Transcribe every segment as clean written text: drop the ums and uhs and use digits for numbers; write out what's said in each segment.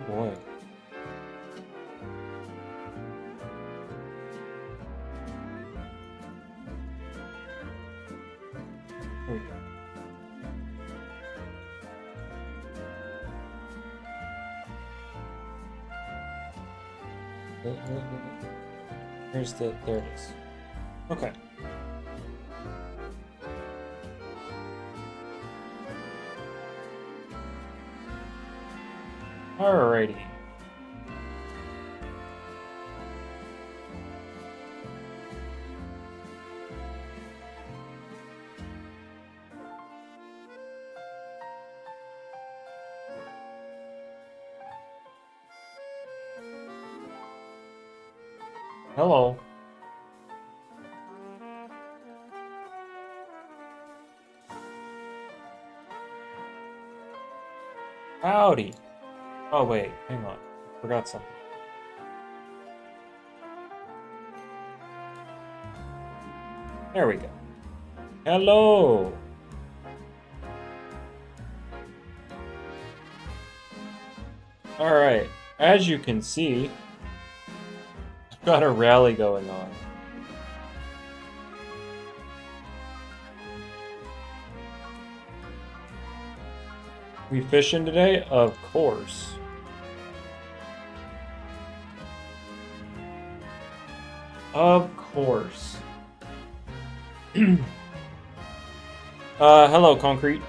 boy. There we go. Here's the, there it is. Okay. Alrighty. Hello. Howdy. Oh wait, hang on. Forgot something. There we go. Hello. Alright, as you can see, I've got a rally going on. We fishing today? Of course. Of course. Hello, Concrete.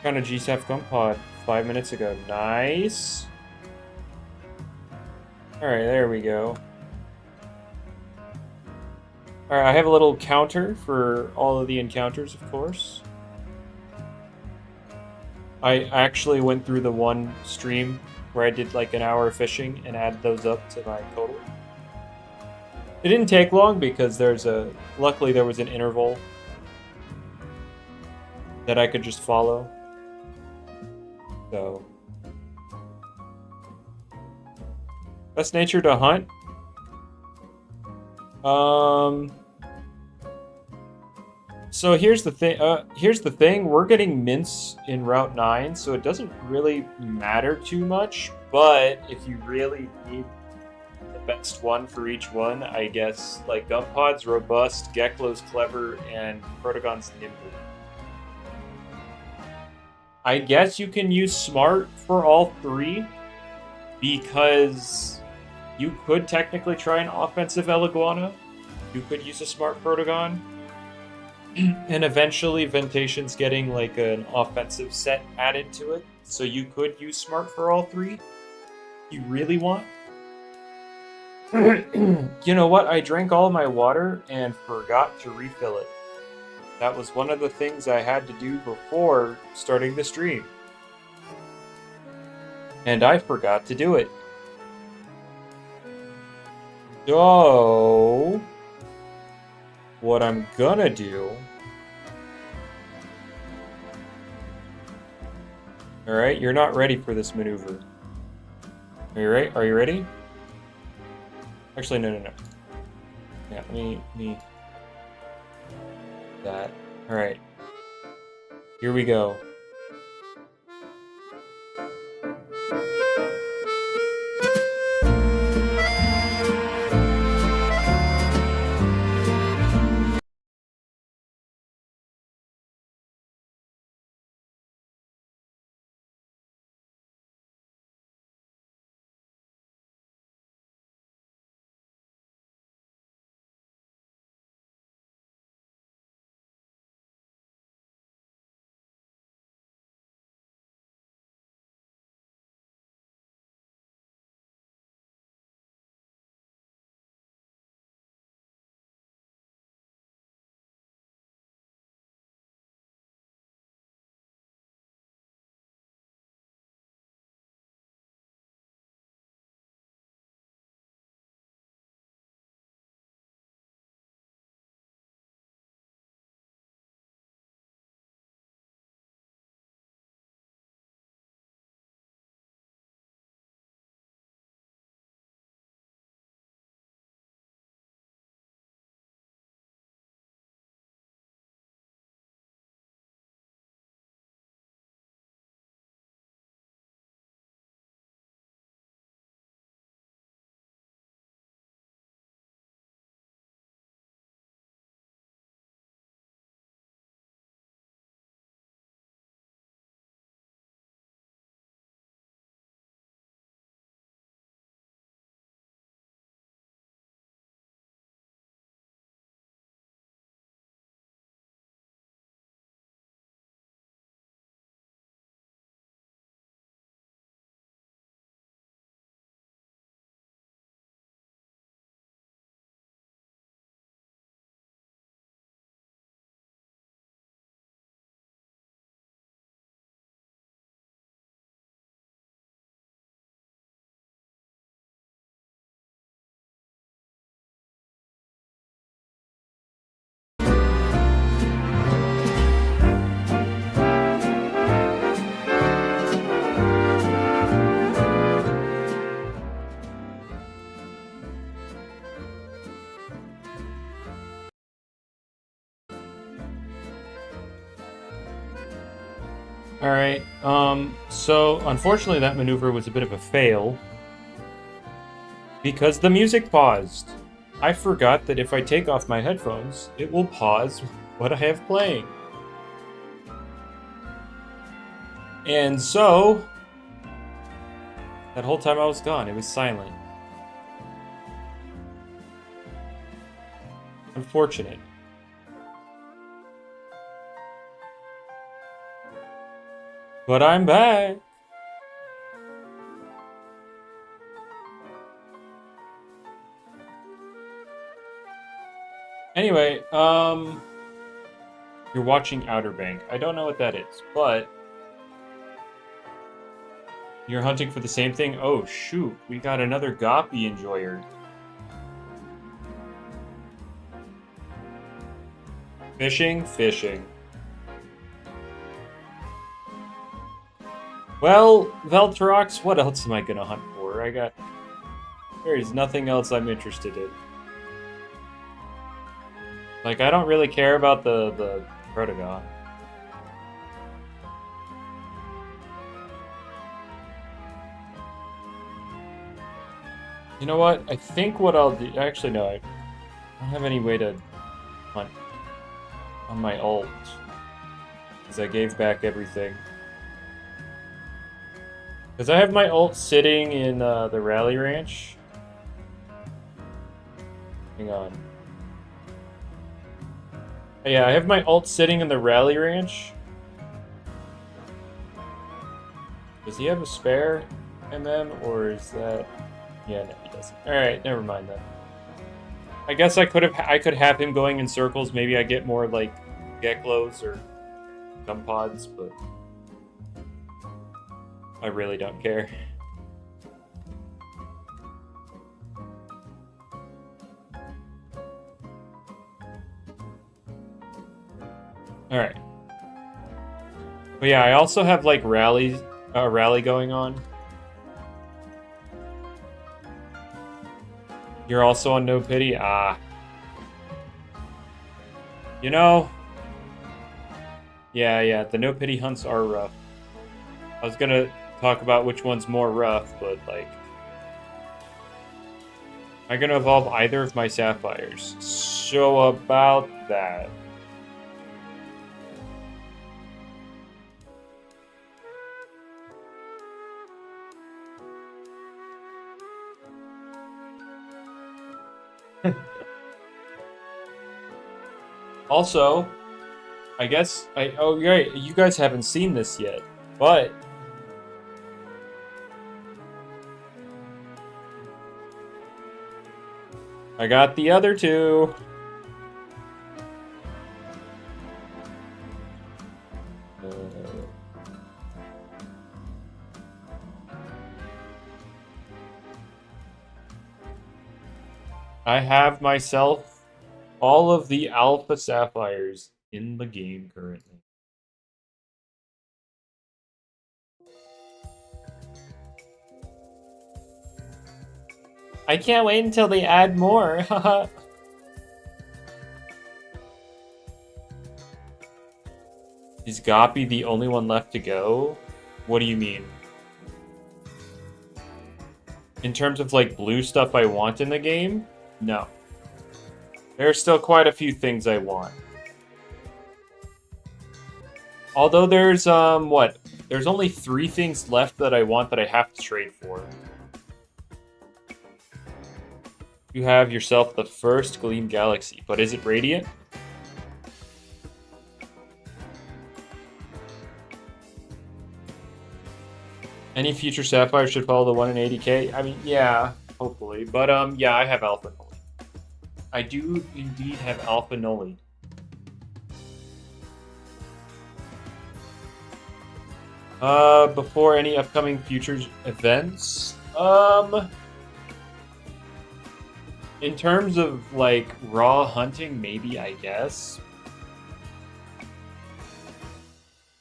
Found a GSAF gum pod 5 minutes ago. Nice. Alright, there we go. Alright, I have a little counter for all of the encounters, of course. I actually went through the one stream where I did like an hour of fishing and added those up to my total. It didn't take long because luckily there was an interval that I could just follow. So, best nature to hunt? So here's the thing. We're getting mints in Route 9, so it doesn't really matter too much. But if you really need the best one for each one, I guess like Gumpod's robust, Geklo's clever, and Protagon's nimble. I guess you can use smart for all three, because you could technically try an offensive Eliguana. You could use a smart Protagon. And eventually Ventation's getting like an offensive set added to it. So you could use smart for all three. If you really want. You know what? I drank all my water and forgot to refill it. That was one of the things I had to do before starting the stream. And I forgot to do it. So, what I'm gonna do... Alright, you're not ready for this maneuver. Are you ready? Are you ready? Actually, no. Yeah, let me... That. Alright. Here we go. Alright, so unfortunately that maneuver was a bit of a fail. Because the music paused. I forgot that if I take off my headphones, it will pause what I have playing. And so, that whole time I was gone, it was silent. Unfortunate. But I'm back. Anyway, you're watching Outer Bank. I don't know what that is, but you're hunting for the same thing? Oh, shoot. We got another Goppie enjoyer. Fishing? Fishing. Well, Veltrox, what else am I gonna hunt for? There is nothing else I'm interested in. Like, I don't really care about the Protagon. You know what? I think what I'll do... Actually, no. I don't have any way to hunt on my ult. Because I gave back everything. Because I have my ult sitting in the Rally Ranch. Hang on. Yeah, I have my ult sitting in the Rally Ranch. Does he have a spare MM, or is that... Yeah, no, he doesn't. Alright, never mind then. I guess I could have him going in circles. Maybe I get more, like, Geklos or Gum Pods, but... I really don't care. Alright. But yeah, I also have, like, rally going on. You're also on No Pity? Ah. You know... Yeah, the No Pity hunts are rough. I was gonna talk about which one's more rough, but, like... Am I gonna evolve either of my Sapphires? So about that. Also, I guess oh right, you guys haven't seen this yet, but I got the other two. I have myself all of the Alpha Sapphires in the game currently. I can't wait until they add more. Is Goppie the only one left to go? What do you mean? In terms of, like, blue stuff I want in the game? No. There's still quite a few things I want. Although there's, what? There's only 3 things left that I want that I have to trade for. You have yourself the first Gleam Galaxy, but is it Radiant? Any future Sapphire should follow the 1 in 80k? I mean, yeah, hopefully. But, yeah, I have Alpha Noli. I do indeed have Alpha Noli. Before any upcoming futures events, in terms of, like, raw hunting, maybe, I guess.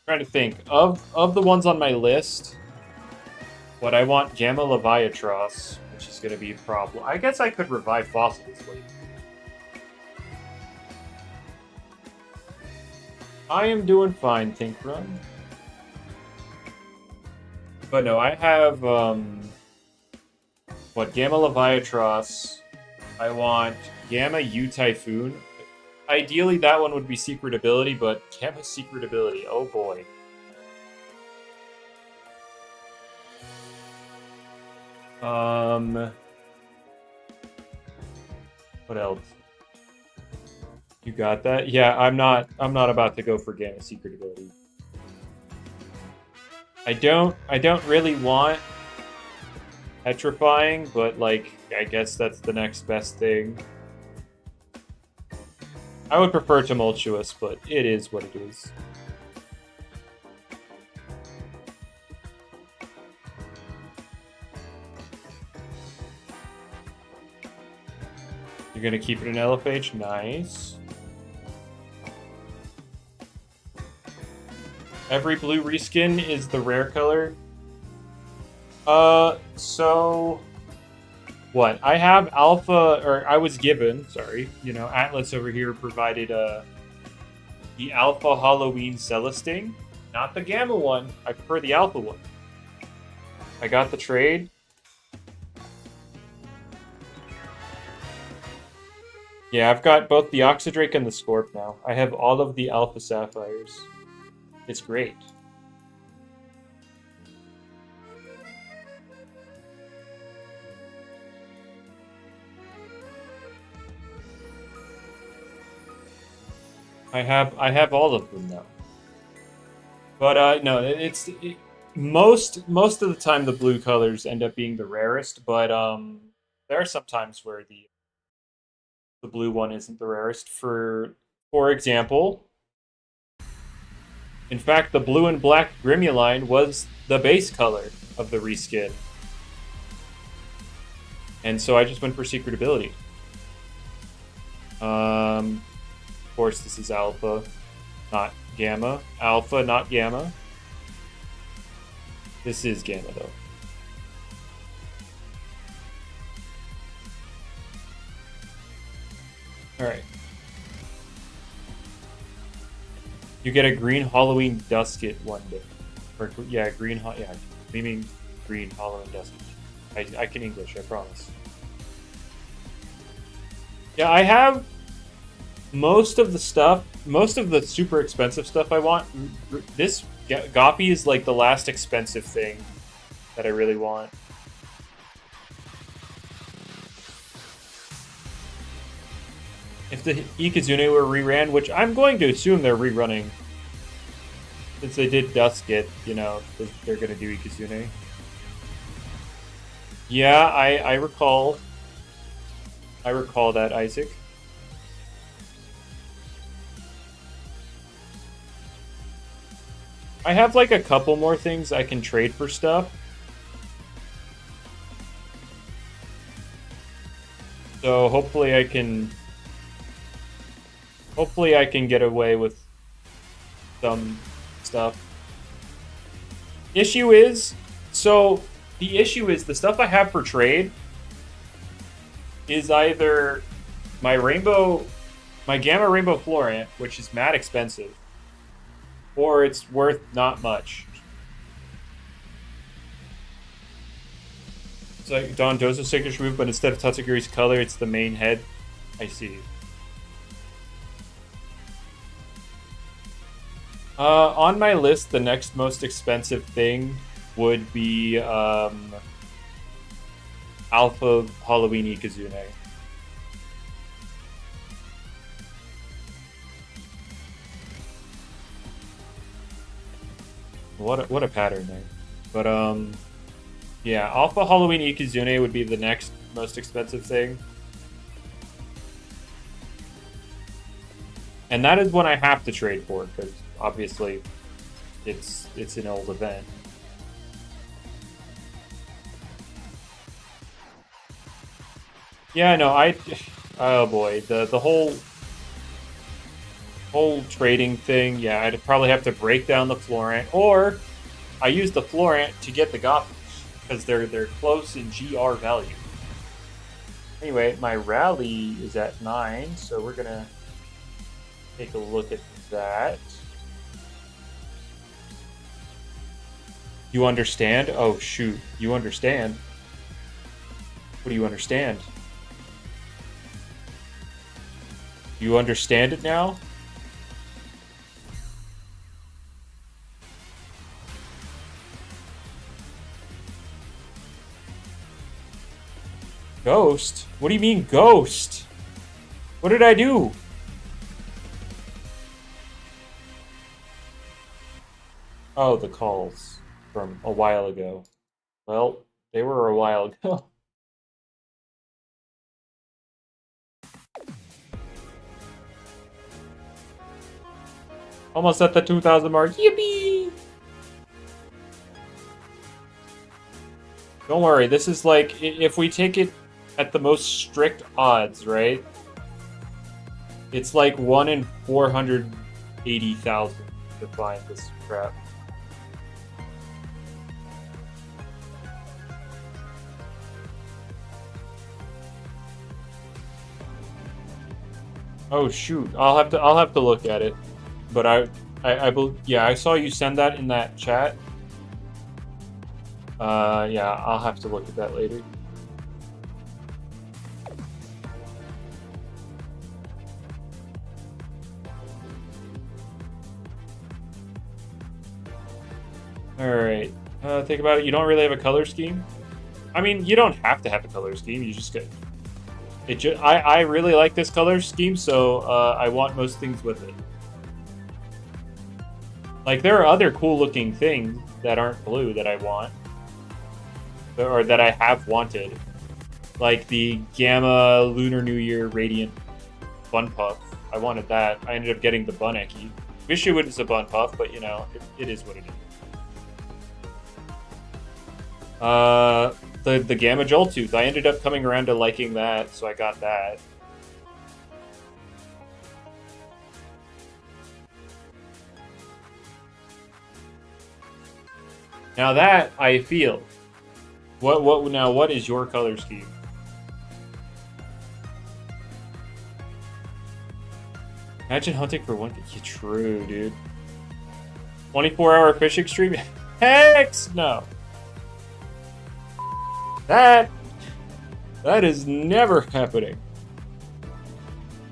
Trying to think. Of the ones on my list, what I want Gamma Leviatros, which is going to be a problem. I guess I could revive Fossil this week. I am doing fine, Think Run. But no, I have what, Gamma Leviatros. I want Gamma U Typhoon. Ideally, that one would be secret ability, but Gamma secret ability. Oh boy. What else? You got that? Yeah, I'm not about to go for Gamma secret ability. I don't really want petrifying, but like I guess that's the next best thing. I would prefer tumultuous, but it is what it is. You're gonna keep it in LFH? Nice. Every blue reskin is the rare color. So what? I have alpha, or I was given, sorry, you know, Atlas over here provided the alpha Halloween Celesting, not the gamma one. I prefer the alpha one. I got the trade. Yeah, I've got both the Oxydrake and the Scorp now. I have all of the alpha sapphires. It's great. I have all of them now. But no, most of the time the blue colors end up being the rarest, but there are some times where the blue one isn't the rarest. For example, in fact, the blue and black Grimuline was the base color of the reskin. And so I just went for secret ability. Of course, this is alpha, not gamma. Alpha, not gamma. This is gamma, though. Alright. You get a green Halloween Dusket one day. Or, yeah, gleaming green Halloween Dusket. I can English, I promise. Yeah, I have most of the stuff, most of the super expensive stuff I want. This Goppie is like the last expensive thing that I really want. If the Ikizune were reran, which I'm going to assume they're rerunning, since they did Dusket, you know, they're going to do Ikizune. Yeah, I recall. I recall that, Isaac. I have like a couple more things I can trade for stuff. So hopefully I can get away with some stuff. The issue is the stuff I have for trade is either my Gamma Rainbow Florant, which is mad expensive, or it's worth not much. It's like Don Dozo's signature move, but instead of Tatsugiri's color, it's the main head. I see. On my list, the next most expensive thing would be Alpha Halloween Ikizune. What a pattern there. But yeah, Alpha Halloween Ikizune would be the next most expensive thing. And that is one I have to trade for, because obviously it's an old event. Yeah, no, oh boy, the whole trading thing, yeah, I'd probably have to break down the Florant, or I use the Florant to get the Goppie, because they're close in GR value. Anyway, my rally is at 9, so we're gonna take a look at that. You understand? Oh, shoot. You understand? What do you understand? You understand it now? Ghost? What do you mean, ghost? What did I do? Oh, the calls from a while ago. Well, they were a while ago. Almost at the 2,000 mark. Yippee! Don't worry, this is like, if we take it at the most strict odds, right? It's like 1 in 480,000 to find this crap. Oh shoot, I'll have to look at it. But yeah, I saw you send that in that chat. Yeah, I'll have to look at that later. Alright. Think about it. You don't really have a color scheme? I mean, you don't have to have a color scheme. You just get... I really like this color scheme, so I want most things with it. Like, there are other cool-looking things that aren't blue that I want. Or that I have wanted. Like the Gamma Lunar New Year Radiant Bun Puff. I wanted that. I ended up getting the Bun Eki. Wish it was a Bun Puff, but you know, it is what it is. The Gamma Joltooth. I ended up coming around to liking that, so I got that. Now that I feel. What is your color scheme? Imagine hunting for one. Yeah, true, dude. 24-hour fishing stream? Hex no. That is never happening.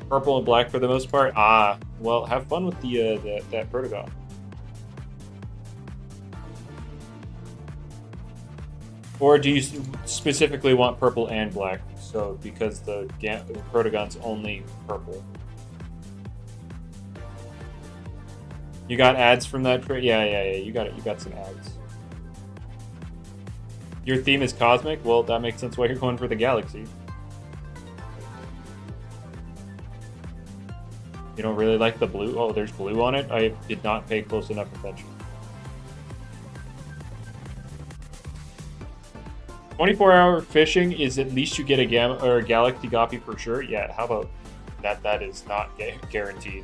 Purple and black for the most part. Ah, well, have fun with that Protagon. Or do you specifically want purple and black? So because the Protagon's only purple. You got ads from that? Yeah. You got some ads. Your theme is cosmic? Well, that makes sense why you're going for the Galaxy. You don't really like the blue? Oh, there's blue on it? I did not pay close enough attention. 24-hour fishing is at least you get a Gamma or a Galaxy Goppie for sure. Yeah, how about that? That is not guaranteed.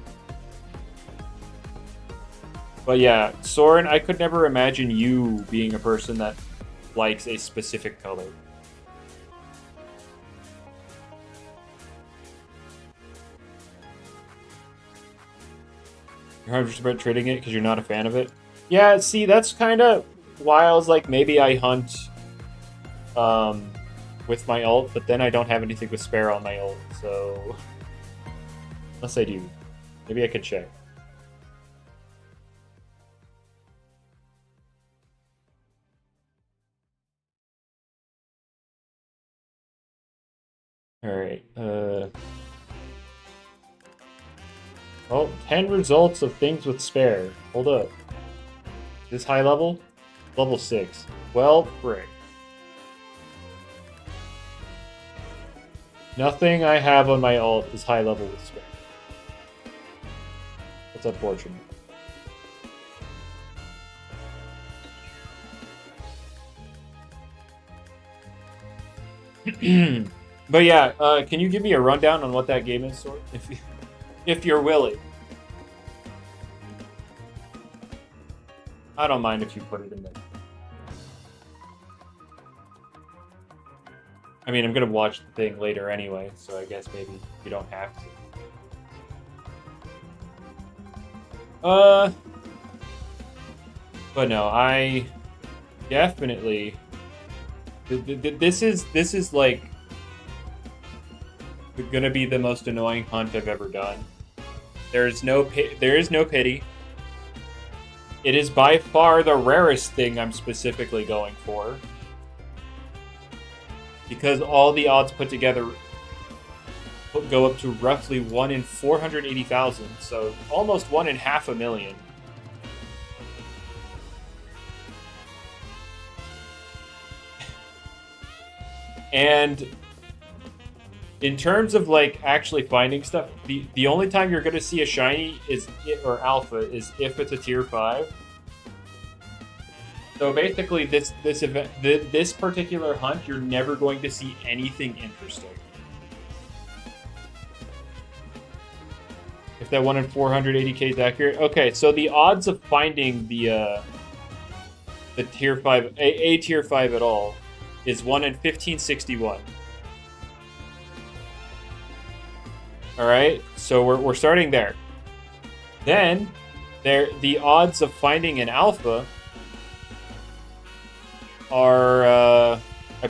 But yeah, Soren, I could never imagine you being a person that likes a specific color. You're 100% trading it because you're not a fan of it? Yeah, see, that's kind of why I was like, maybe I hunt with my ult, but then I don't have anything to spare on my ult, so... Unless I do. Maybe I could check. Alright, Oh, 10 results of things with spare. Hold up. This high level? Level 6. Well, frick. Nothing I have on my ult is high level with spare. That's unfortunate. But yeah, can you give me a rundown on what that game is, Sword? If you're willing. I don't mind if you put it in there. I mean, I'm gonna watch the thing later anyway, so I guess maybe you don't have to. But no, definitely. This is like gonna be the most annoying hunt I've ever done. There is no pity. It is by far the rarest thing I'm specifically going for, because all the odds put together go up to roughly 1 in 480,000, so almost 1 in half a million. And in terms of like actually finding stuff, the only time you're going to see a shiny or alpha is if it's a tier 5. So basically, this particular hunt, you're never going to see anything interesting. If that 1 in 480k is accurate, okay. So the odds of finding the tier 5, a tier 5 at all, is 1 in 1561. All right, so we're starting there. Then the odds of finding an alpha are I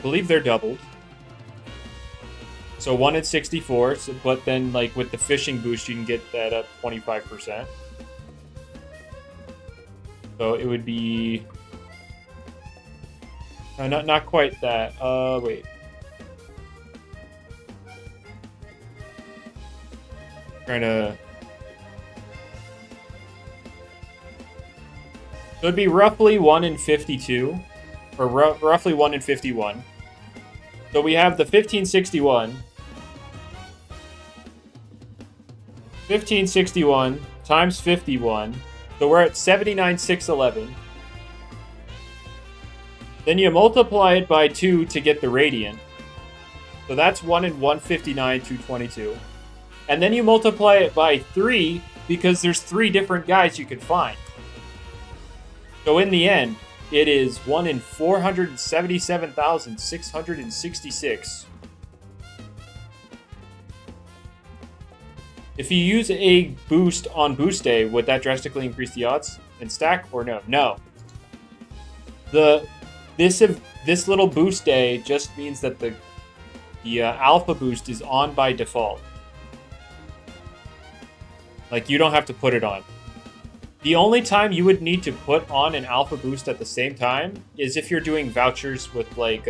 believe they're doubled. So 1 in 64, but then like with the fishing boost you can get that up 25%. So it would be not quite that. Wait. Trying to. So it'd be roughly 1 in 52, or roughly 1 in 51. So we have the 1561. 1561 times 51. So we're at 79,611. Then you multiply it by 2 to get the radiant. So that's 1 in 159, 222. And then you multiply it by 3 because there's 3 different guys you can find. So in the end, it is 1 in 477,666. If you use a boost on boost day, would that drastically increase the odds and stack or no? No. This little boost day just means that the alpha boost is on by default. Like, you don't have to put it on. The only time you would need to put on an alpha boost at the same time is if you're doing vouchers with like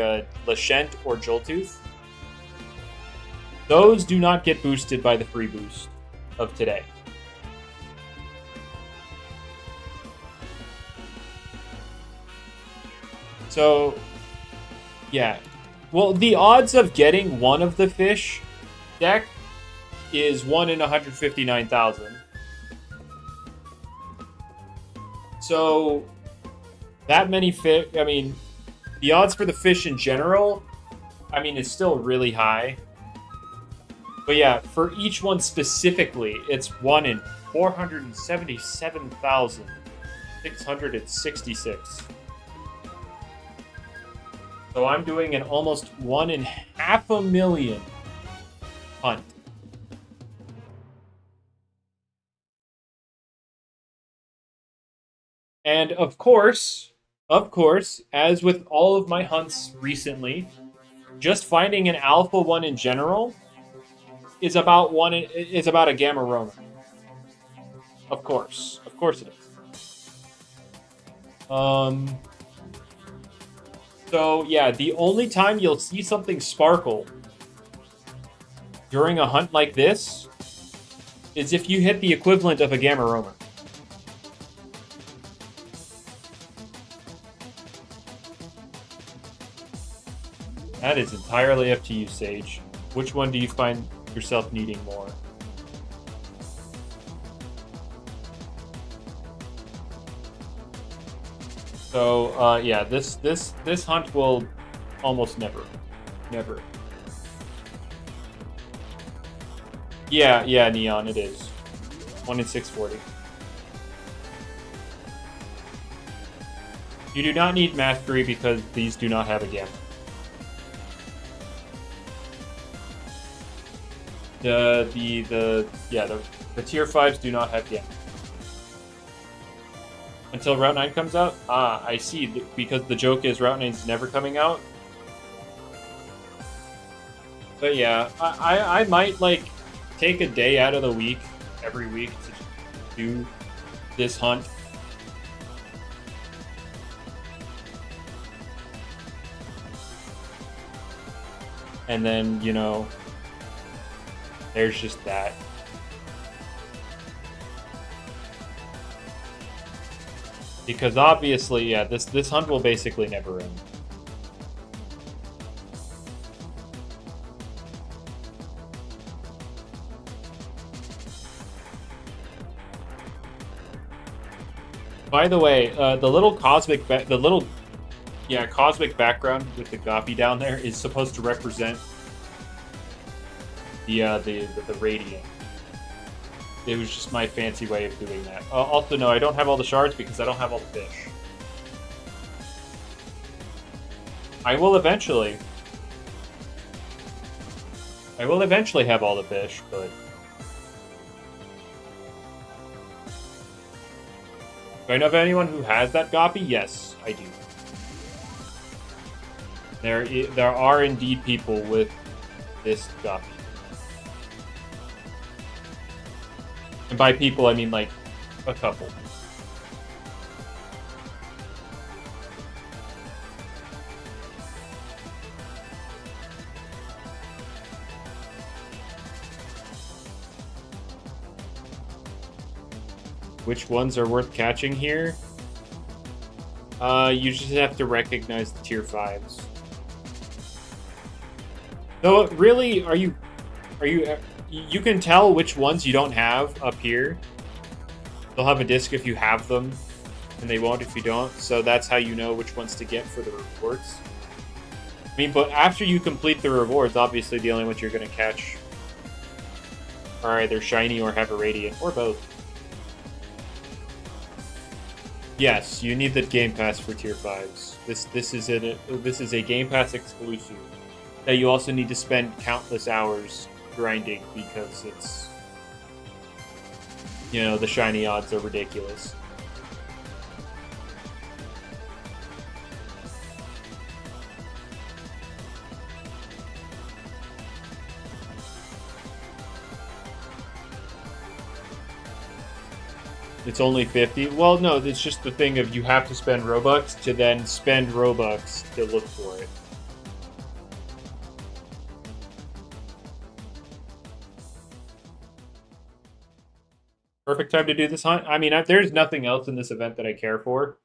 Lashent or Joltooth. Those do not get boosted by the free boost of today. So, yeah. Well, the odds of getting one of the fish deck is 1 in 159,000. So, that many fish, I mean, the odds for the fish in general, I mean, is still really high. But yeah, for each one specifically, it's 1 in 477,666. So I'm doing an almost 1 in half a million hunt. And of course, as with all of my hunts recently, just finding an alpha one in general is about a gamma Roma. Of course it is. So yeah, the only time you'll see something sparkle during a hunt like this is if you hit the equivalent of a gamma Roma. That is entirely up to you, Sage. Which one do you find yourself needing more? So, yeah, this hunt will almost never. Yeah, Neon, it is. 1 in 640. You do not need Mastery because these do not have a gamma. The tier 5s do not have gamma. Until Route 9 comes out? Ah, I see. Because the joke is Route 9's never coming out. But yeah, I might, like, take a day out of the week, every week, to do this hunt. And then, you know, there's just that. Because obviously, yeah, this hunt will basically never end. By the way, the little cosmic cosmic background with the Goppie down there is supposed to represent the radiant. It was just my fancy way of doing that. Also, no, I don't have all the shards because I don't have all the fish. I will eventually. I will eventually have all the fish, but... Do I know of anyone who has that Goppie? Yes, I do. There are indeed people with this Goppie. And by people, I mean, like, a couple. Which ones are worth catching here? You just have to recognize the tier 5s. Though, really, you can tell which ones you don't have up here. They'll have a disc if you have them, and they won't if you don't. So that's how you know which ones to get for the rewards. I mean, but after you complete the rewards, obviously the only ones you're going to catch are either shiny or have a radiant, or both. Yes, you need the Game Pass for tier 5s. This is a Game Pass exclusive that you also need to spend countless hours grinding because it's, you know, the shiny odds are ridiculous. It's only 50? Well, no, it's just the thing of you have to spend Robux to then spend Robux to look for it. Perfect time to do this hunt. I mean, there's nothing else in this event that I care for.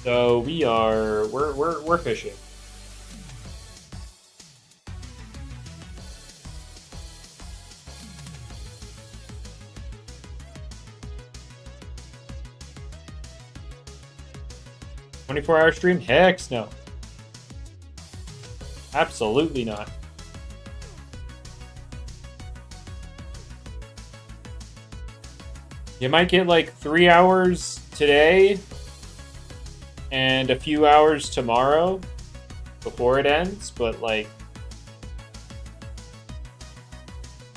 So we're fishing. $24-hour stream? Heck no. Absolutely not. You might get like 3 hours today and a few hours tomorrow before it ends, but like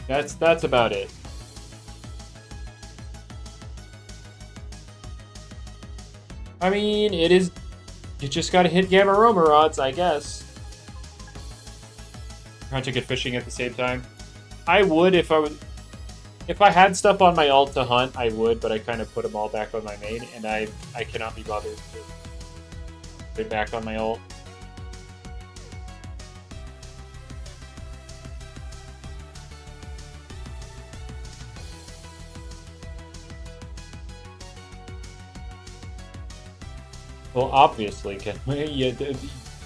that's about it. I mean, it is. You just gotta hit Gamma Roma rods, I guess. Trying to get fishing at the same time. I would if I had stuff on my alt to hunt, I would, but I kind of put them all back on my main, and I cannot be bothered to put it back on my alt. Well, obviously, can we? Yeah, the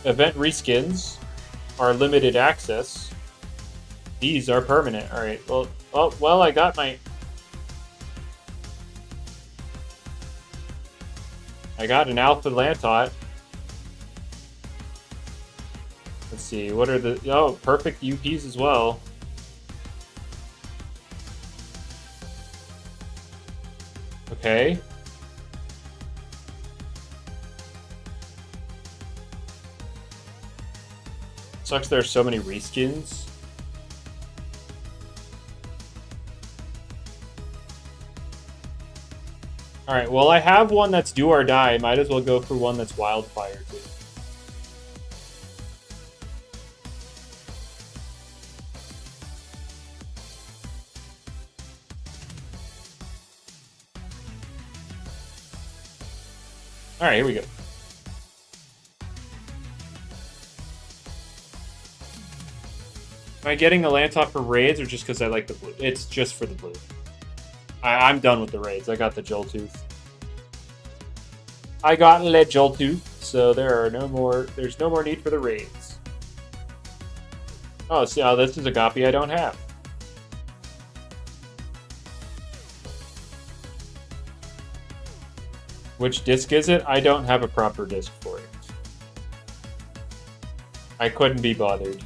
event reskins are limited access. These are permanent. All right. Well, I got an Alpha Lantot. Let's see. What are the... Oh, perfect UPs as well. Okay. Sucks there's so many reskins. Alright, well I have one that's do or die. Might as well go for one that's wildfire too. Alright, here we go. Am I getting a Lantoff for raids or just because I like the blue? It's just for the blue. I'm done with the raids. I got the Joltooth. I got Le Joltooth, so there's no more need for the raids. Oh, see, this is a Goppie I don't have. Which disc is it? I don't have a proper disc for it. I couldn't be bothered.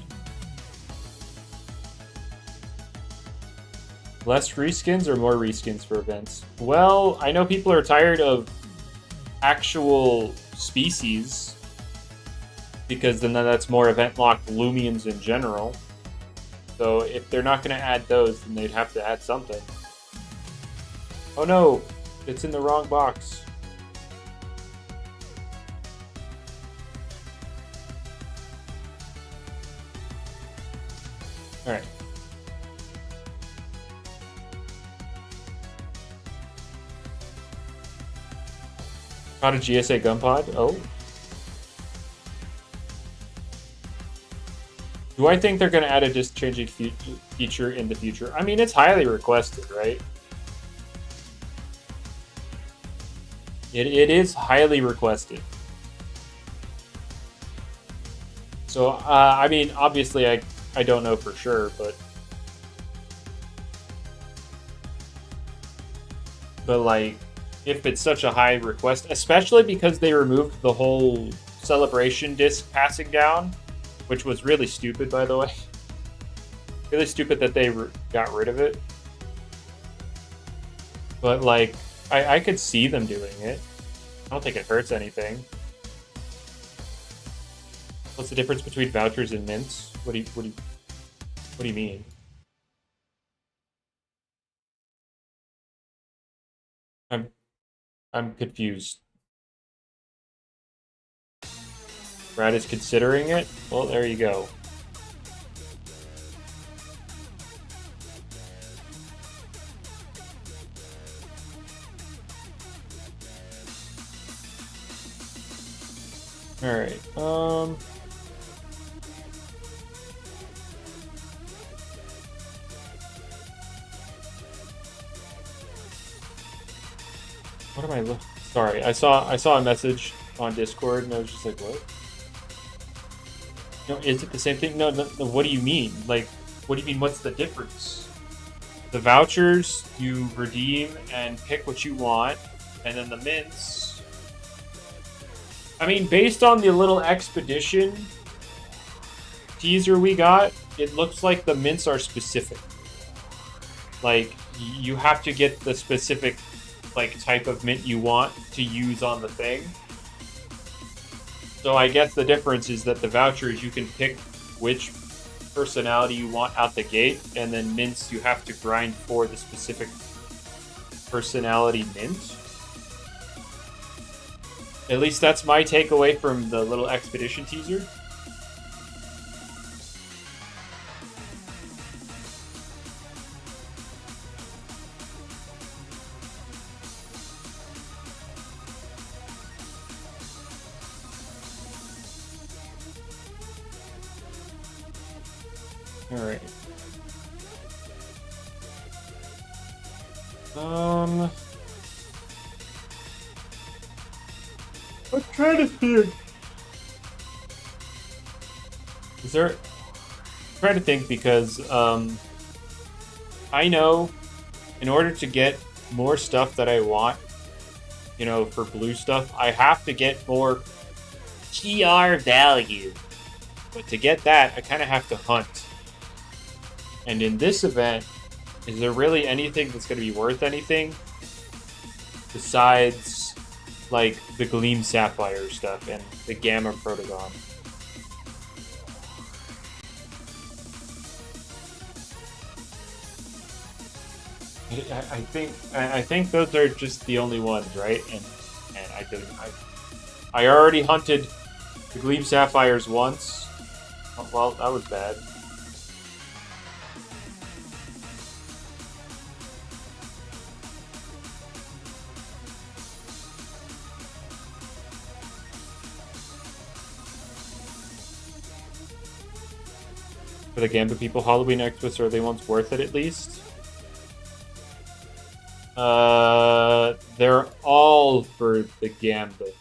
Less reskins or more reskins for events? Well, I know people are tired of actual species because then that's more event-locked Loomians in general. So if they're not going to add those, then they'd have to add something. Oh no! It's in the wrong box. Alright. Caught a GSA gun pod? Oh. Do I think they're going to add a disc changing feature in the future? I mean, it's highly requested, right? It is highly requested. So, I mean, obviously, I don't know for sure, but like, if it's such a high request, especially because they removed the whole celebration disc passing down, which was really stupid, by the way. Really stupid that they got rid of it. But, like, I could see them doing it. I don't think it hurts anything. What's the difference between vouchers and mints? What do you mean? I'm confused. Brad is considering it? Well, there you go. Alright, what am I looking? Sorry, I saw a message on Discord and I was just like, what? No, is it the same thing? No, what do you mean? Like, what do you mean, what's the difference? The vouchers, you redeem and pick what you want, and then the mints... I mean, based on the little expedition teaser we got, it looks like the mints are specific. Like, you have to get the specific, like, type of mint you want to use on the thing. So I guess the difference is that the vouchers, you can pick which personality you want out the gate, and then mints, you have to grind for the specific personality mint. At least that's my takeaway from the little expedition teaser. Alright. I'm trying to think. Is there... I'm trying to think because, I know in order to get more stuff that I want, you know, for blue stuff, I have to get more TR value. But to get that, I kind of have to hunt. And in this event, is there really anything that's going to be worth anything besides, like, the Gleam Sapphire stuff and the Gamma Protagon? I think those are just the only ones, right? And I already hunted the Gleam Sapphires once. Oh, well, that was bad. For the Gambit people, Halloween Expo's early ones worth it at least? They're all for the Gambit.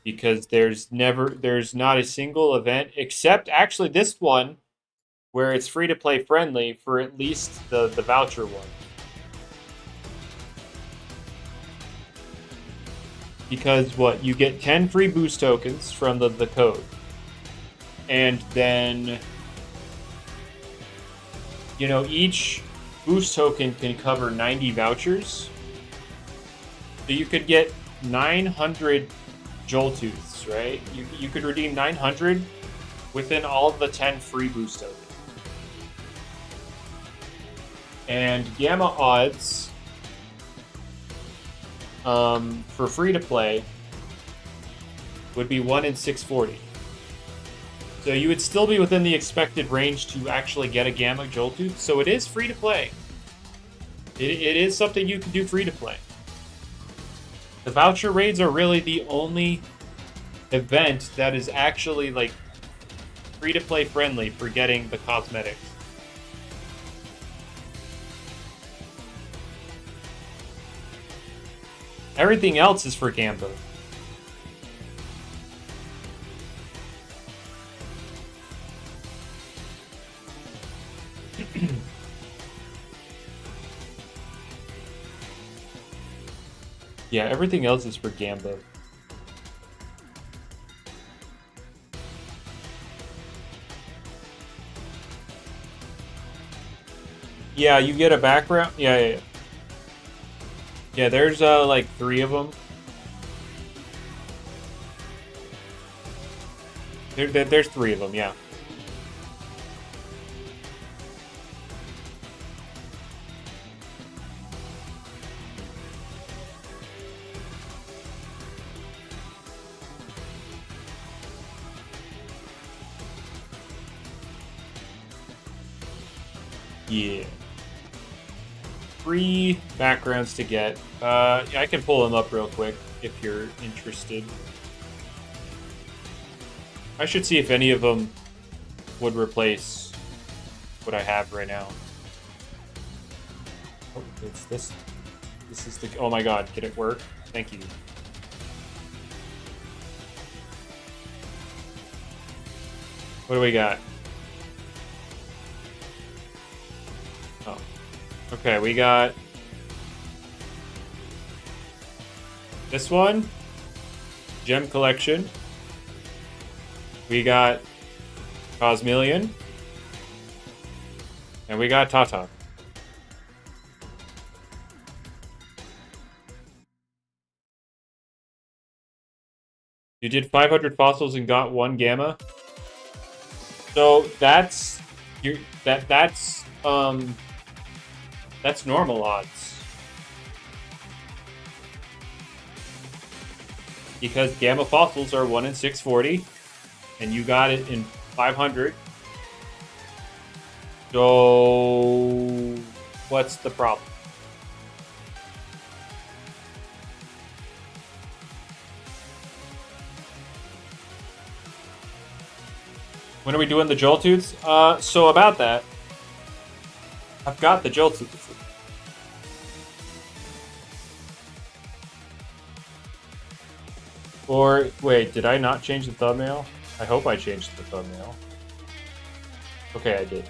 Because there's not a single event, except actually this one, where it's free to play friendly for at least the voucher one. Because what? You get 10 free boost tokens from the code. And then, you know, each boost token can cover 90 vouchers. So you could get 900 Joltooths, right? You could redeem 900 within all of the 10 free boost tokens. And Gamma odds for free to play would be 1 in 640. So you would still be within the expected range to actually get a Gamma Joltooth. So it is free to play. It is something you can do free to play. The voucher raids are really the only event that is actually like free to play friendly for getting the cosmetics. Everything else is for Gambo. Yeah, everything else is for Gambo. Yeah, you get a background. Yeah. Yeah, there's like 3 of them. There's 3 of them, yeah. Yeah. 3 backgrounds to get. I can pull them up real quick if you're interested. I should see if any of them would replace what I have right now. Oh, it's this. This is the. Oh my god, can it work? Thank you. What do we got? Oh. Okay, we got this one, Gem Collection. We got Cosmeleon, and we got Tata. You did 500 fossils and got 1 Gamma. So that's that's normal odds. Because Gamma fossils are 1 in 640, and you got it in 500. So what's the problem? When are we doing the Joltooths? So about that, I've got the Joltooths. Or, wait, did I not change the thumbnail? I hope I changed the thumbnail. Okay, I did.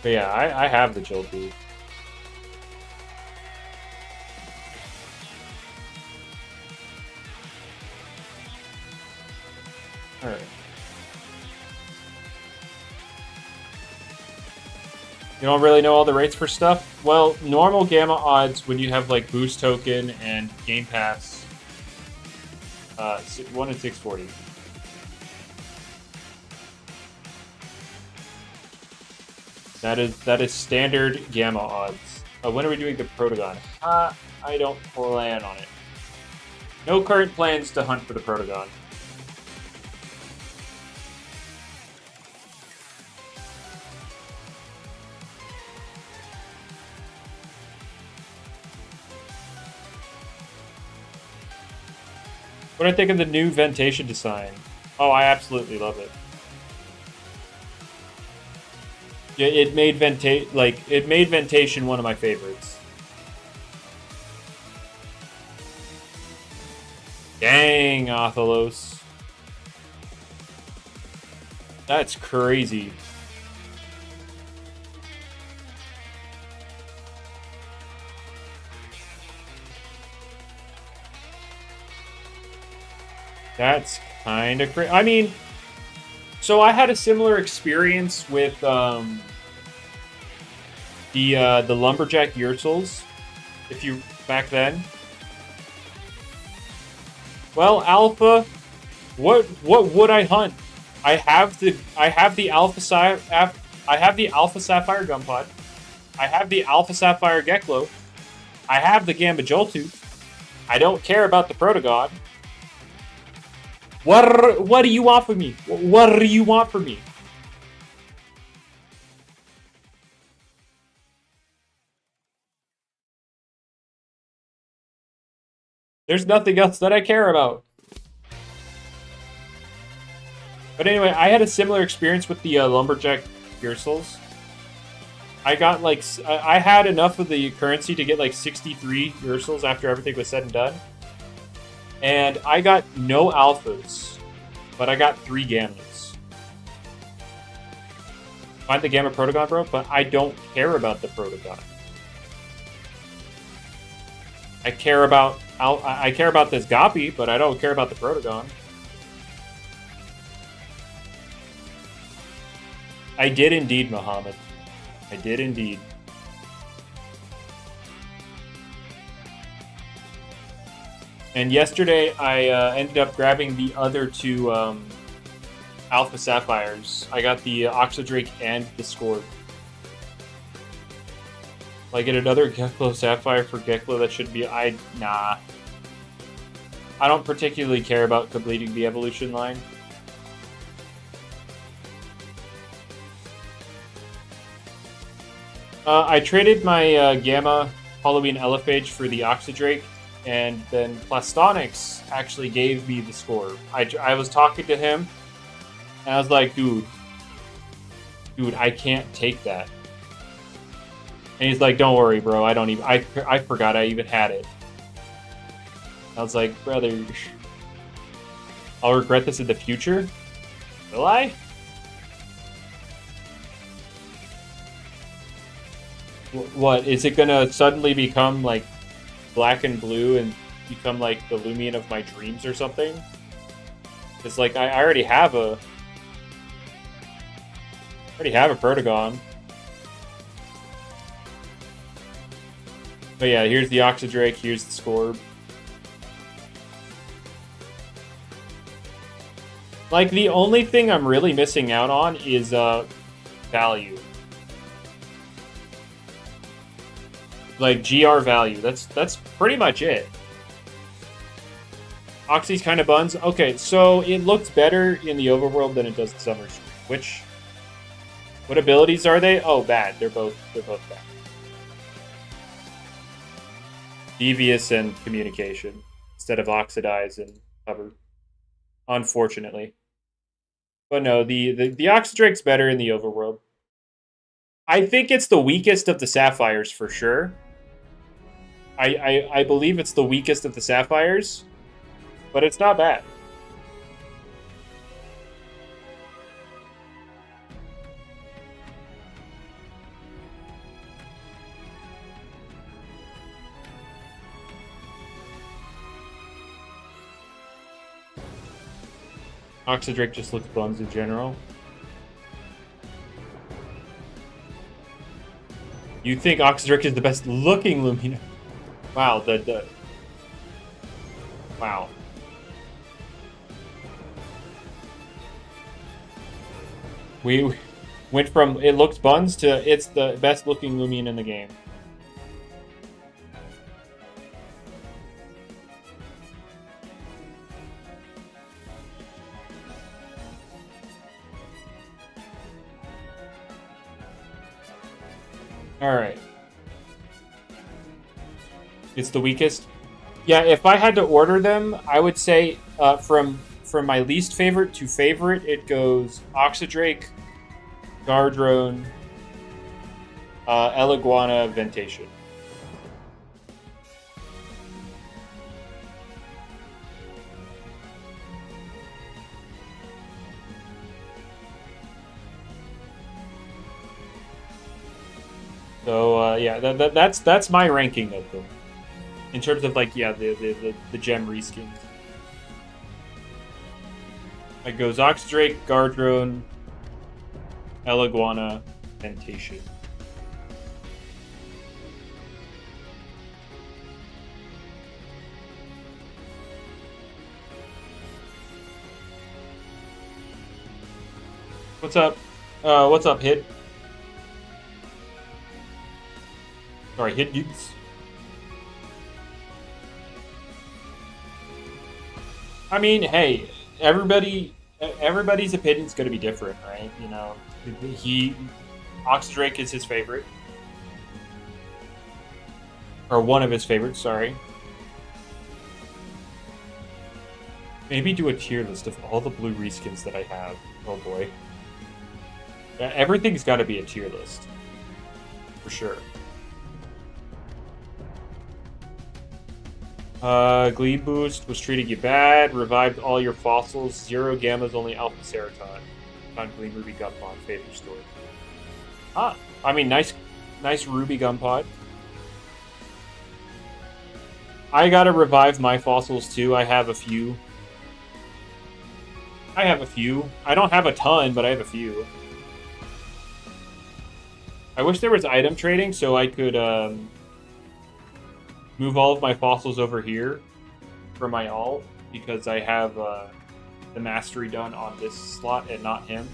But yeah, I have the Joltooth. Alright. You don't really know all the rates for stuff? Well, normal Gamma odds when you have like Boost Token and Game Pass, 1 in 640. That is standard gamma odds. When are we doing the Protagon? I don't plan on it. No current plans to hunt for the Protagon. What do I think of the new ventation design? Oh, I absolutely love it. Yeah, it made ventation one of my favorites. Dang, Otholos. That's crazy. That's kind of crazy. I mean, so I had a similar experience with the lumberjack Yursels. If you back then. Well, Alpha, what would I hunt? I have the Alpha Sapphire Gunpod. I have the Alpha Sapphire Geklo. I have the Gamma Joltu. I don't care about the Protagon. What do you want from me? What do you want from me? There's nothing else that I care about. But anyway, I had a similar experience with the lumberjack Yursels. I got like I had enough of the currency to get like 63 Yursels after everything was said and done. And I got no alphas, but I got 3 gammas. Find the Gamma Protagon, bro, but I don't care about the Protagon. I care about this Goppie, but I don't care about the Protagon. I did indeed, Muhammad. I did indeed. And yesterday, I ended up grabbing the other 2 Alpha Sapphires. I got the Oxydrake and the Scorp. Like, get another Geklo Sapphire for Geklo, that should be... Nah. I don't particularly care about completing the evolution line. I traded my Gamma Halloween Elephage for the Oxydrake, and then Plastonics actually gave me the score. I was talking to him, and I was like, dude, I can't take that. And he's like, don't worry, bro, I forgot I even had it. I was like, brother, I'll regret this in the future? Will I? What, is it gonna suddenly become like black and blue and become like the Loomian of my dreams or something? Because like I already have a Protagon. But yeah, here's the Oxydrake, here's the Scorp. Like, the only thing I'm really missing out on is value. Like, GR value. That's pretty much it. Oxy's kind of buns. Okay, so it looks better in the overworld than it does in Summer Stream. What abilities are they? Oh, bad. They're both bad. Devious and Communication instead of Oxidize and Cover. Unfortunately. But no, the Oxydrake's better in the overworld. I think it's the weakest of the Sapphires for sure. I believe it's the weakest of the Sapphires, but it's not bad. Oxydrake just looks buns in general. You think Oxydrake is the best looking Loomian? Wow, wow. Went from it looks buns to it's the best looking Loomian in the game. Alright. It's the weakest. Yeah, if I had to order them, I would say from my least favorite to favorite, it goes Oxydrake, Gardrone, Eliguana, Ventation. So yeah, that's my ranking of them in terms of like the gem reskins. It goes Oxydrake, Gardrone, Eliguana, Ventation. What's up? What's up, Hit? Sorry, Hit Geeks. I mean, hey, everybody's opinion's going to be different, right? You know, Oxydrake is his favorite. Or one of his favorites, sorry. Maybe do a tier list of all the blue reskins that I have. Oh boy. Yeah, everything's got to be a tier list. For sure. Glee Boost was treating you bad, revived all your fossils, 0 gammas, only Alpha Ceraton. Found Gleam Ruby Gun Pod, favorite story. Ah, I mean, nice Ruby Gun Pod. I gotta revive my fossils too, I have a few. I don't have a ton, but I have a few. I wish there was item trading so I could, move all of my fossils over here for my alt, because I have the mastery done on this slot and not him.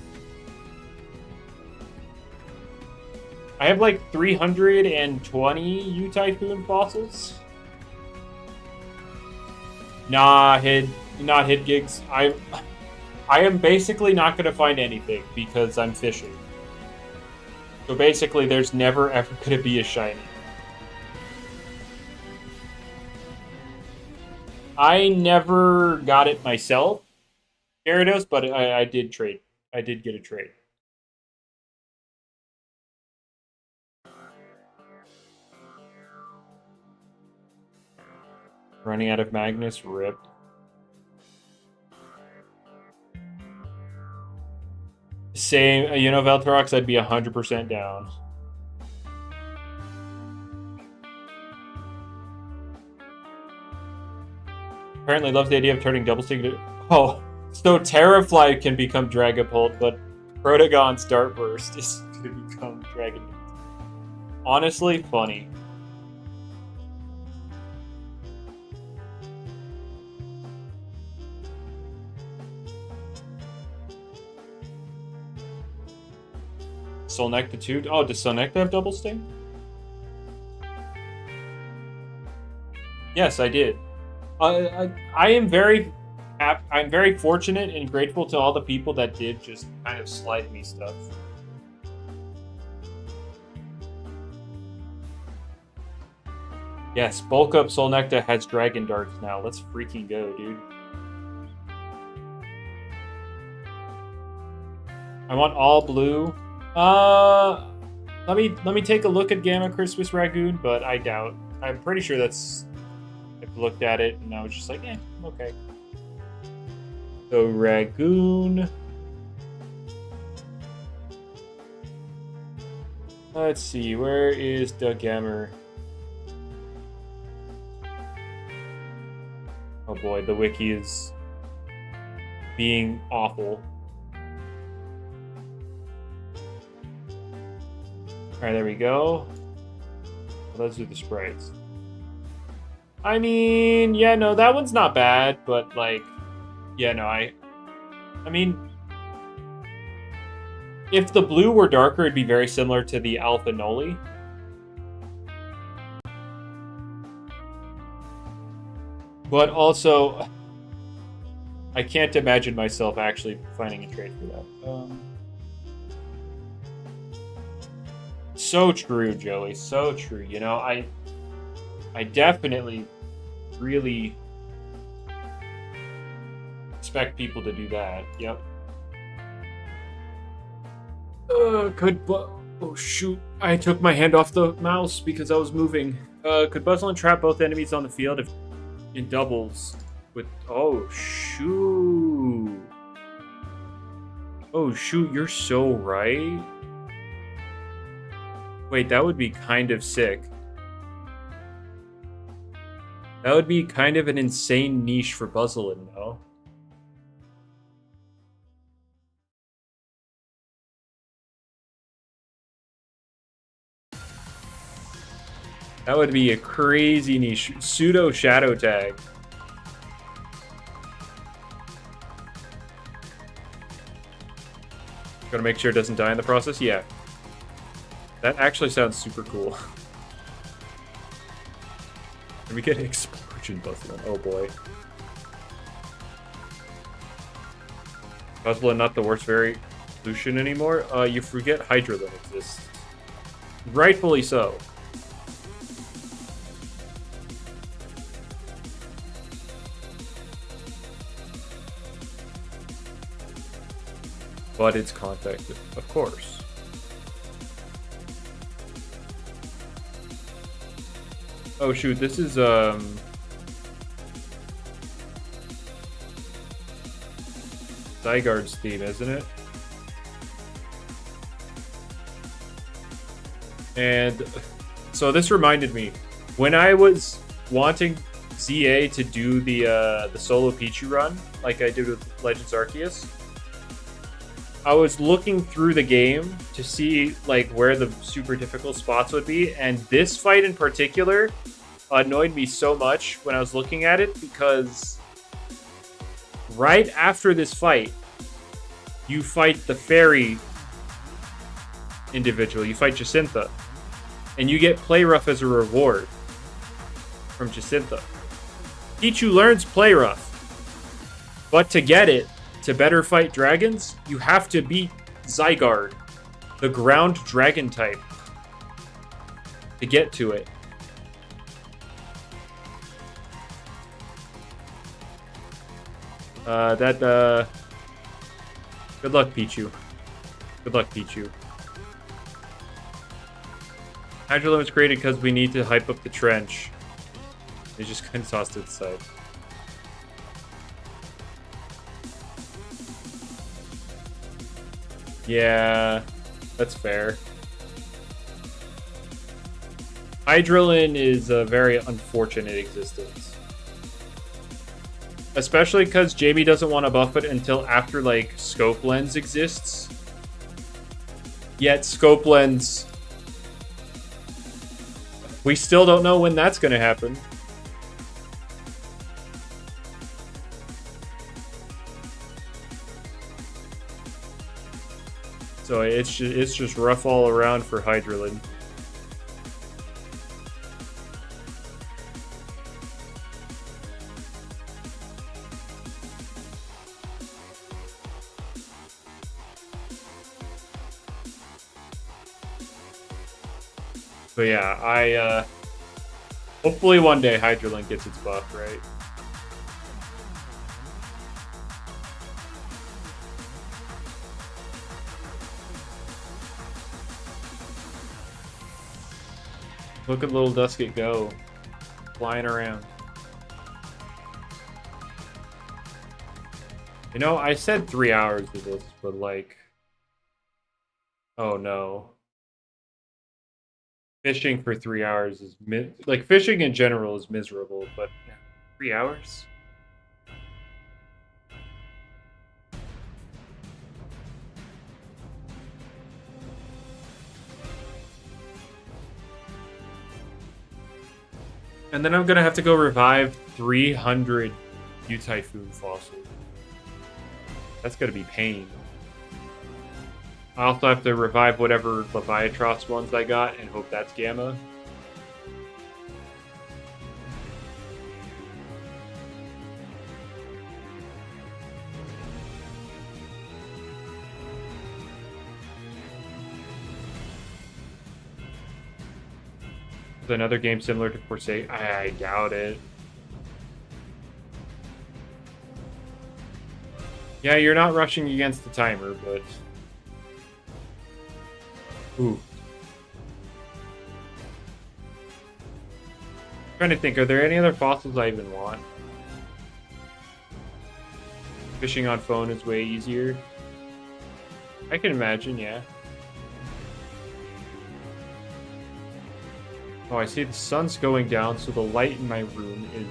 I have like 320 U-Typhoon fossils. Not hid gigs. I am basically not going to find anything because I'm fishing. So basically there's never ever going to be a shiny. I never got it myself, Gyarados, but I did trade. I did get a trade. Running out of Magnus, rip. Same, you know, Veltorox, I'd be 100% down. Apparently loves the idea of turning Double Stick to... Oh, so Terrafly can become Dragapult, but Protagon's Dart Burst is going to become Dragon. Honestly, funny. Solnecta 2? Oh, does Solnecta have Double Sting? Yes, I did. I am very happy. I'm very fortunate and grateful to all the people that did just kind of slide me stuff. Yes, Bulk Up Solnecta has Dragon Darts now. Let's freaking go, dude. I want all blue. Let me take a look at Gamma Christmas Ragoon, but I doubt. I'm pretty sure that's... I've looked at it and I was just like, okay. So Ragoon. Let's see, where is the Gammer? Oh boy, the wiki is being awful. Alright, there we go. Let's do the sprites. I mean, yeah, no, that one's not bad, but like, yeah, no, I mean, If the blue were darker, it'd be very similar to the Alpha Noli. But also, I can't imagine myself actually finding a trade for that. So true, Joey. So true. You know, I definitely really expect people to do that. Yep. Oh shoot! I took my hand off the mouse because I was moving. Could Buzzlin trap both enemies on the field if in doubles with? Oh shoot! Oh shoot! You're so right. Wait, that would be kind of sick. That would be kind of an insane niche for Buzzlin, though. That would be a crazy niche. Pseudo Shadow Tag. Gotta make sure it doesn't die in the process? Yeah. That actually sounds super cool. Can we get an explosion Buzzlin? Oh boy. Buzzlin not the worst solution anymore? You forget Hydralin exists. Rightfully so. But it's contact, of course. Oh shoot, this is Zygarde's theme, isn't it? And so this reminded me, when I was wanting ZA to do the solo Pichu run, like I did with Legends Arceus, I was looking through the game to see like where the super difficult spots would be, and this fight in particular annoyed me so much when I was looking at it, because right after this fight, you fight the fairy individual. You fight Jacintha, and you get Play Rough as a reward from Jacintha. Pichu learns Play Rough, but to get it, to better fight dragons, you have to beat Zygarde, the ground dragon type, to get to it. Good luck, Pichu. Good luck, Pichu. Hydro was created because we need to hype up the trench. They just kind of tossed it aside. Yeah, that's fair. Hydralin is a very unfortunate existence. Especially because Jamie doesn't want to buff it until after, like, Scope Lens exists. Yet, Scope Lens... we still don't know when that's going to happen. So it's just rough all around for Hydralin. But yeah, hopefully one day Hydralin gets its buff, right? Look at little Dusket go, flying around. You know, I said 3 hours to this, but like... oh no. Fishing for 3 hours is... like, fishing in general is miserable, but 3 hours? And then I'm gonna have to go revive 300 U-Typhoon fossils. That's gonna be pain. I also have to revive whatever Leviatros ones I got and hope that's Gamma. Is another game similar to Forsaken? I doubt it. Yeah, you're not rushing against the timer, but... Ooh. I'm trying to think, are there any other fossils I even want? Fishing on phone is way easier. I can imagine, yeah. Oh, I see the sun's going down, so the light in my room is,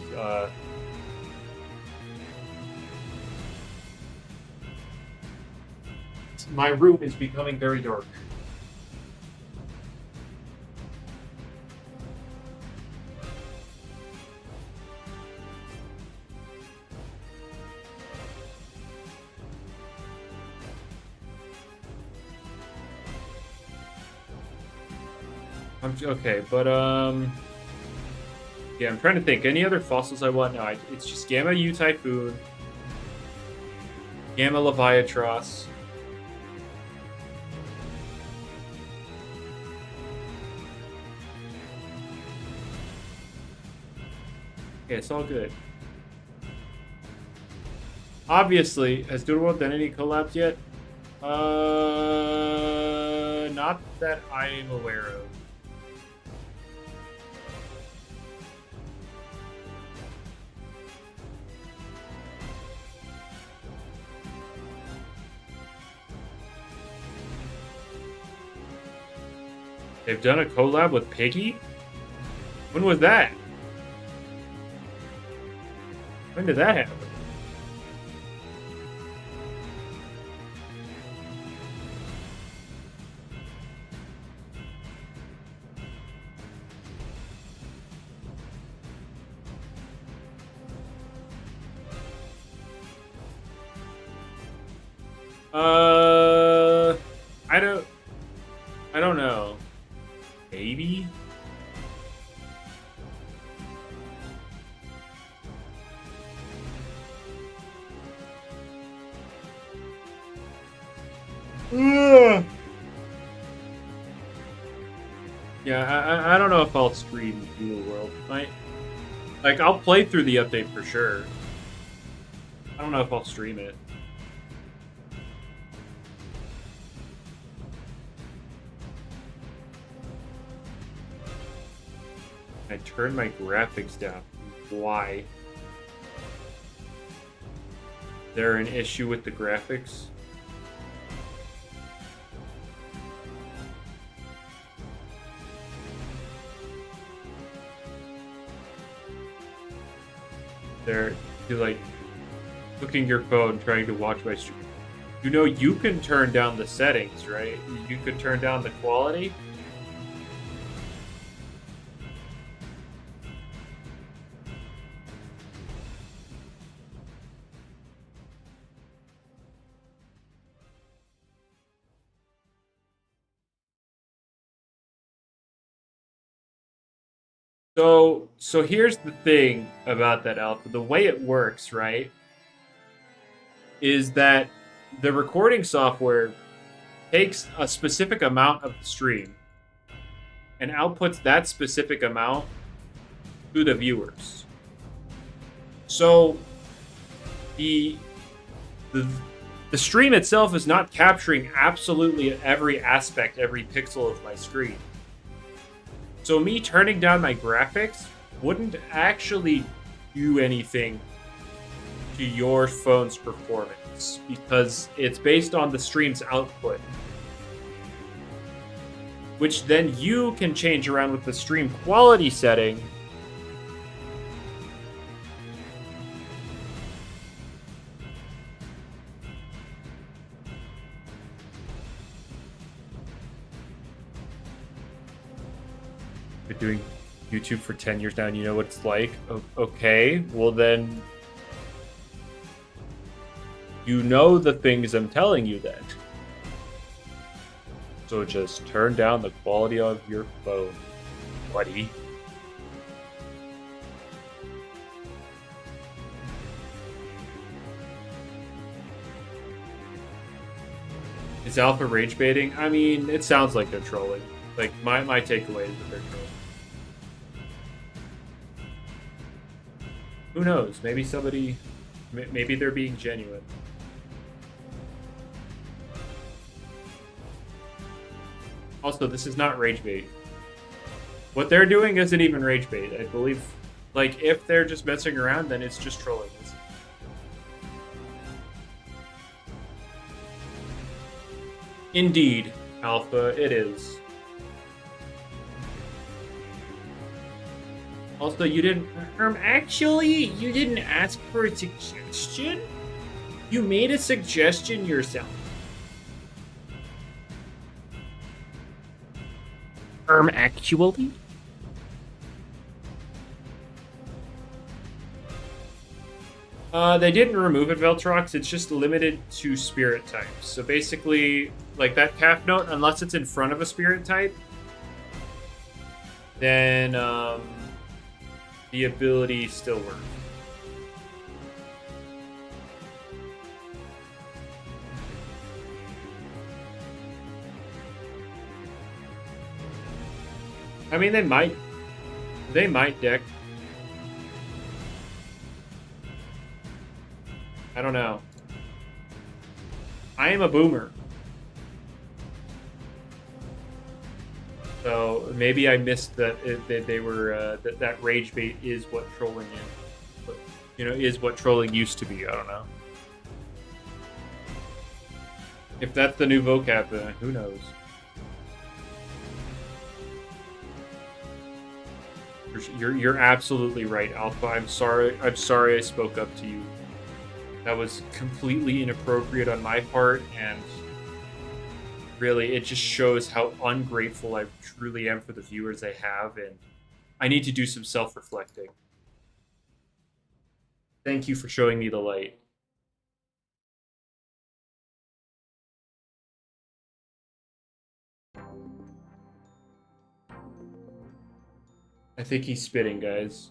my room is becoming very dark. Okay, but yeah, I'm trying to think. Any other fossils I want? No, it's just Gamma U Typhoon, Gamma Leviatros. Okay, it's all good. Obviously, has Doodle World done any collabs yet? Not that I'm aware of. They've done a collab with Piggy? When was that? When did that happen? I don't know. Maybe? Yeah, I don't know if I'll stream Dual World. I'll play through the update for sure. I don't know if I'll stream it. I turned my graphics down. Why? Is there an issue with the graphics? You're like looking your phone trying to watch my stream. You know you can turn down the settings, right? You could turn down the quality. So here's the thing about that alpha. The way it works, right, is that the recording software takes a specific amount of the stream and outputs that specific amount to the viewers. So the stream itself is not capturing absolutely every aspect, every pixel of my screen. So me turning down my graphics wouldn't actually do anything to your phone's performance because it's based on the stream's output, which then you can change around with the stream quality setting doing YouTube for 10 years now and you know what it's like. Okay, well then you know the things I'm telling you then. So just turn down the quality of your phone, buddy. Is Alpha rage baiting? I mean, it sounds like they're trolling. Like, my takeaway is that they're trolling. Who knows? Maybe somebody... Maybe they're being genuine. Also, this is not rage bait. What they're doing isn't even rage bait. I believe, like, if they're just messing around, then it's just trolling. Indeed, Alpha, it is. Also, you didn't... actually, you didn't ask for a suggestion? You made a suggestion yourself. Actually? They didn't remove it, Veltrox. It's just limited to spirit types. So basically, like that calf note, unless it's in front of a spirit type, then the ability still works. I mean, they might deck. I don't know. I am a boomer. So maybe I missed that they were that rage bait is what trolling is. You know, is what trolling used to be. I don't know. If that's the new vocab, then who knows? You're absolutely right, Alpha. I'm sorry I spoke up to you. That was completely inappropriate on my part, and really, it just shows how ungrateful I truly am for the viewers I have, and I need to do some self-reflecting. Thank you for showing me the light. I think he's spitting, guys.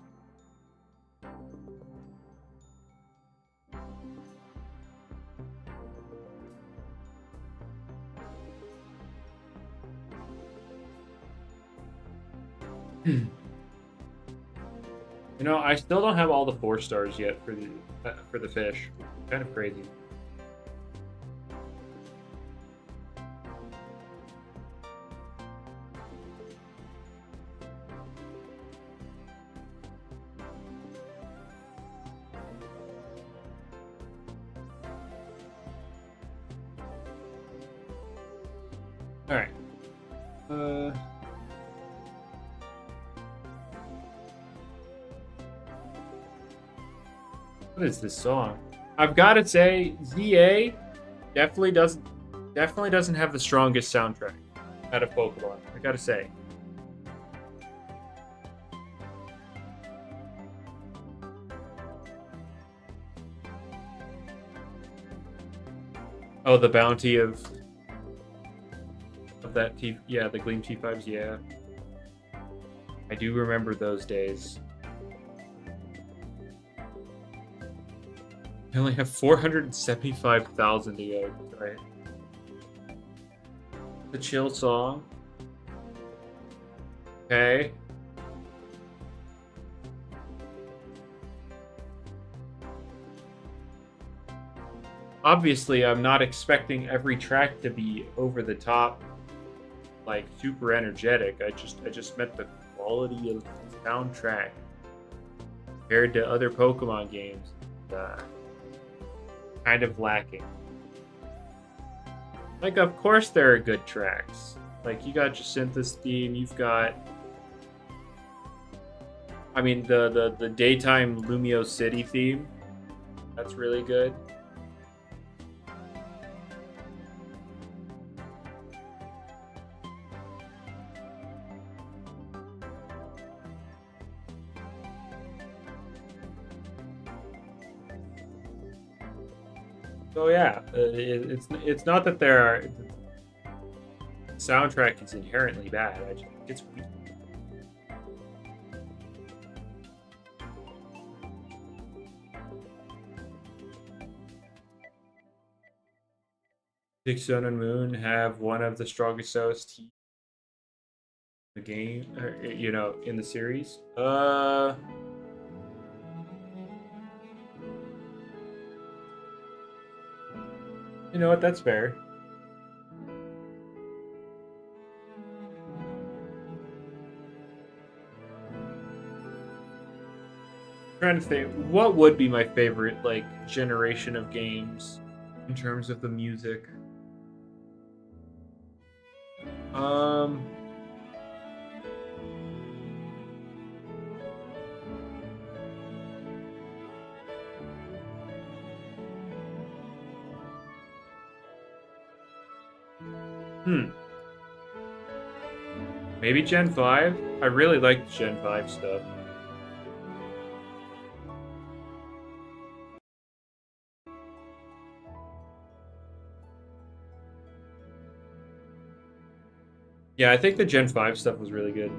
You know, I still don't have all the 4 stars yet for the fish. Kind of crazy. All right. What is this song? I've got to say, ZA definitely doesn't have the strongest soundtrack out of Pokemon. I gotta say. Oh, the bounty of that T, yeah, the Gleam T5s, yeah. I do remember those days. I only have 475,000 to go, right? The chill song. Okay. Obviously, I'm not expecting every track to be over the top, like super energetic. I just meant the quality of the soundtrack compared to other Pokemon games. Kind of lacking. Like, of course there are good tracks. Like, you got Jacintha's theme, you've got... I mean, the daytime Lumio City theme. That's really good. So yeah, it's not that there are. soundtrack is inherently bad. I just think it's weak. Six Sun and Moon have one of the strongest OSTs in the game, or, in the series. You know what? That's fair. Trying to think, what would be my favorite generation of games in terms of the music? Maybe Gen 5? I really like the Gen 5 stuff. Yeah, I think the Gen 5 stuff was really good.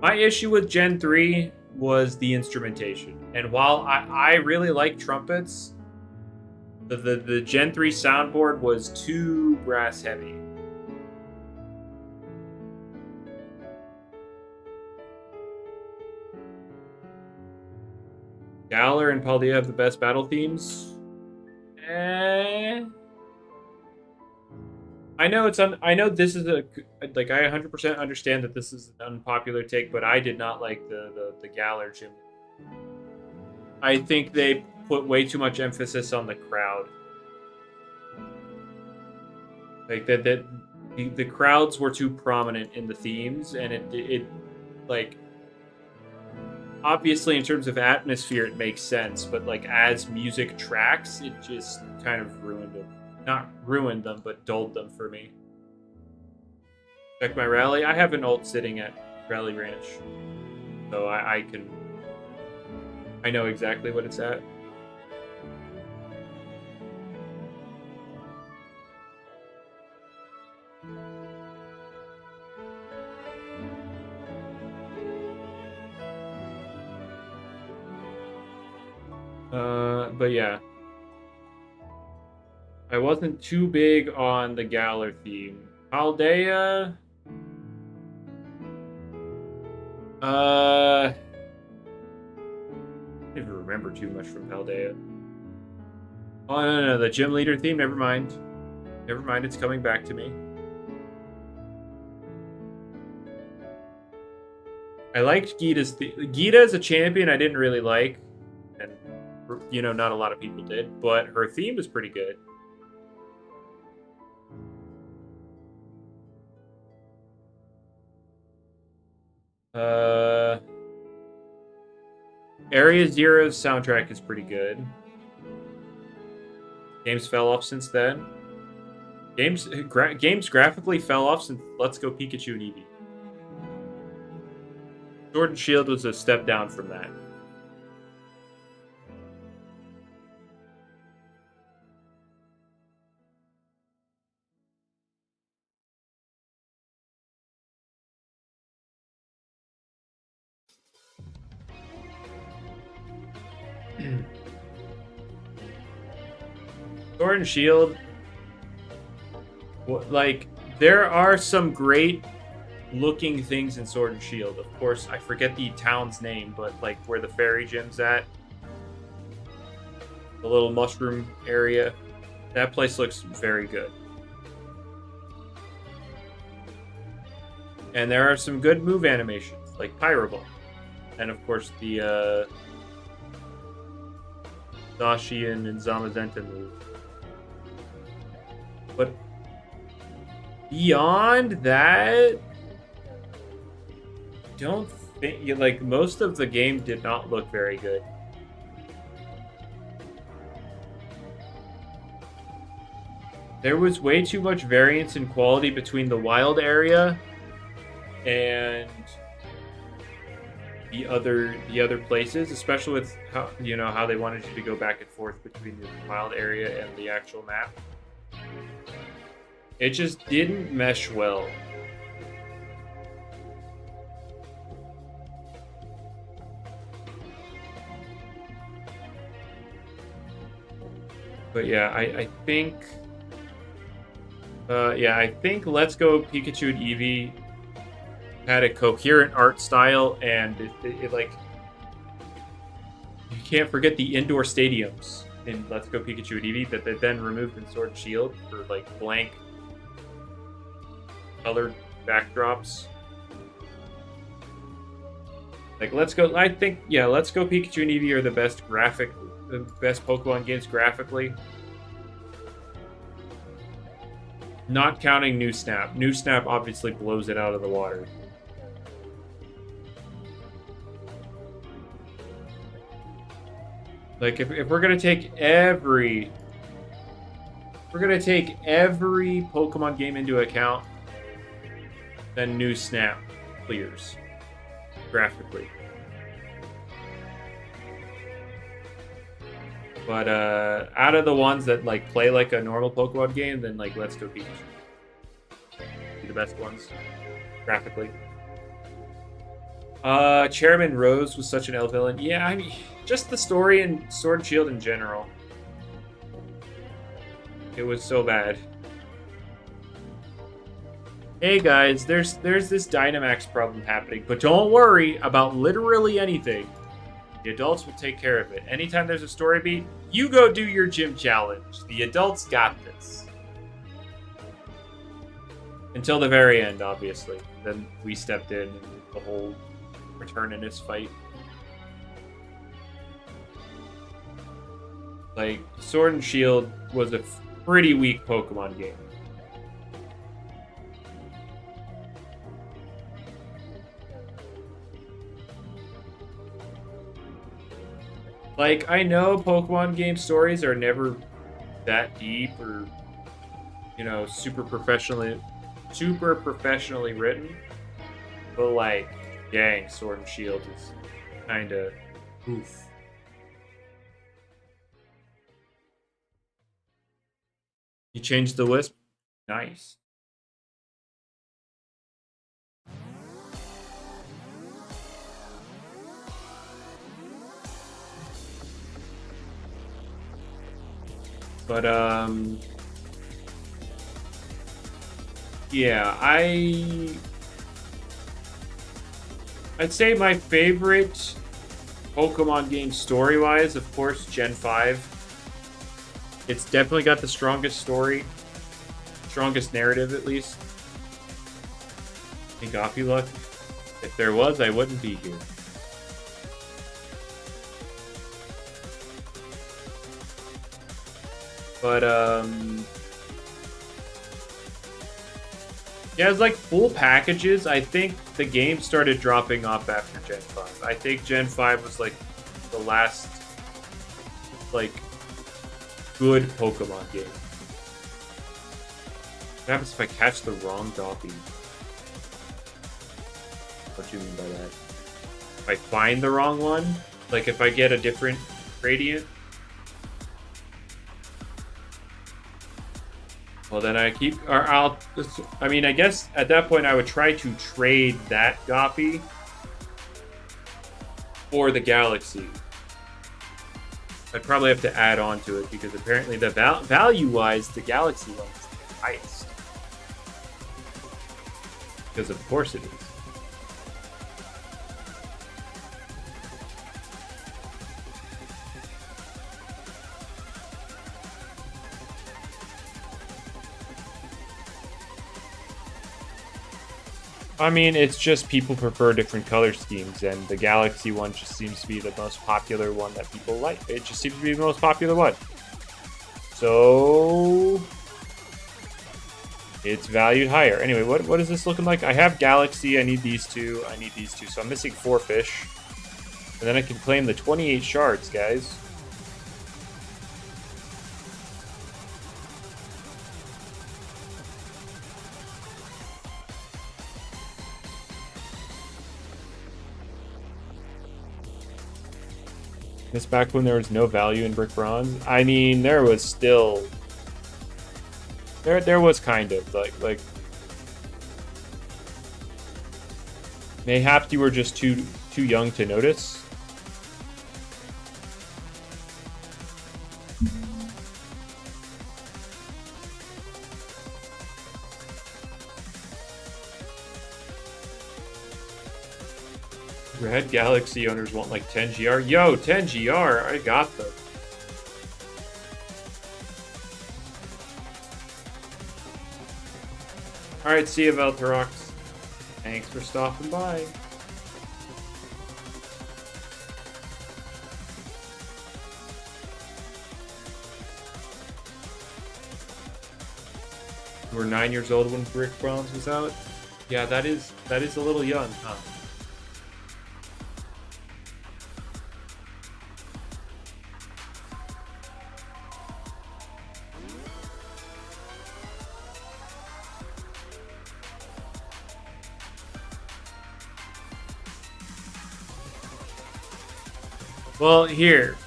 My issue with Gen 3 was the instrumentation. And while I really like trumpets, the Gen 3 soundboard was too brass heavy. Galar and Paldea have the best battle themes. I know I know this is I 100% understand that this is an unpopular take, but I did not like the Galar gym. I think they put way too much emphasis on the crowd. Like the crowds were too prominent in the themes, and it obviously in terms of atmosphere it makes sense, but as music tracks, it just kind of ruined them. Not ruined them, but dulled them for me. Check my rally. I have an ult sitting at Rally Ranch, so I know exactly what it's at. But yeah. I wasn't too big on the Galar theme. Paldea... I don't even remember too much from Paldea. Oh, no, the gym leader theme, never mind. Never mind, it's coming back to me. I liked Gita's Gita as a champion I didn't really like. And, not a lot of people did. But her theme is pretty good. Area Zero's soundtrack is pretty good. Games fell off since then. Games graphically fell off since Let's Go Pikachu and Eevee. Sword and Shield was a step down from that. Sword and Shield, there are some great looking things in Sword and Shield. Of course, I forget the town's name, but where the fairy gym's at, the little mushroom area, that place looks very good. And there are some good move animations, like Pyro Ball, and of course the Zacian and Zamazenta move. But beyond that, don't think most of the game did not look very good. There was way too much variance in quality between the wild area and the other places, especially with how they wanted you to go back and forth between the wild area and the actual map. It just didn't mesh well. But yeah, I think... I think Let's Go Pikachu and Eevee had a coherent art style, and it like... You can't forget the indoor stadiums in Let's Go Pikachu and Eevee that they then removed in Sword and Shield for like blank colored backdrops. Like Let's Go Pikachu and Eevee are the best Pokemon games graphically. Not counting New Snap. New Snap obviously blows it out of the water. Like if we're gonna take every Pokemon game into account, then New Snap clears graphically. But out of the ones that like play like a normal Pokemon game, then like Let's Go Pikachu be the best ones graphically. Chairman Rose was such an ill villain. Yeah, I mean, just the story and Sword and Shield in general. It was so bad. Hey guys, there's this Dynamax problem happening, but don't worry about literally anything. The adults will take care of it. Anytime there's a story beat, you go do your gym challenge. The adults got this. Until the very end, obviously. Then we stepped in and did the whole Returnanist fight. Like, Sword and Shield was a pretty weak Pokemon game. Like, I know Pokemon game stories are never that deep or, you know, super professionally written. But, like, dang, Sword and Shield is kind of oof. You changed the Wisp? Nice. But, yeah, I'd say my favorite Pokemon game story-wise, of course, Gen 5. It's definitely got the strongest story, strongest narrative, at least. Any Goppie luck? If there was, I wouldn't be here. But, yeah, it's like full packages. I think the game started dropping off after Gen 5. I think Gen 5 was, like, the last, like, good Pokemon game. What happens if I catch the wrong Goppie? What do you mean by that? If I find the wrong one? Like, if I get a different gradient? Well, then I keep... I mean, I guess at that point I would try to trade that Goppie for the Galaxy. I'd probably have to add on to it because apparently the value-wise, the Galaxy one is the highest. Because of course it is. I mean, it's just people prefer different color schemes, and the Galaxy one just seems to be the most popular one that people like. It just seems to be the most popular one. So it's valued higher. Anyway, what is this looking like? I have Galaxy, I need these two, I need these two. So I'm missing 4 fish. And then I can claim the 28 shards, guys. This back when there was no value in Brick Bronze? I mean, there was still There was kind of like mayhaps you were just too young to notice. Red Galaxy owners want like 10 GR. Yo, 10 GR, I got them. Alright, see you, Velterox. Thanks for stopping by. You were 9 years old when Brick Bronze was out? Yeah, that is a little young, huh? Well, here,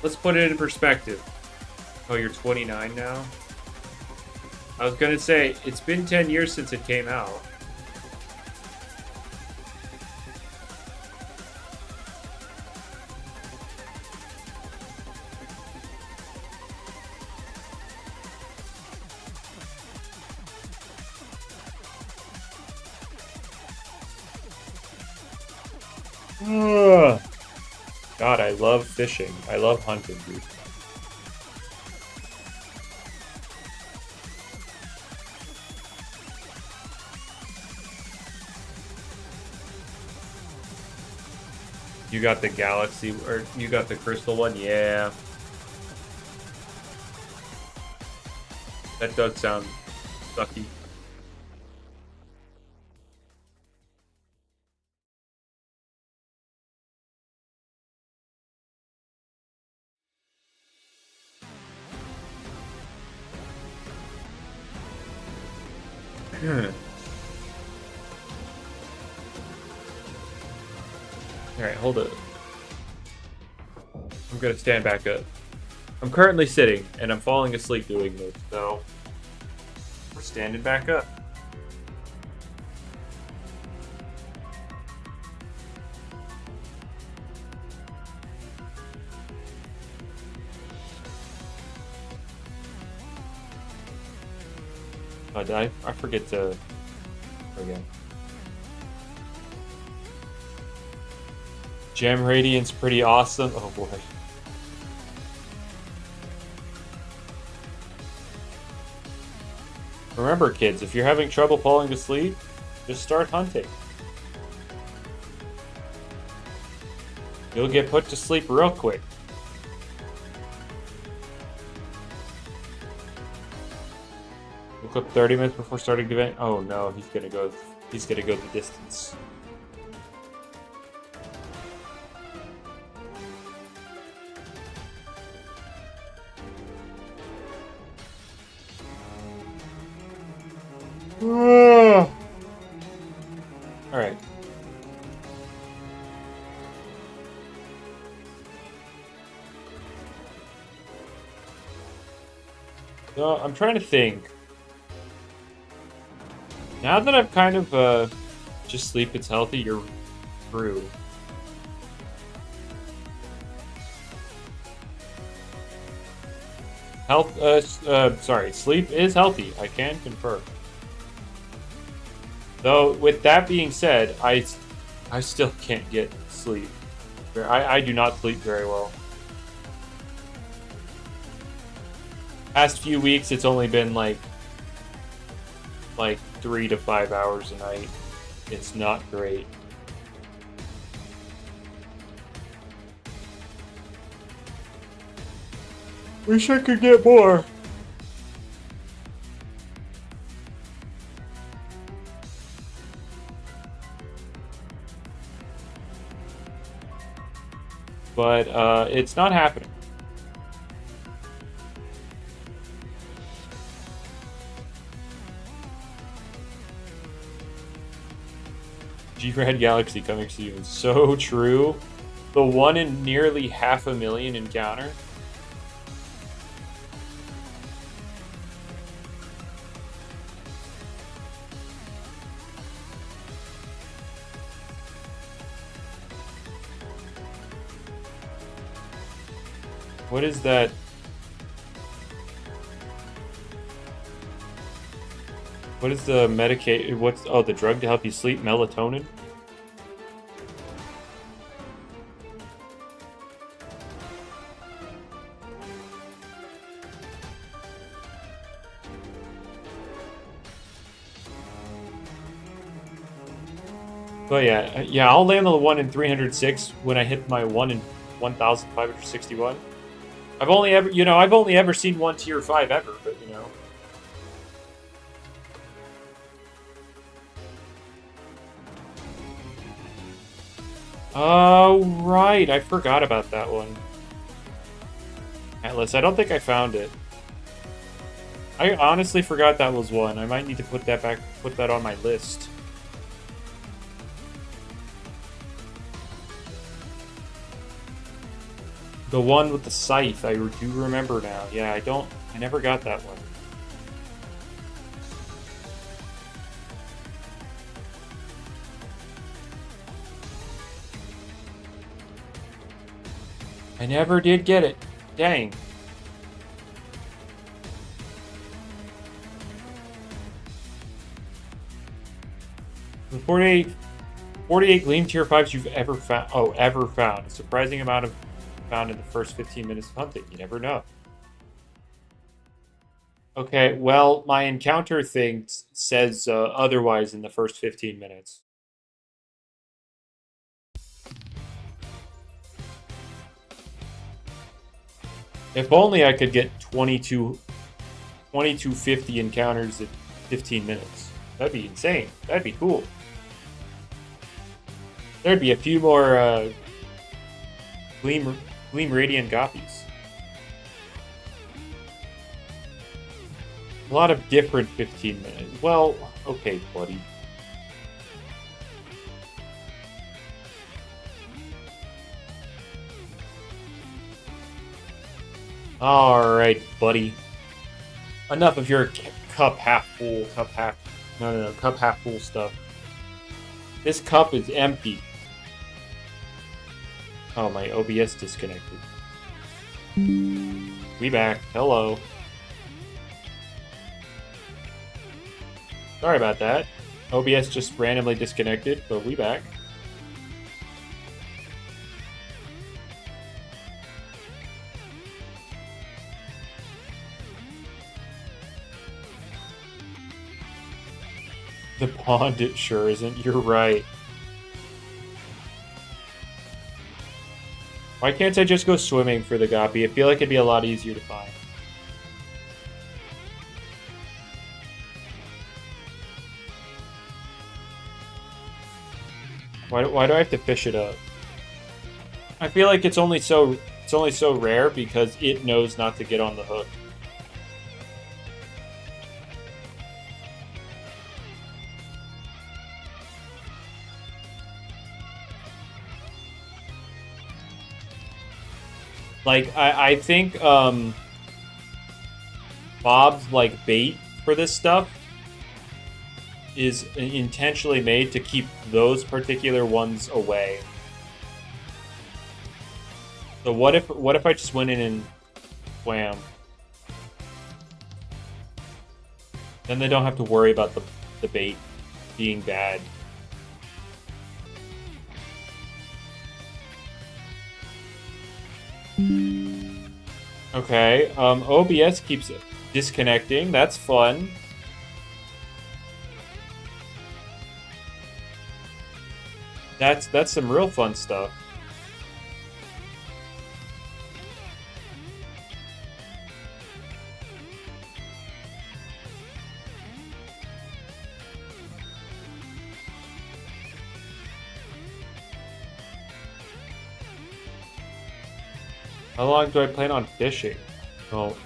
let's put it in perspective. Oh, you're 29 now? I was gonna say, it's been 10 years since it came out. God, I love fishing. I love hunting, dude. You got the Galaxy, or you got the Crystal one? Yeah. That does sound sucky. Alright, hold it. I'm gonna stand back up. I'm currently sitting, and I'm falling asleep doing this, so we're standing back up. Oh, did I forget to... Again. Gem Radiant's pretty awesome. Oh boy. Remember, kids, if you're having trouble falling asleep, just start hunting. You'll get put to sleep real quick. Clip 30 minutes before starting the event. Oh no, he's gonna go the distance. All right. So I'm trying to think. Now that I've kind of just sleep it's healthy, you're true. Sorry, sleep is healthy, I can confirm. Though, with that being said, I still can't get sleep. I do not sleep very well. Past few weeks, it's only been like 3 to 5 hours a night. It's not great. Wish I could get more. But it's not happening. G-Red Galaxy coming soon. So true. The 1 in nearly 500,000 encounter. What is that? What is the medicate? What's the drug to help you sleep? Melatonin. But yeah, I'll land on the 1 in 306 when I hit my 1 in 1,561. I've only ever seen one tier 5 ever, but you know. Oh, right. I forgot about that one. Atlas, I don't think I found it. I honestly forgot that was one. I might need to put that on my list. The one with the scythe, I do remember now. Yeah, I never got that one. I never did get it. Dang. The 48 Gleam tier 5s you've ever found. Oh, ever found. A surprising amount of found in the first 15 minutes of hunting. You never know. Okay, well, my encounter thing says otherwise in the first 15 minutes. If only I could get 2250 encounters in 15 minutes. That'd be insane. That'd be cool. There'd be a few more Gleam Radiant Goppies. A lot of different 15 minutes. Well, okay, buddy. Alright, buddy. Enough of your cup half full, cup half full stuff. This cup is empty. Oh, my OBS disconnected. We back. Hello. Sorry about that. OBS just randomly disconnected, but we back. The pond, it sure isn't. You're right. Why can't I just go swimming for the Goppie? I feel like it'd be a lot easier to find. Why do I have to fish it up? I feel like it's only so rare because it knows not to get on the hook. Like, I think Bob's like bait for this stuff is intentionally made to keep those particular ones away. So what if I just went in and swam? Then they don't have to worry about the bait being bad. Okay, OBS keeps disconnecting. That's fun. That's some real fun stuff. How long do I plan on fishing? Oh,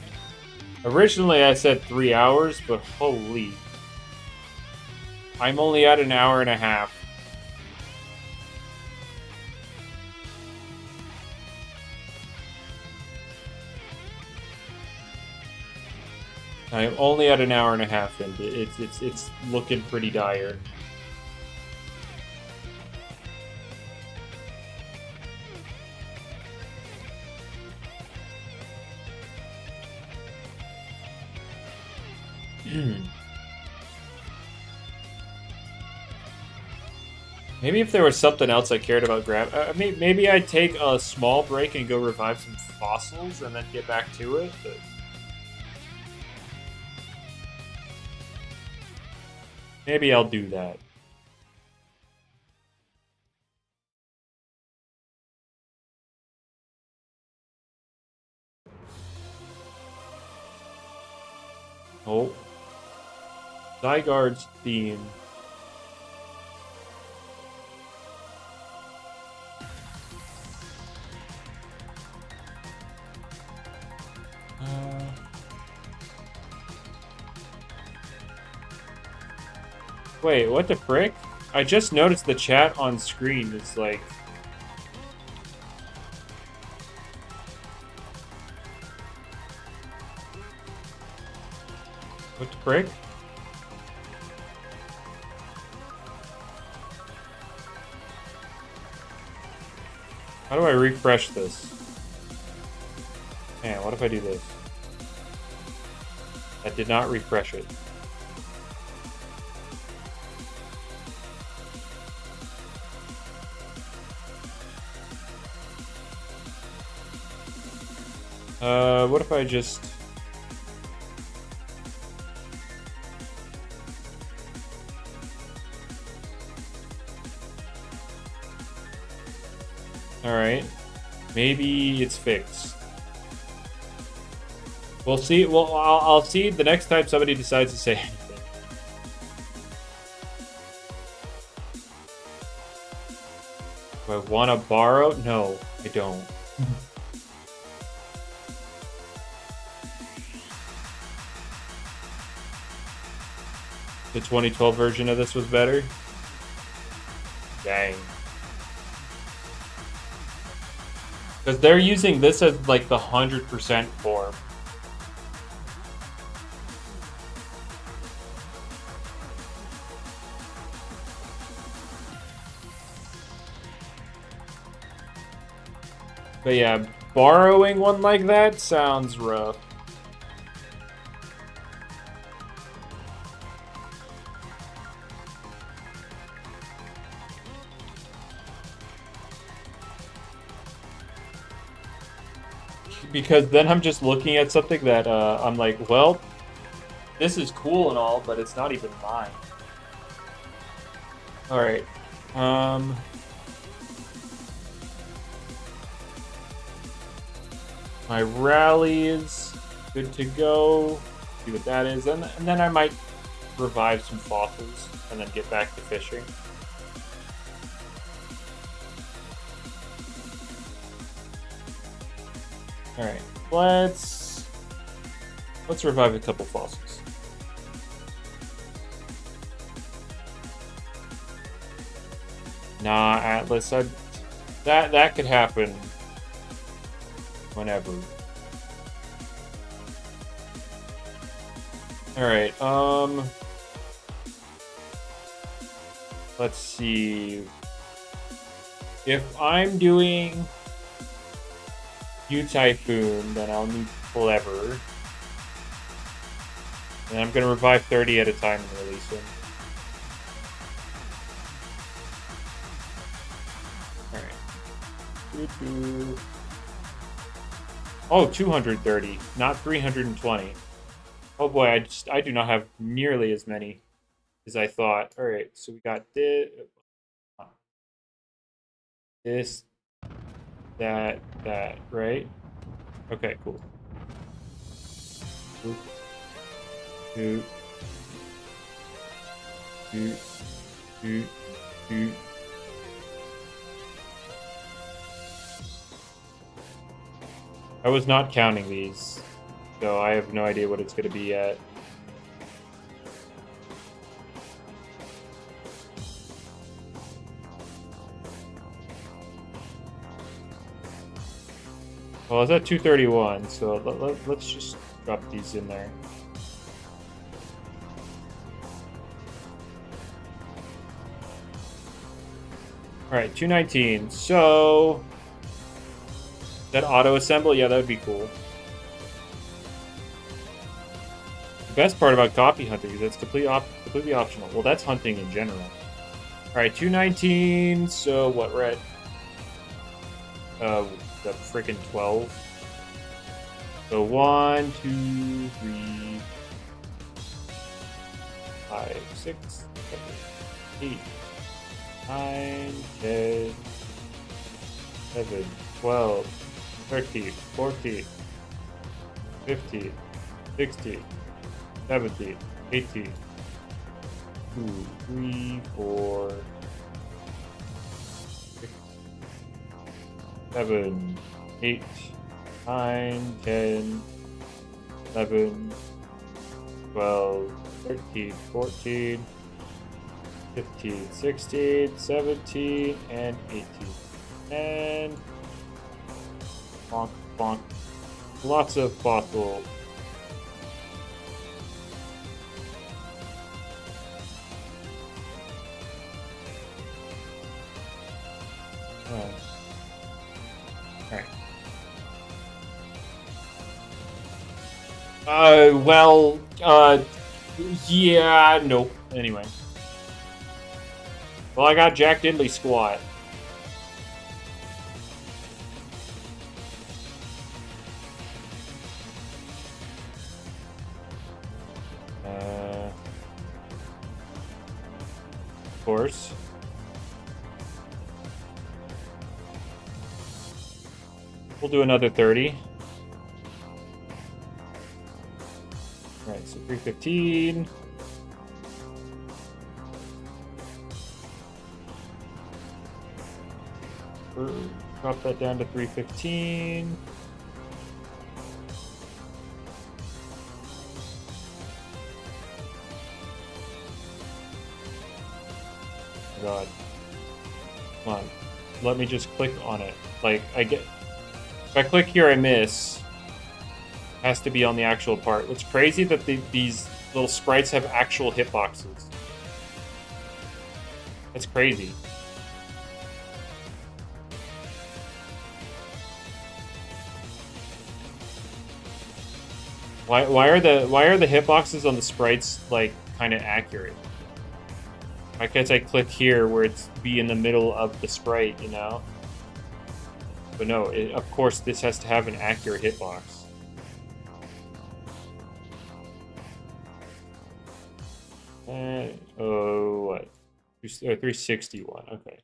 originally I said 3 hours, but holy. I'm only at an hour and a half. I'm only at an hour and a half, and it's looking pretty dire. Maybe if there was something else I cared about maybe I'd take a small break and go revive some fossils and then get back to it, but... Maybe I'll do that. Oh. Zygarde's theme. Wait, what the frick? I just noticed the chat on screen is like... What the frick? How do I refresh this? Man, what if I do this? That did not refresh it. What if I just... Alright. Maybe it's fixed. We'll see. Well, I'll see the next time somebody decides to say anything. Do I want to borrow? No, I don't. The 2012 version of this was better? Dang. Because they're using this as like the 100% form. But yeah, borrowing one like that sounds rough. Because then I'm just looking at something that I'm like, well, this is cool and all, but it's not even mine. Alright. My rally is good to go. See what that is. And then I might revive some fossils and then get back to fishing. Alright, let's revive a couple fossils. Nah, Atlas, that could happen whenever. Alright, let's see. If I'm doing U-Typhoon, then I'll need Clever. And I'm gonna revive 30 at a time and release them. Alright. Oh, 230, not 320. Oh boy, I do not have nearly as many as I thought. Alright, so we got this, that, right? Okay, cool. Two. I was not counting these, so I have no idea what it's going to be yet. Well, it's at 231, so let's just drop these in there. Alright, 219. So... that auto-assemble? Yeah, that would be cool. best part about Goppie hunting is it's completely optional. Well, that's hunting in general. All right, 219. So what? We're at the freaking 12. So 1, 2, 3, 5, 6, 7, 8, 9, 10, 11, 12, 13, 14, 15, 16, 17, 18, 2, 3, 4, 6, 7, 8, 9, 10, 11, 12, 13, 14, 15, 16, 17, and 18. And bonk, bonk. Lots of fossil. Alright. Well, yeah, nope. Anyway. Well, I got Jack Diddley squat. Of course. We'll do another 30. Alright, so 315. Drop that down to 315. Oh God. Come on. Let me just click on it. Like, if I click here, I miss. It has to be on the actual part. It's crazy that these little sprites have actual hitboxes. That's crazy. Why are the hitboxes on the sprites like kind of accurate? Why can't I click here where it's be in the middle of the sprite, you know? But no, of course this has to have an accurate hitbox. Oh, what? 361. Okay.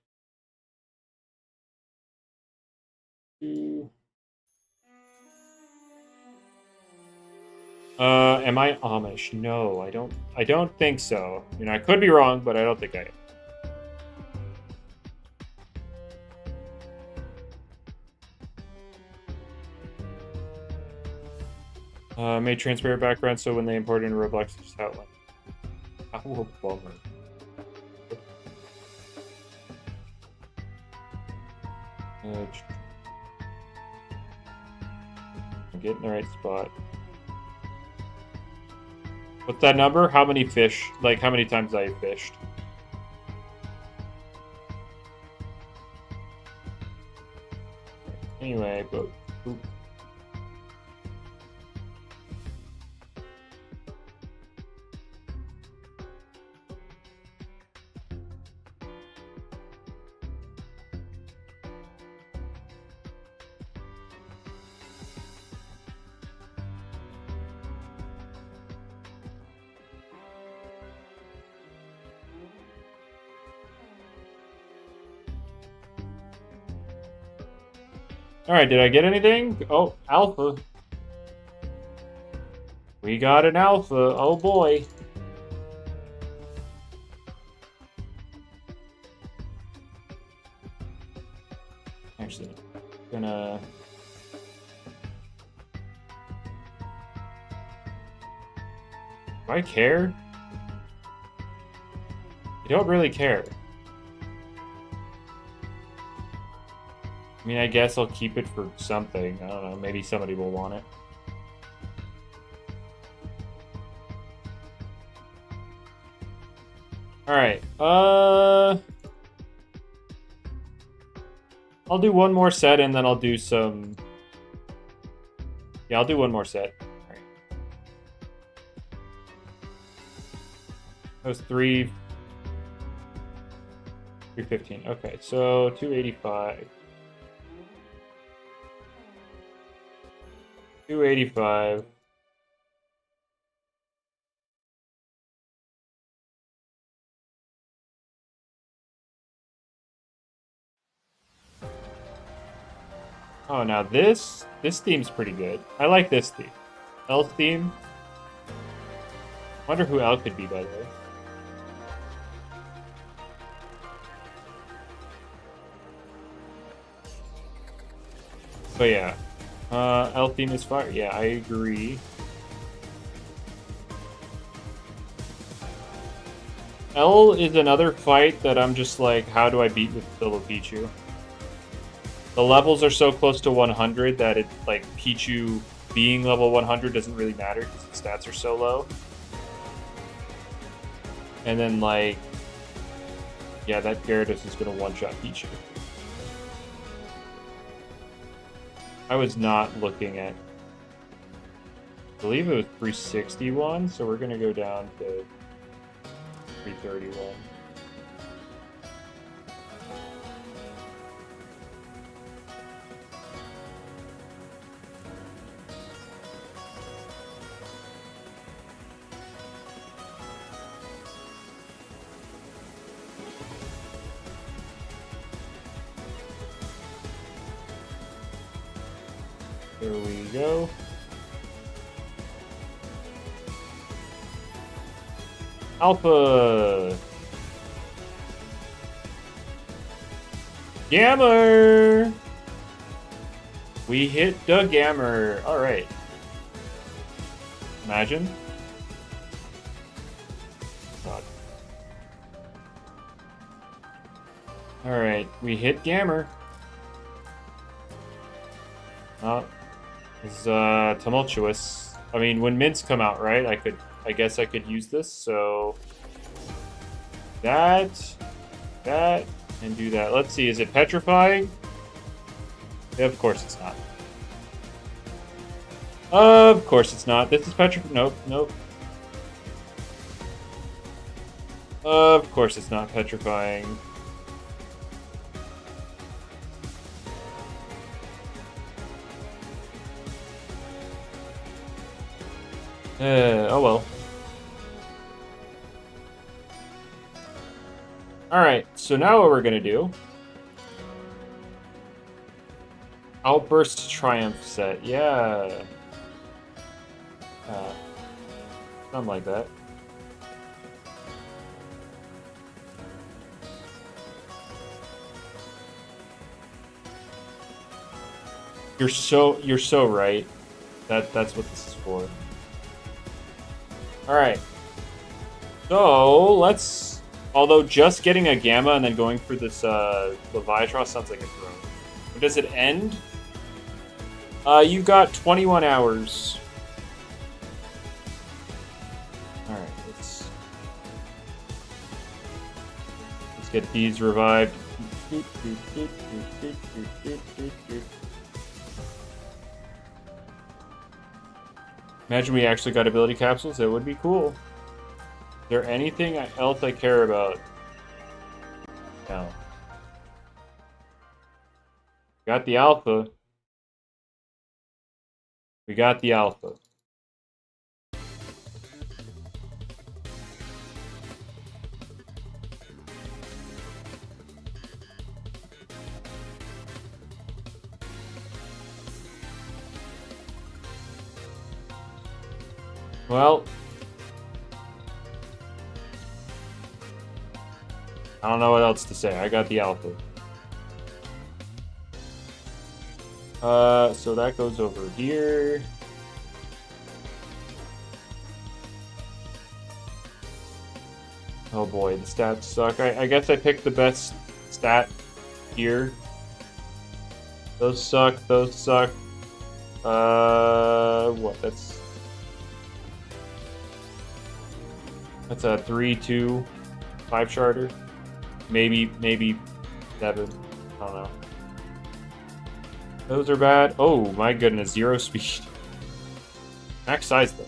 Am I Amish? No, I don't think so. You know, I could be wrong, but I don't think I am. Made transparent background so when they import into Roblox, it's just outline. Oh, bummer. I'm getting the right spot. What's that number? How many fish? Like, how many times I fished? Anyway, but... Oop. Alright, did I get anything? Oh, alpha. We got an alpha. Oh boy. Actually, I'm gonna... Do I care? I don't really care. I mean, I guess I'll keep it for something. I don't know, maybe somebody will want it. Alright, I'll do one more set and then I'll do some... Yeah, I'll do one more set. Alright. That was 315. Okay, so 285. 285. Oh, now this theme's pretty good. I like this theme. L theme. Wonder who L could be, by the way. But yeah, L theme is fire. Yeah, I agree. L is another fight that I'm just like, how do I beat with solo Pichu? The levels are so close to 100 that it's like Pichu being level 100 doesn't really matter because the stats are so low. And then like, yeah, that Gyarados is gonna one-shot Pichu. I was not looking at, I believe it was 361, so we're gonna go down to 331. There we go. Alpha! Gammer! We hit the Gammer. Alright. Imagine. God. Alright, we hit Gammer. Oh. It's tumultuous. I mean, when mints come out, right? I guess I could use this. So that, and do that. Let's see. Is it petrifying? Yeah, of course it's not. Of course it's not. This is petrifying. Nope, nope. Of course it's not petrifying. Oh well. Alright, so now what we're gonna do... Outburst Triumph set, yeah. Something like that. You're so right. That's what this is for. Alright. So, let's... Although just getting a Gamma and then going for this Leviathan sounds like a throw. When does it end? You got 21 hours. Alright, let's get these revived. Imagine we actually got ability capsules. That would be cool. Is there anything else I care about? No. Got the alpha. We got the alpha. Well, I don't know what else to say. I got the alpha. So that goes over here. Oh boy, the stats suck. I guess I picked the best stat here. Those suck, those suck. What? That's a 3-2 5-sharder. Maybe 7. I don't know. Those are bad. Oh my goodness, 0 speed. Max size though.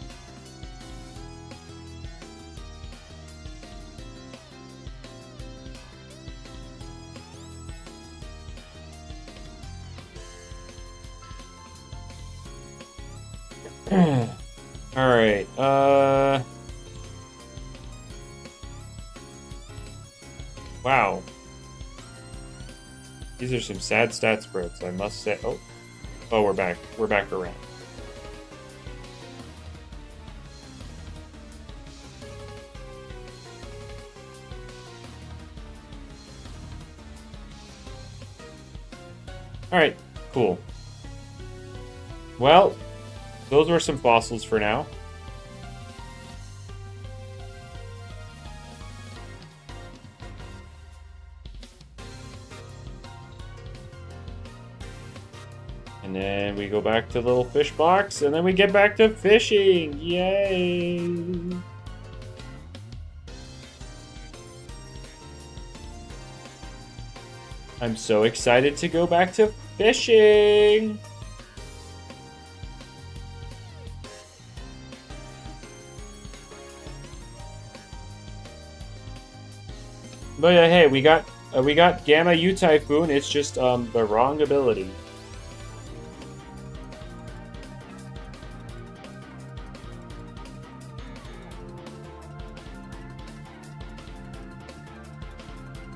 All right. Wow. These are some sad stat spreads, I must say. Oh, we're back. We're back around. All right. Cool. Well, those were some fossils for now. And then we go back to the little fish box, and then we get back to fishing. Yay! I'm so excited to go back to fishing! But yeah, hey, we got Gamma U Typhoon. It's just the wrong ability.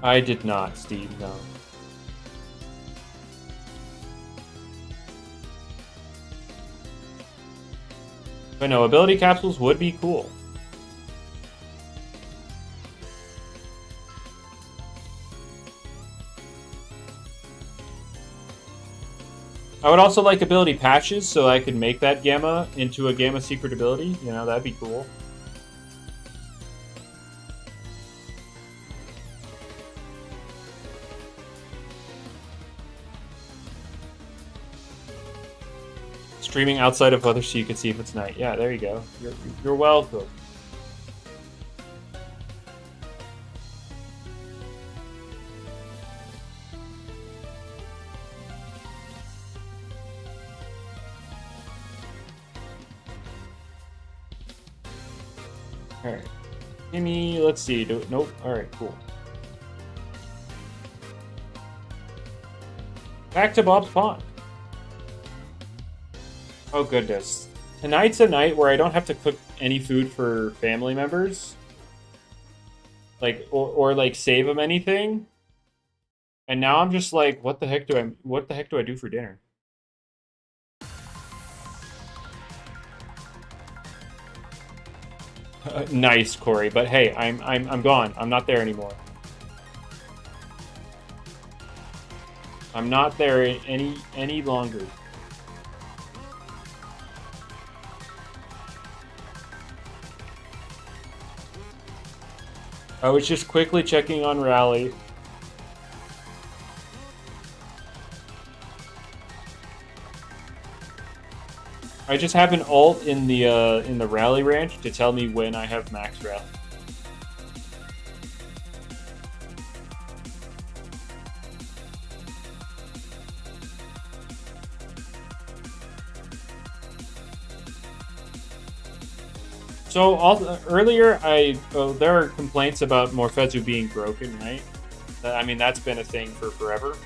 I did not, Steve. No. But no, ability capsules would be cool. I would also like ability patches so I could make that Gamma into a Gamma secret ability. You know, that'd be cool. Streaming outside of weather so you can see if it's night. Yeah, there you go. You're welcome. Alright. Gimme, let's see. Nope. Alright, cool. Back to Bob's Pond. Oh goodness. Tonight's a night where I don't have to cook any food for family members. Like, or like save them anything. And now I'm just like, what the heck do I do for dinner? Nice, Corey, but hey, I'm gone. I'm not there anymore. I'm not there any longer. I was just quickly checking on Rally. I just have an alt in the Rally Ranch to tell me when I have max Rally. So earlier, there are complaints about Morphetsu being broken, right? I mean, that's been a thing for forever.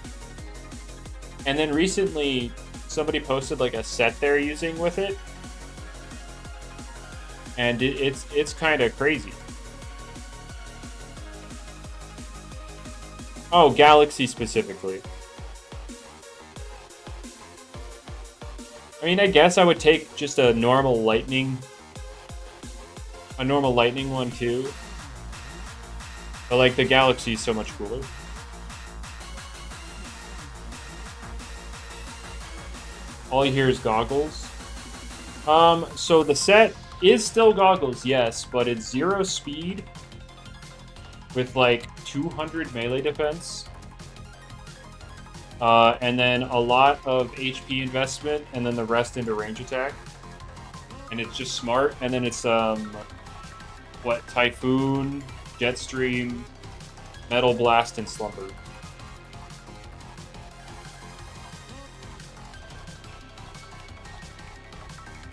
And then recently, somebody posted like a set they're using with it, and it's kind of crazy. Oh, Galaxy specifically. I mean, I guess I would take just a normal lightning one too. But like the Galaxy is so much cooler. All you hear is goggles. So the set is still goggles, yes, but it's 0 speed with like 200 melee defense. And then a lot of HP investment, and then the rest into range attack. And it's just smart, and then it's Typhoon, Jetstream, Metal Blast, and Slumber.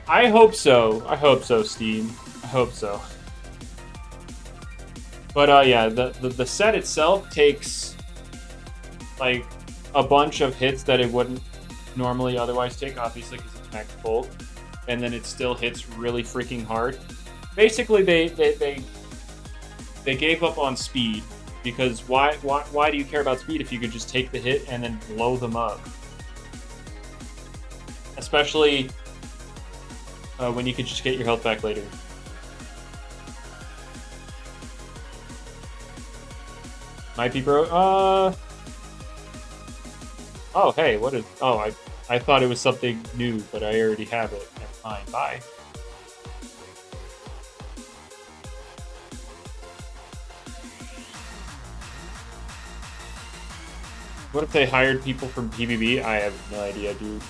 I hope so. I hope so, Steam. I hope so. But yeah, the set itself takes like a bunch of hits that it wouldn't normally otherwise take, obviously because it's max bulk. and then it still hits really freaking hard. Basically, they gave up on speed, because why do you care about speed if you could just take the hit and then blow them up? Especially when you could just get your health back later. Might be bro. Oh, hey, what is... Oh, I thought it was something new, but I already have it. Never mind. Bye. What if they hired people from PvP? I have no idea, dude.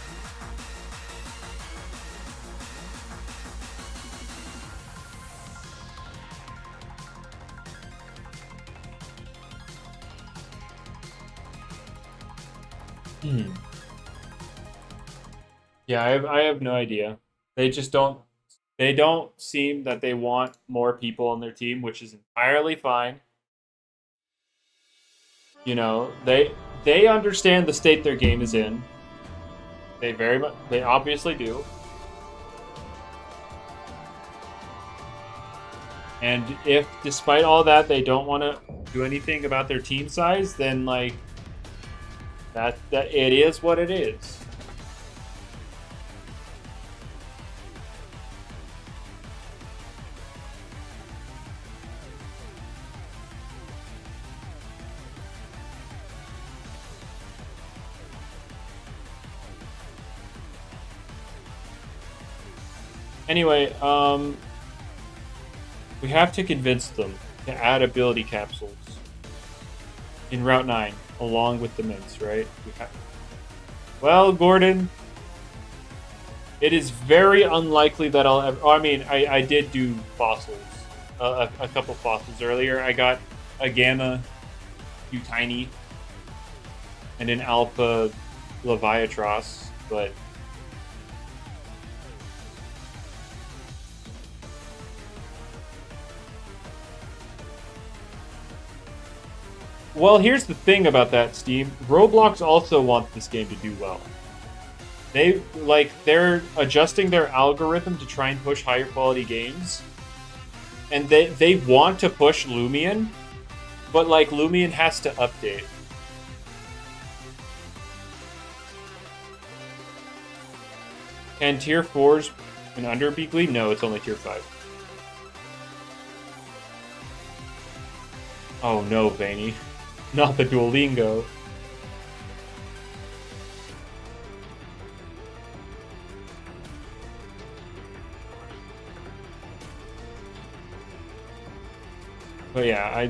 Yeah, I have no idea. They just don't... They don't seem that they want more people on their team, which is entirely fine. You know, they understand the state their game is in. They obviously do. And if, despite all that, they don't want to do anything about their team size, then like that it is what it is. Anyway, we have to convince them to add ability capsules in Route 9, along with the mints, right? Well, Gordon, it is very unlikely that I'll ever... Oh, I mean, I did do fossils, a couple fossils earlier. I got a Gamma Utini and an Alpha Leviatros, but... Well, here's the thing about that, Steve. Roblox also wants this game to do well. They're adjusting their algorithm to try and push higher quality games. And they want to push Loomian, but like Loomian has to update. Can tier 4s and under be gleaned? No, it's only tier 5. Oh no, Vaney. Not the Duolingo. But yeah,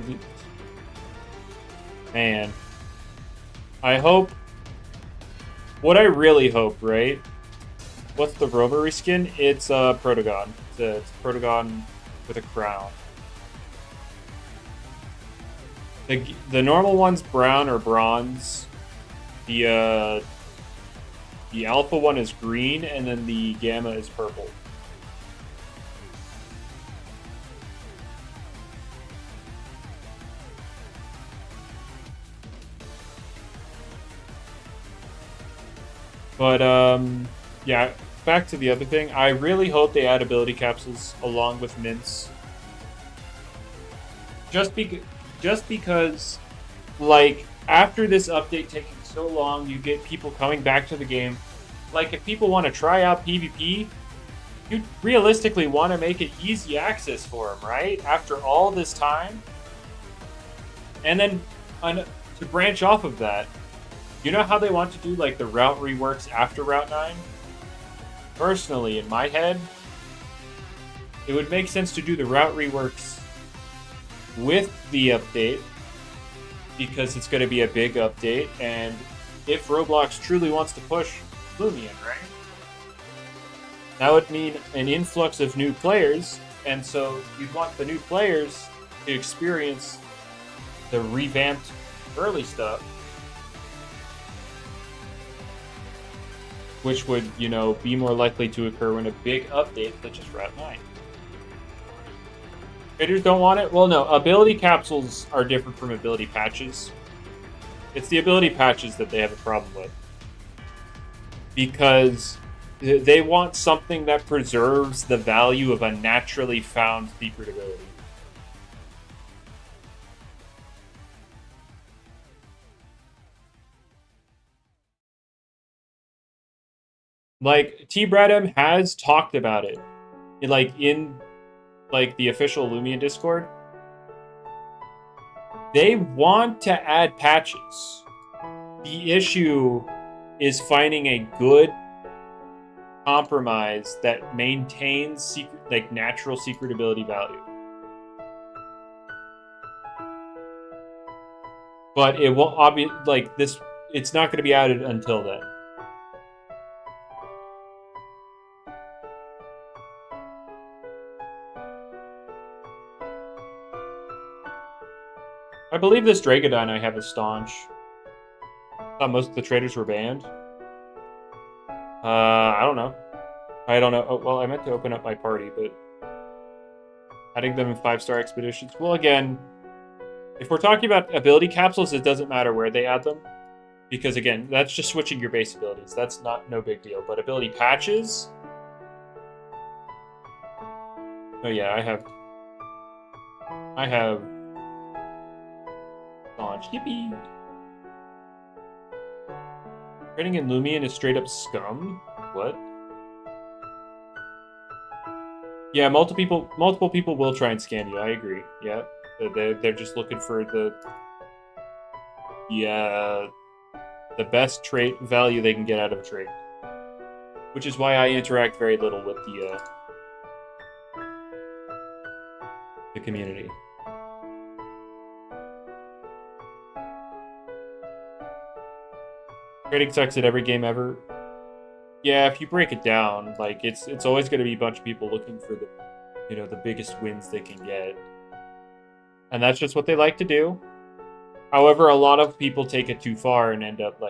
man, I hope... What I really hope, right? What's the Rover skin? It's Protagon. It's Protagon with a crown. The normal one's brown or bronze. The alpha one is green, and then the gamma is purple. But yeah, back to the other thing. I really hope they add ability capsules along with mints. Just because, like, after this update taking so long, you get people coming back to the game. Like, if people want to try out PvP, you realistically want to make it easy access for them, right? After all this time. And then, to branch off of that, you know how they want to do, like, the route reworks after Route 9? Personally, in my head, it would make sense to do the route reworks with the update, because it's going to be a big update, and if Roblox truly wants to push Loomian, right? That would mean an influx of new players, and so you'd want the new players to experience the revamped early stuff, which would, you know, be more likely to occur when a big update such as Route 9. Traders don't want it? Well, no. Ability capsules are different from ability patches. It's the ability patches that they have a problem with. Because They want something that preserves the value of a naturally found secret ability. Like, T. Bradham has talked about it, in the official Loomian Discord. They want to add patches. The issue is finding a good compromise that maintains natural secret ability value. But it won't it's not going to be added until then. I believe this Dragodine I have is staunch. I thought most of the traders were banned. I don't know. Oh, well, I meant to open up my party, but adding them in 5-star expeditions. Well, again, if we're talking about ability capsules, it doesn't matter where they add them, because again, that's just switching your base abilities. That's no big deal. But ability patches. Oh yeah, I have launch. Yippee! Trading in Loomian is straight up scum. What? Yeah, multiple people will try and scam you. I agree. Yeah, they're just looking for the best trade value they can get out of a trade, which is why I interact very little with the community. Trading sucks at every game ever. Yeah, if you break it down, like it's always going to be a bunch of people looking for the biggest wins they can get, and that's just what they like to do. However, a lot of people take it too far and end up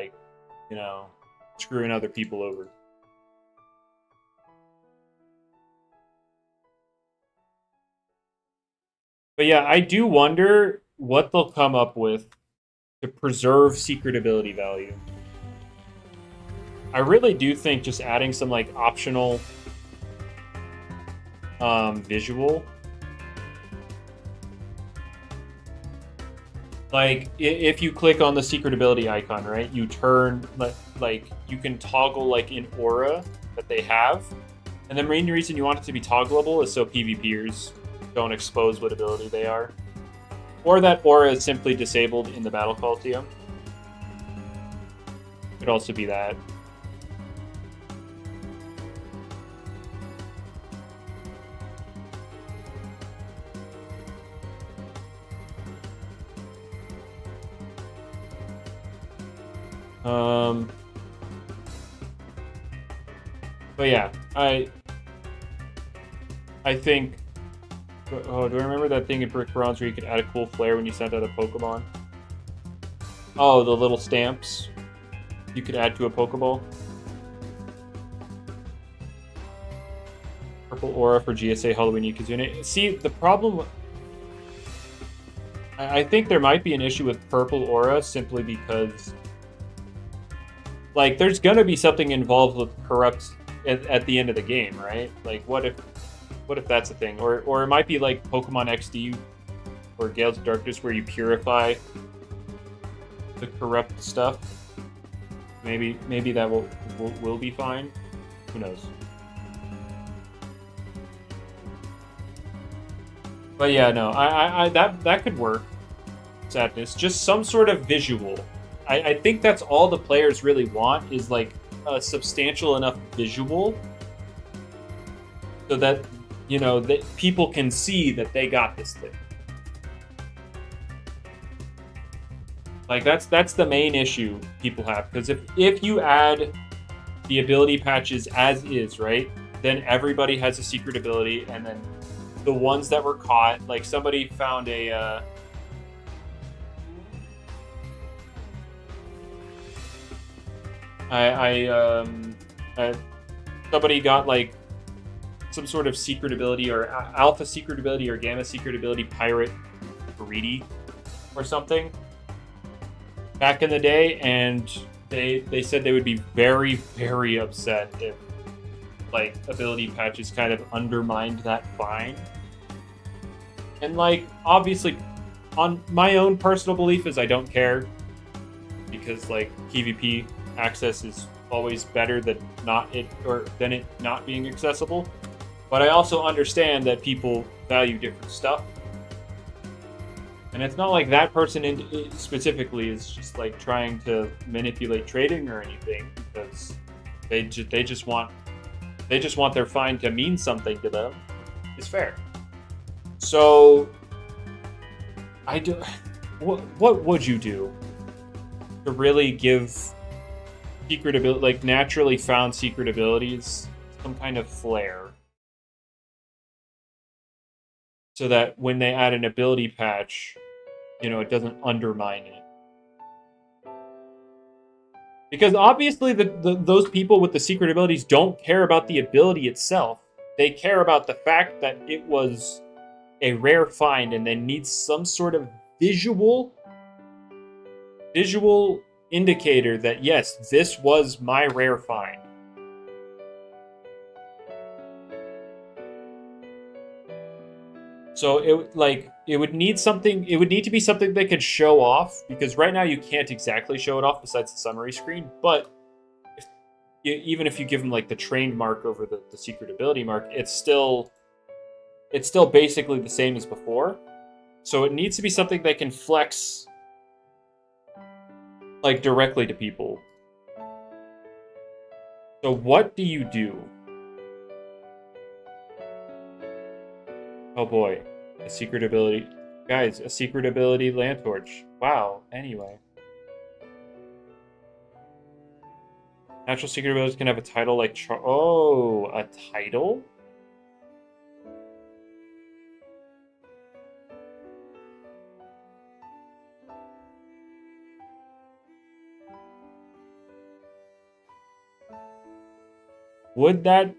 screwing other people over. But yeah, I do wonder what they'll come up with to preserve secret ability value. I really do think just adding some optional visual, if you click on the secret ability icon, right, you turn you can toggle an aura that they have, and the main reason you want it to be toggleable is so PvPers don't expose what ability they are, or that aura is simply disabled in the battle call TM. Could also be that. But yeah, I think. Oh, do I remember that thing in Brick Bronze where you could add a cool flare when you sent out a Pokemon? Oh, the little stamps you could add to a Pokeball. Purple Aura for GSA Halloween Yukazune. See, the problem. I think there might be an issue with Purple Aura simply because, there's gonna be something involved with corrupt at the end of the game, right? What if that's a thing? Or it might be like Pokemon XD or Gales of Darkness where you purify the corrupt stuff. Maybe that will be fine. Who knows? But yeah, no, I that could work. Sadness, just some sort of visual. I think that's all the players really want is a substantial enough visual so that that people can see that they got this thing. That's the main issue people have, because if you add the ability patches as is, right, then everybody has a secret ability, and then the ones that were caught, somebody found a somebody got some sort of secret ability, or alpha secret ability, or gamma secret ability, pirate greedy or something back in the day, and they said they would be very, very upset like ability patches kind of undermined that find. And like obviously on my own personal belief is I don't care, because like PvP access is always better than it not being accessible. But I also understand that people value different stuff. And it's not like that person specifically is just like trying to manipulate trading or anything, because they just want their find to mean something to them. It's fair. So I do. What would you do to really give secret ability, like naturally found secret abilities, some kind of flair, so that when they add an ability patch, it doesn't undermine it? Because obviously those people with the secret abilities don't care about the ability itself. They care about the fact that it was a rare find, and they need some sort of visual indicator that, yes, this was my rare find. So it would need to be something they could show off, because right now you can't exactly show it off besides the summary screen. But even if you give them like the trained mark over the secret ability mark, it's still basically the same as before. So it needs to be something they can flex like directly to people. So what do you do? Oh boy, a secret ability. Guys, a secret ability land torch. Wow, anyway. Natural secret abilities can have a title like a title? Would that...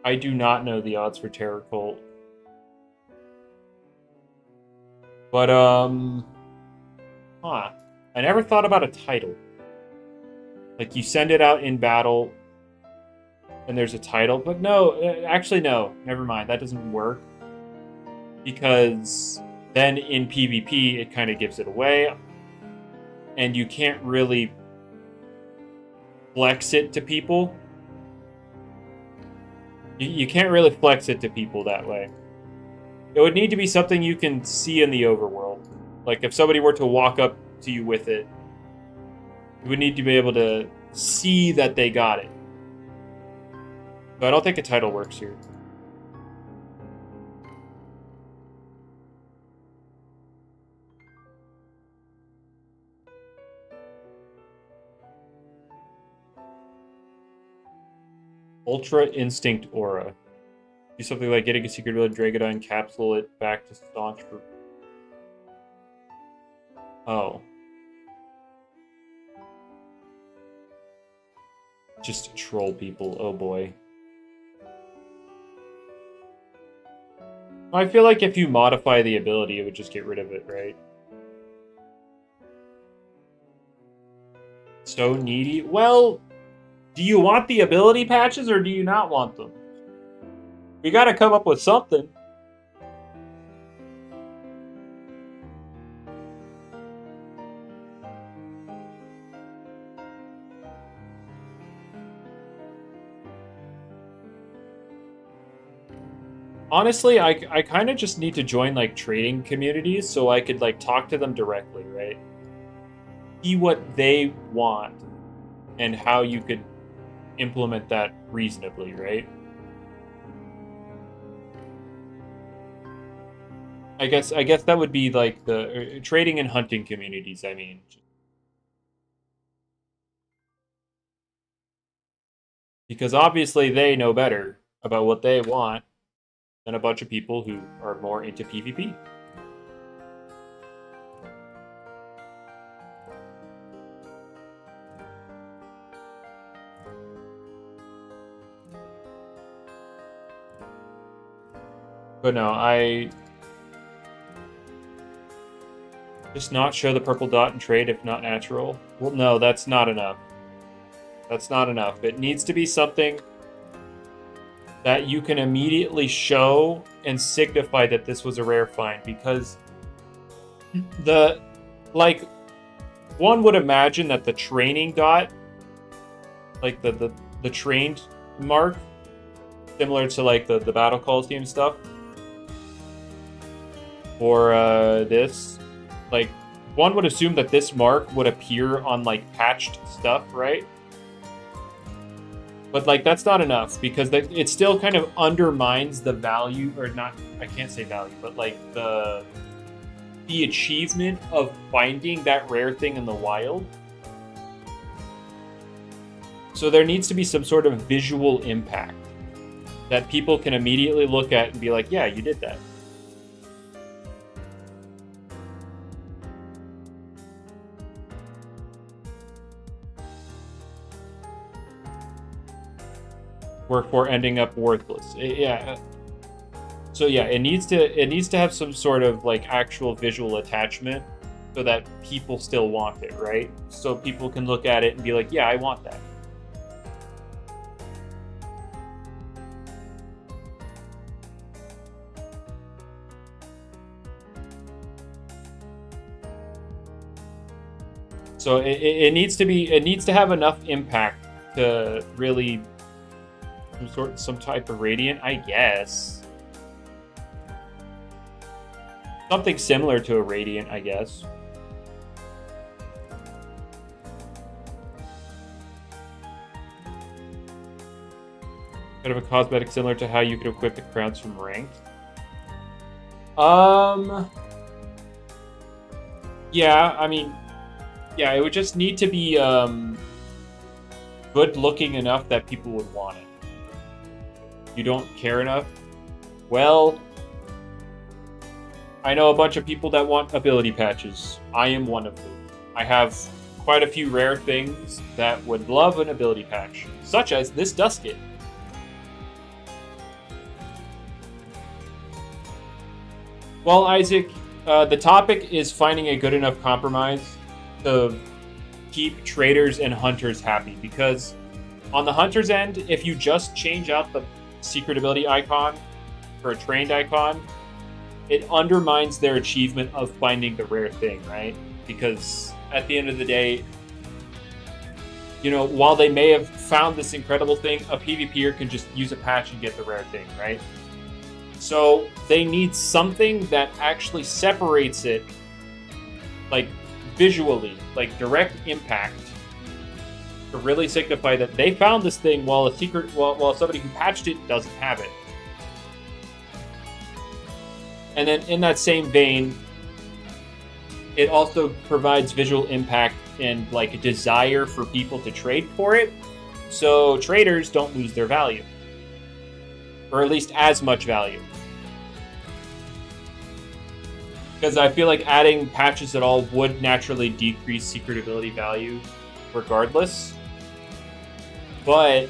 I do not know the odds for Terror Cult. But, I never thought about a title. Like, you send it out in battle, and there's a title. But no, actually no. Never mind. That doesn't work. Because then in PvP, it kind of gives it away. And you can't really flex it to people. You can't really flex it to people that way. It would need to be something you can see in the overworld. Like, if somebody were to walk up to you with it, you would need to be able to see that they got it. So I don't think a title works here. Ultra Instinct Aura. Do something like getting a secret ability, drag it on, encapsulate it back to staunch for... Oh. Just to troll people, oh boy. I feel like if you modify the ability, it would just get rid of it, right? So needy. Well, do you want the ability patches or do you not want them? We gotta come up with something. Honestly, I kind of just need to join like trading communities so I could like talk to them directly, right? See what they want and how you could implement that reasonably, right? I guess that would be like the trading and hunting communities, I mean. Because obviously they know better about what they want than a bunch of people who are more into PvP. But no, Just not show the purple dot and trade if not natural. Well, no, that's not enough. That's not enough. It needs to be something that you can immediately show and signify that this was a rare find, because one would imagine that the training dot, like the trained mark, similar to like the Battle Coliseum stuff, or this, like one would assume that this mark would appear on like patched stuff, right? But like that's not enough, because it still kind of undermines the value, or not, I can't say value, but like the achievement of finding that rare thing in the wild. So there needs to be some sort of visual impact that people can immediately look at and be like, yeah, you did that. For ending up worthless. Yeah. So yeah, it needs to have some sort of like actual visual attachment so that people still want it, right? So people can look at it and be like, yeah, I want that. So it needs to have enough impact to really some type of radiant, I guess. Something similar to a radiant, I guess. Kind of a cosmetic similar to how you could equip the crowns from ranked. Yeah, I mean, yeah, it would just need to be good looking enough that people would want it. You don't care enough? Well, I know a bunch of people that want ability patches. I am one of them. I have quite a few rare things that would love an ability patch, such as this Dusket. Well, Isaac, the topic is finding a good enough compromise to keep traders and hunters happy, because on the hunter's end, if you just change out the secret ability icon for a trained icon, it undermines their achievement of finding the rare thing, right? Because at the end of the day, you know, while they may have found this incredible thing, a PvPer can just use a patch and get the rare thing, right? So they need something that actually separates it, like visually, like direct impact, to really signify that they found this thing while somebody who patched it doesn't have it. And then in that same vein, it also provides visual impact and like a desire for people to trade for it, so traders don't lose their value, or at least as much value. Because I feel like adding patches at all would naturally decrease secret ability value regardless, but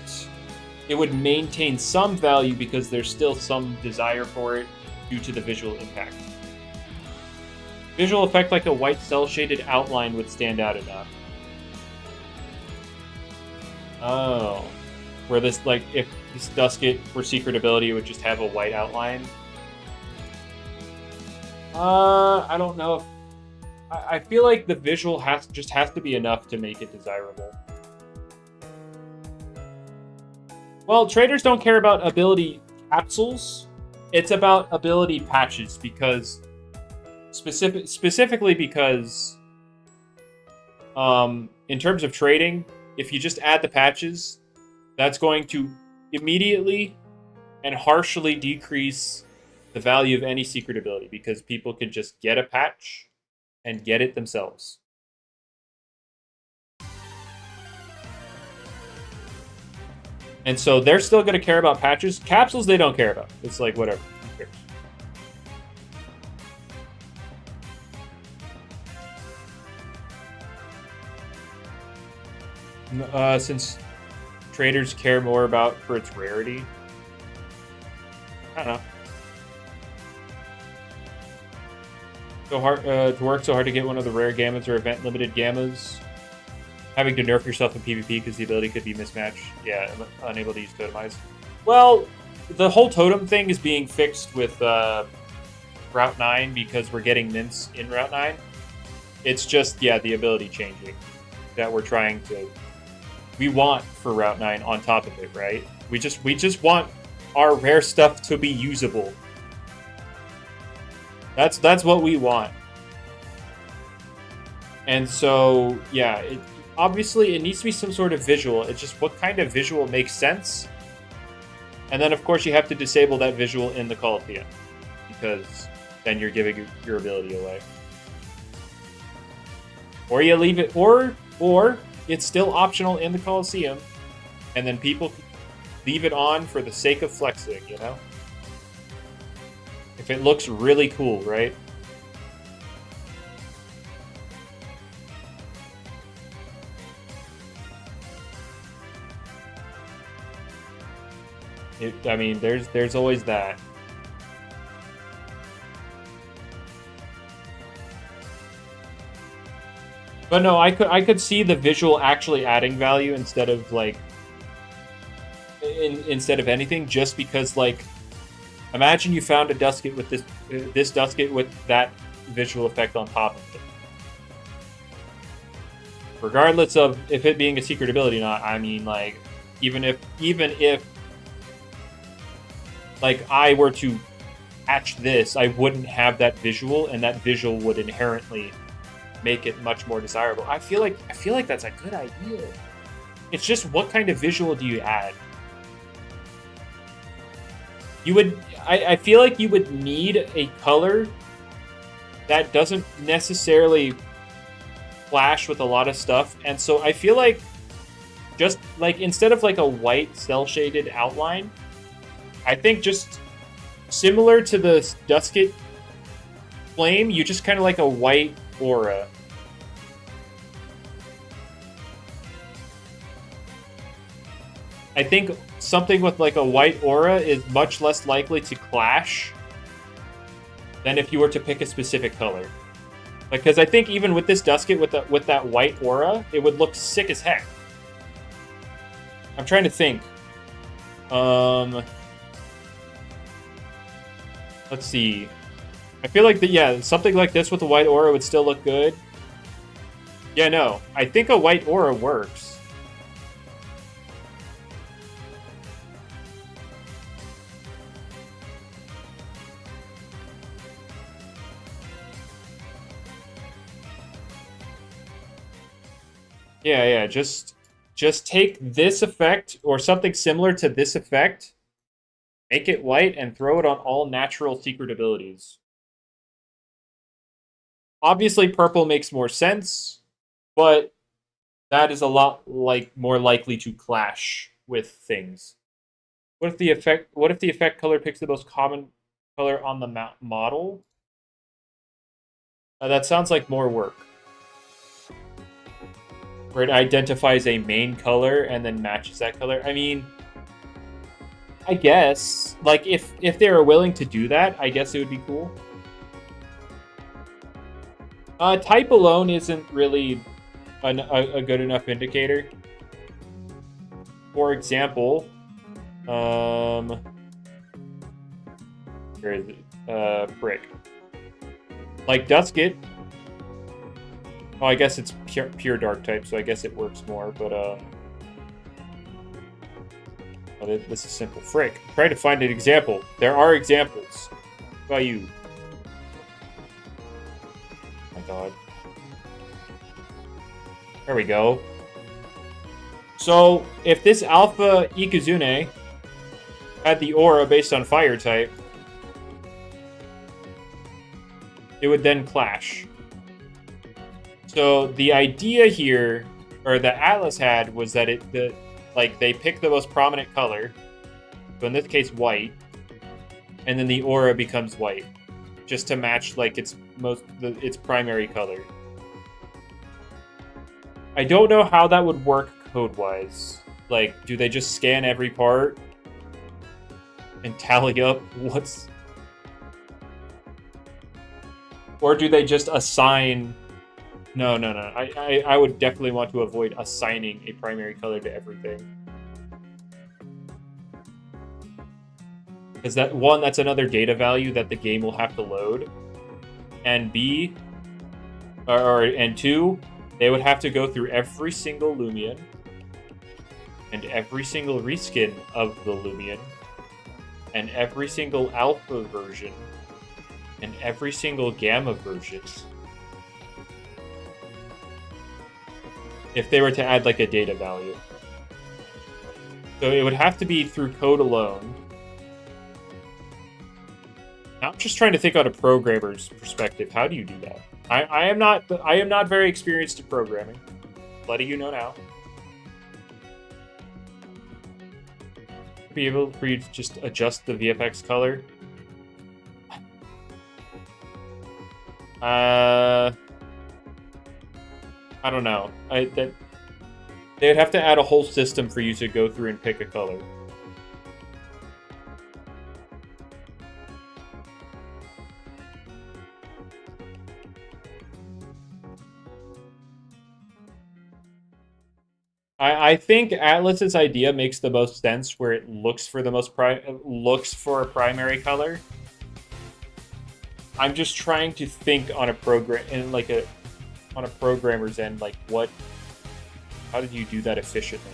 it would maintain some value because there's still some desire for it due to the visual impact. Visual effect like a white cell-shaded outline would stand out enough. Oh. Where this, like, if this Dusket were secret ability, it would just have a white outline. I don't know. I feel like the visual has to be enough to make it desirable. Well, traders don't care about ability capsules. It's about ability patches, because specifically because in terms of trading, if you just add the patches, that's going to immediately and harshly decrease the value of any secret ability, because people can just get a patch and get it themselves. And so they're still going to care about patches. Capsules, they don't care about. It's like, whatever. Who cares? Since traders care more about for its rarity. I don't know. so hard to work so hard to get one of the rare gammas or event limited gammas. Having to nerf yourself in PvP because the ability could be mismatched. Yeah, unable to use totemize. Well, the whole totem thing is being fixed with Route 9 because we're getting mints in Route 9. It's just, yeah, the ability changing that we're trying to... We want for Route 9 on top of it, right? We just want our rare stuff to be usable. That's what we want. And so, yeah, obviously it needs to be some sort of visual. It's just what kind of visual makes sense. And then, of course, you have to disable that visual in the Coliseum, because then you're giving your ability away. Or you leave it, or it's still optional in the Coliseum, and then people leave it on for the sake of flexing, you know? If it looks really cool, right? I mean, there's always that. But no, I could see the visual actually adding value instead of like instead of anything, just because like imagine you found a dusket with this dusket with that visual effect on top of it. Regardless of if it being a secret ability or not, I mean, like even if like I were to patch this, I wouldn't have that visual, and that visual would inherently make it much more desirable. I feel like that's a good idea. It's just, what kind of visual do you add? I feel like you would need a color that doesn't necessarily clash with a lot of stuff, and so I feel like just like instead of like a white cell shaded outline, I think just similar to the Dusket Flame, you just kind of like a white aura. I think something with like a white aura is much less likely to clash than if you were to pick a specific color. Because I think even with this Dusket with that white aura, it would look sick as heck. I'm trying to think. Let's see. I feel like something like this with a white aura would still look good. Yeah, no. I think a white aura works. Yeah, just take this effect or something similar to this effect, make it white, and throw it on all natural secret abilities. Obviously, purple makes more sense, but that is a lot more likely to clash with things. What if the effect color picks the most common color on the model? That sounds like more work. Where it identifies a main color and then matches that color. I mean, I guess, like, if they were willing to do that, I guess it would be cool. Type alone isn't really a good enough indicator. For example, where is it? Frick. Like Dusket. Oh, I guess it's pure dark type, so I guess it works more, but oh, this is simple. Frick. I'm trying to find an example. There are examples. What about you? Oh my god. There we go. So, if this Alpha Ikazune had the aura based on fire type, it would then clash. So the idea here, or that Atlas had, was that they pick the most prominent color, so in this case white, and then the aura becomes white, just to match like its primary color. I don't know how that would work code-wise. Like, do they just scan every part and tally up what's... Or do they just assign... No. I would definitely want to avoid assigning a primary color to everything. Because that's another data value that the game will have to load. And and two, they would have to go through every single Loomian and every single reskin of the Loomian and every single alpha version and every single gamma version. If they were to add like a data value. So it would have to be through code alone. Now I'm just trying to think on a programmer's perspective. How do you do that? I am not very experienced in programming. Letting you know now. Be able for you to just adjust the VFX color. I don't know. They'd have to add a whole system for you to go through and pick a color. I think Atlas's idea makes the most sense, where it looks for a primary color. I'm just trying to think on a programmer's end, like how did you do that efficiently?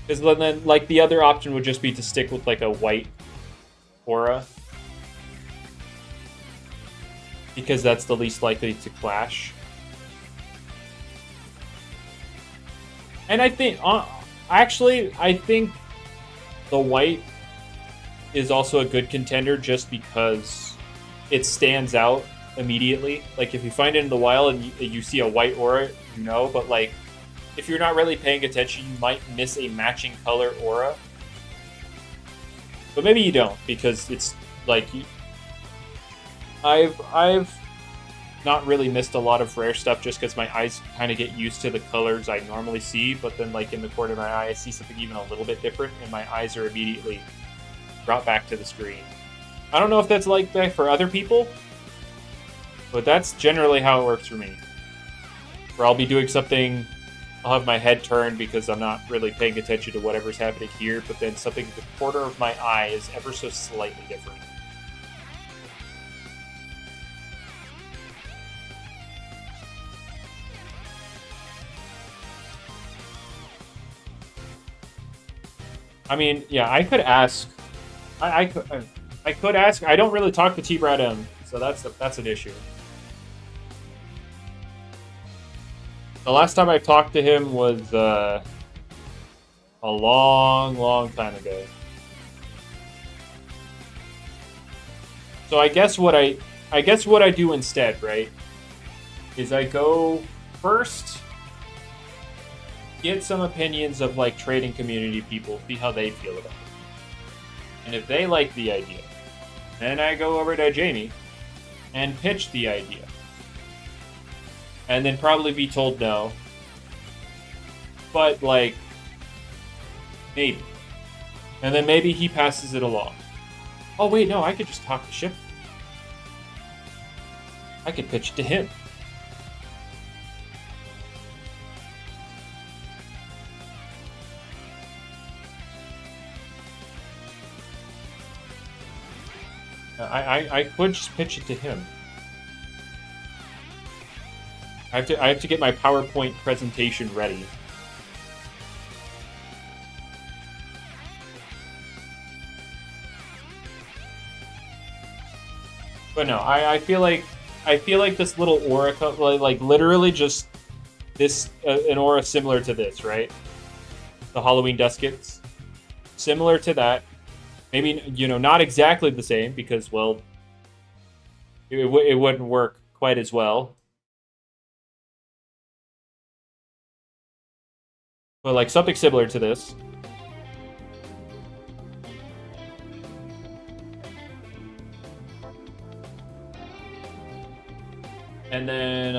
Because then, like, the other option would just be to stick with like a white aura, because that's the least likely to clash. And I think, I think the white is also a good contender just because it stands out immediately. Like, if you find it in the wild and you see a white aura, you know, but like, if you're not really paying attention, you might miss a matching color aura. But maybe you don't, because it's like, I've not really missed a lot of rare stuff just because my eyes kind of get used to the colors I normally see, but then like in the corner of my eye I see something even a little bit different and my eyes are immediately brought back to the screen. I don't know if that's like that for other people, but that's generally how it works for me. Where I'll be doing something, I'll have my head turned because I'm not really paying attention to whatever's happening here, but then something in the corner of my eye is ever so slightly different. I mean, yeah, I could ask. I could ask. I don't really talk to T-Brad M, so that's an issue. The last time I talked to him was a long time ago. So I guess what I do instead, right, is I go first, get some opinions of like trading community people, see how they feel about it. And if they like the idea, then I go over to Jamie and pitch the idea. And then probably be told no. But like, maybe. And then maybe he passes it along. Oh wait, no, I could just talk to Ship. I could pitch it to him. I could just pitch it to him. I have to get my PowerPoint presentation ready. But no, I feel like this little aura, like literally just this an aura similar to this, right? The Halloween Duskets, similar to that. Maybe, you know, not exactly the same because, well, it wouldn't work quite as well. But like something similar to this. And then,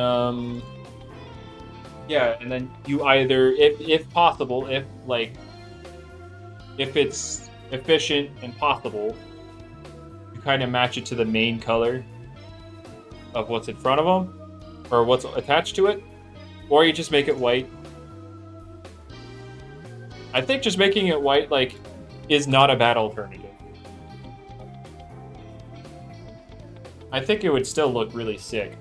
yeah, and then you either, if possible, if it's efficient and possible, you you kind of match it to the main color of what's in front of them, or what's attached to it, or you just make it white. I think just making it white, like, is not a bad alternative. I think it would still look really sick.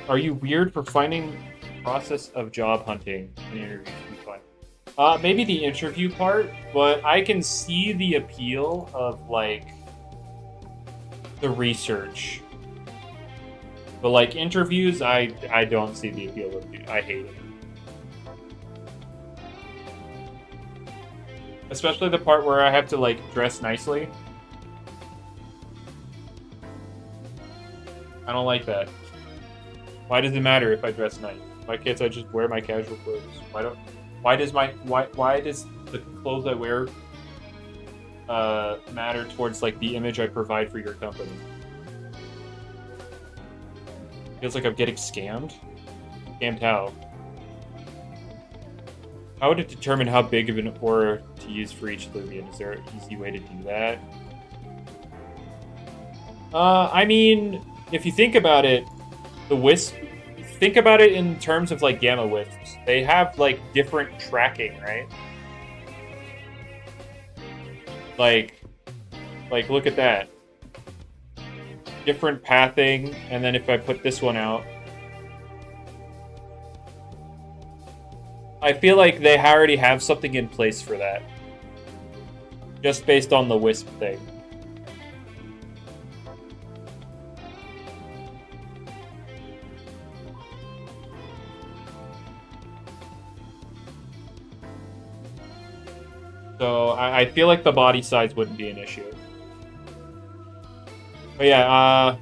Are you weird for finding the process of job hunting in interviews to be fun? Maybe the interview part, but I can see the appeal of, like, the research. But, like, interviews, I don't see the appeal of it. I hate it. Especially the part where I have to, like, dress nicely. I don't like that. Why does it matter if I dress nice? Why can't I just wear my casual clothes? Why does the clothes I wear matter towards, like, the image I provide for your company? Feels like I'm getting scammed. Scammed how? How would it determine how big of an aura to use for each Loomian? Is there an easy way to do that? I mean, if you think about it, the wisp. Think about it in terms of, like, gamma wisps. They have, like, different tracking, right? Like, look at that. Different pathing, and then if I put this one out, I feel like they already have something in place for that. Just based on the wisp thing. So I feel like the body size wouldn't be an issue. But yeah,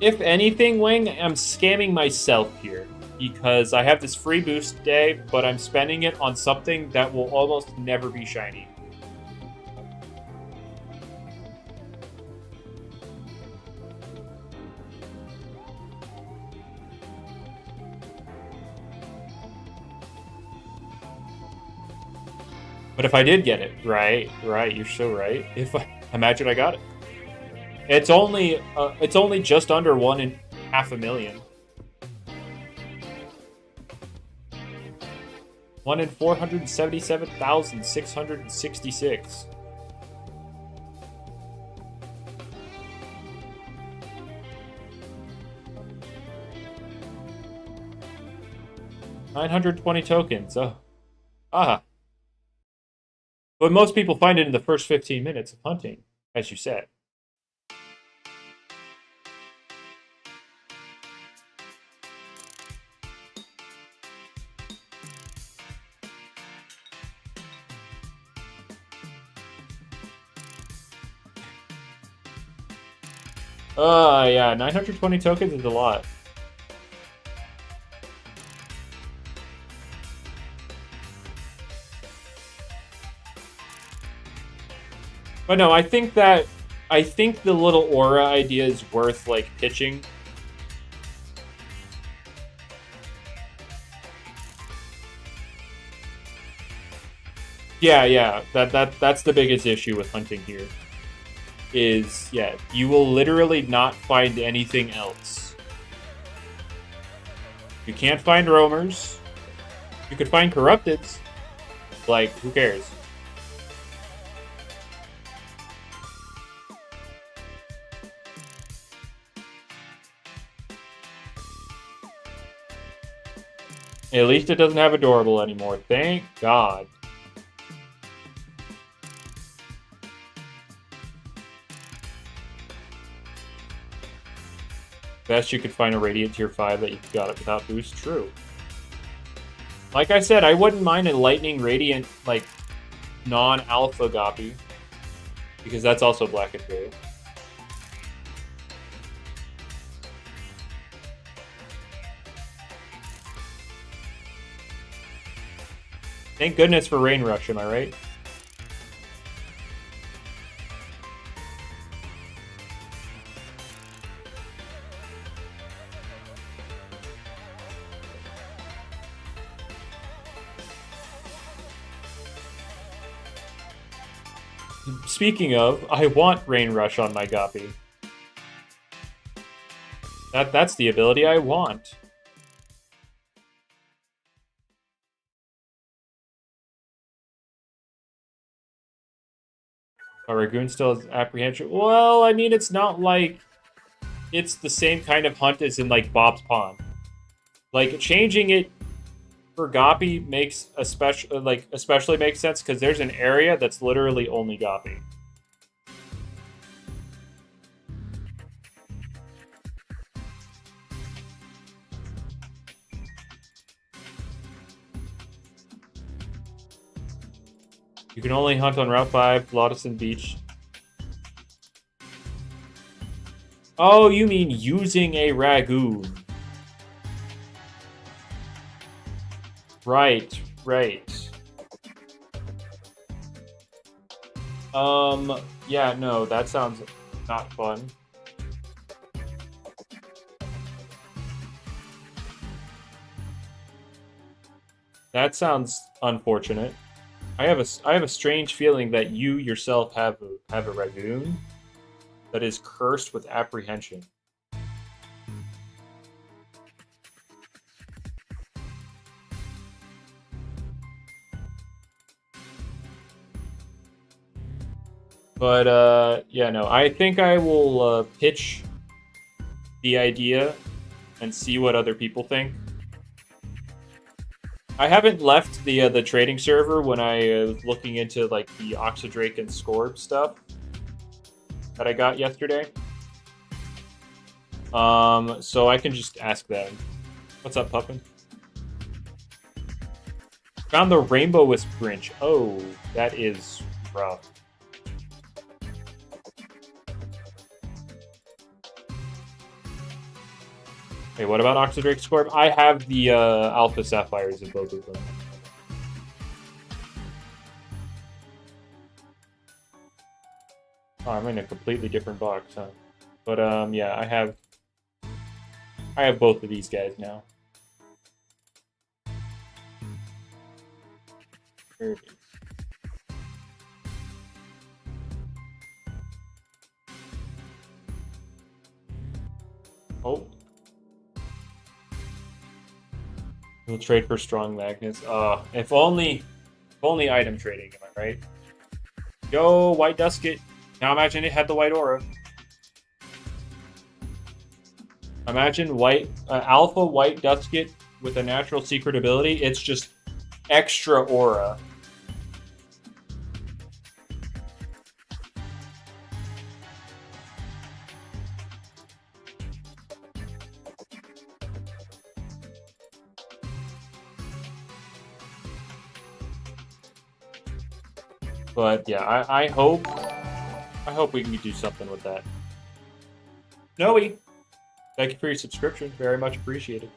if anything, Wing, I'm scamming myself here. Because I have this free boost day, but I'm spending it on something that will almost never be shiny. But if I did get it, right, you're so right. Imagine I got it. It's only just under 1.5 million. 1 in 477,666. $920 tokens. Oh, but most people find it in the first 15 minutes of hunting, as you said. Yeah, 920 tokens is a lot. But no, I think the little aura idea is worth, like, pitching. Yeah, that's the biggest issue with hunting here. Is, yeah, you will literally not find anything else. You can't find roamers. You could find corrupteds. Like, who cares? At least it doesn't have adorable anymore. Thank God. Best you could find a Radiant Tier 5 that you got it without boost. True. Like I said, I wouldn't mind a Lightning Radiant, like, non-alpha Goppie. Because that's also black and blue. Thank goodness for Rain Rush, am I right? Speaking of, I want Rain Rush on my Goppie. That's the ability I want. A Ragoon still has apprehension. Well, I mean, it's not like it's the same kind of hunt as in like Bob's Pond. Like changing it for Goppie makes especially makes sense because there's an area that's literally only Goppie. You can only hunt on Route 5, Lotusson Beach. Oh, you mean using a Ragoon. Right, right. Yeah, no, that sounds not fun. That sounds unfortunate. I have a strange feeling that you yourself have a Ragoon that is cursed with apprehension. But yeah, no, I think I will pitch the idea and see what other people think. I haven't left the trading server when I was looking into like the Oxydrake and Scorb stuff that I got yesterday. So I can just ask them. What's up, Puppin? Found the Rainbow Wisp Grinch. Oh, that is rough. Hey, what about Oxydrake Scorb? I have the Alpha Sapphires of both of them. Oh, I'm in a completely different box, huh? But yeah, I have both of these guys now. There it is. Oh. We'll trade for strong magnets. If only item trading, am I right? Yo, White Dusket. Now imagine it had the white aura. Imagine Alpha White Dusket with a natural secret ability. It's just extra aura. But yeah, I hope we can do something with that. Noe, thank you for your subscription. Very much appreciated.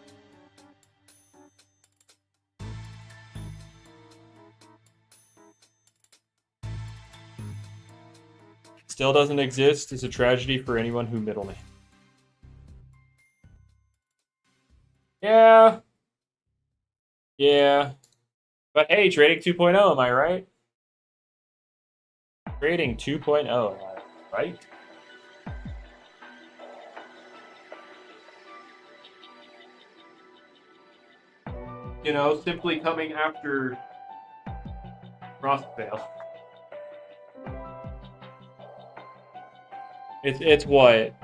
Still doesn't exist is a tragedy for anyone who middleman. Yeah. Yeah. But hey, trading 2.0, am I right? Trading 2.0, right? You know, simply coming after Frostveil. It's what?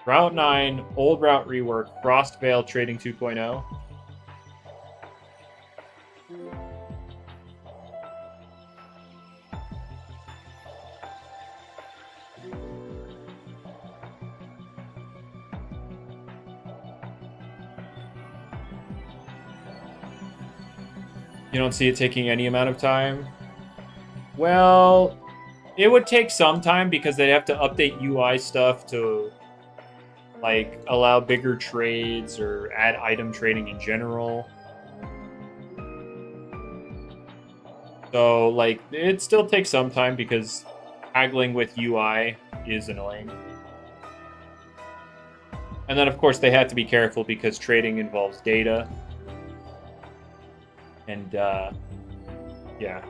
Route 9, Old Route Rework, Frostveil Trading 2.0. You don't see it taking any amount of time? Well, it would take some time because they have to update UI stuff to like allow bigger trades or add item trading in general. So like it still takes some time because haggling with UI is annoying. And then of course they have to be careful because trading involves data. And yeah.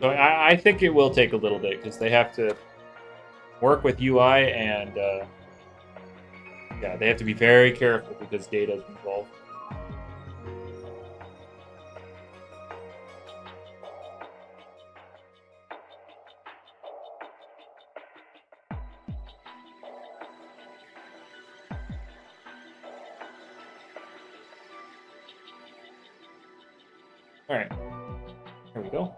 So I think it will take a little bit because they have to work with UI and yeah, they have to be very careful because data is involved. All right, here we go.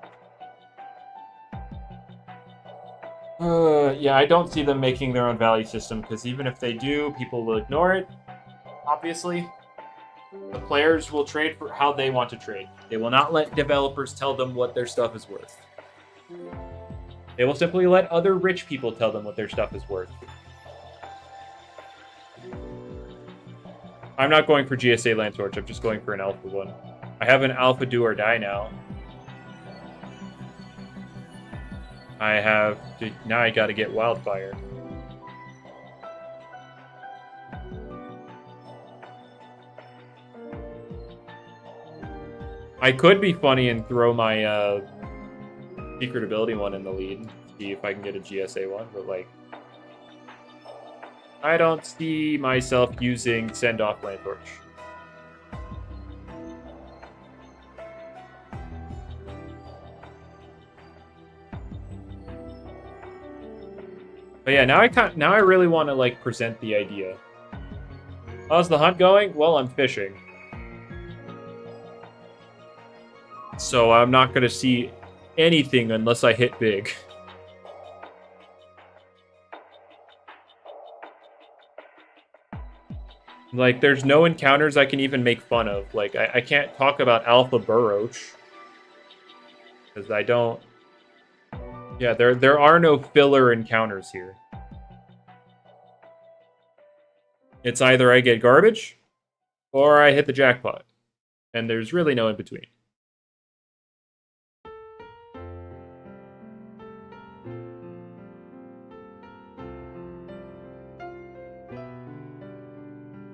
Yeah, I don't see them making their own value system because even if they do, people will ignore it. Obviously, the players will trade for how they want to trade. They will not let developers tell them what their stuff is worth. They will simply let other rich people tell them what their stuff is worth. I'm not going for GSA Land Torch. I'm just going for an Alpha one. I have an Alpha Do or Die now. I have to, now I gotta get Wildfire. I could be funny and throw my secret ability one in the lead, see if I can get a GSA one, but like I don't see myself using Send Off Land Torch. But yeah, now I really want to like present the idea. How's the hunt going? Well, I'm fishing. So I'm not going to see anything unless I hit big. Like, there's no encounters I can even make fun of. Like, I can't talk about Alpha Burroach. Because I don't... Yeah, there are no filler encounters here. It's either I get garbage, or I hit the jackpot. And there's really no in between.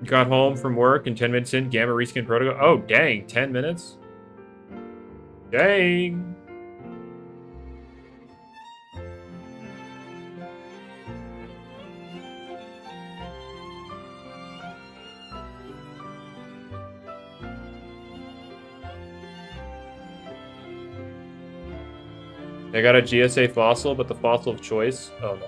Got home from work and 10 minutes in, Gamma Reskin Protocol. Oh, dang, 10 minutes? Dang. They got a GSA fossil, but the fossil of choice. Oh no.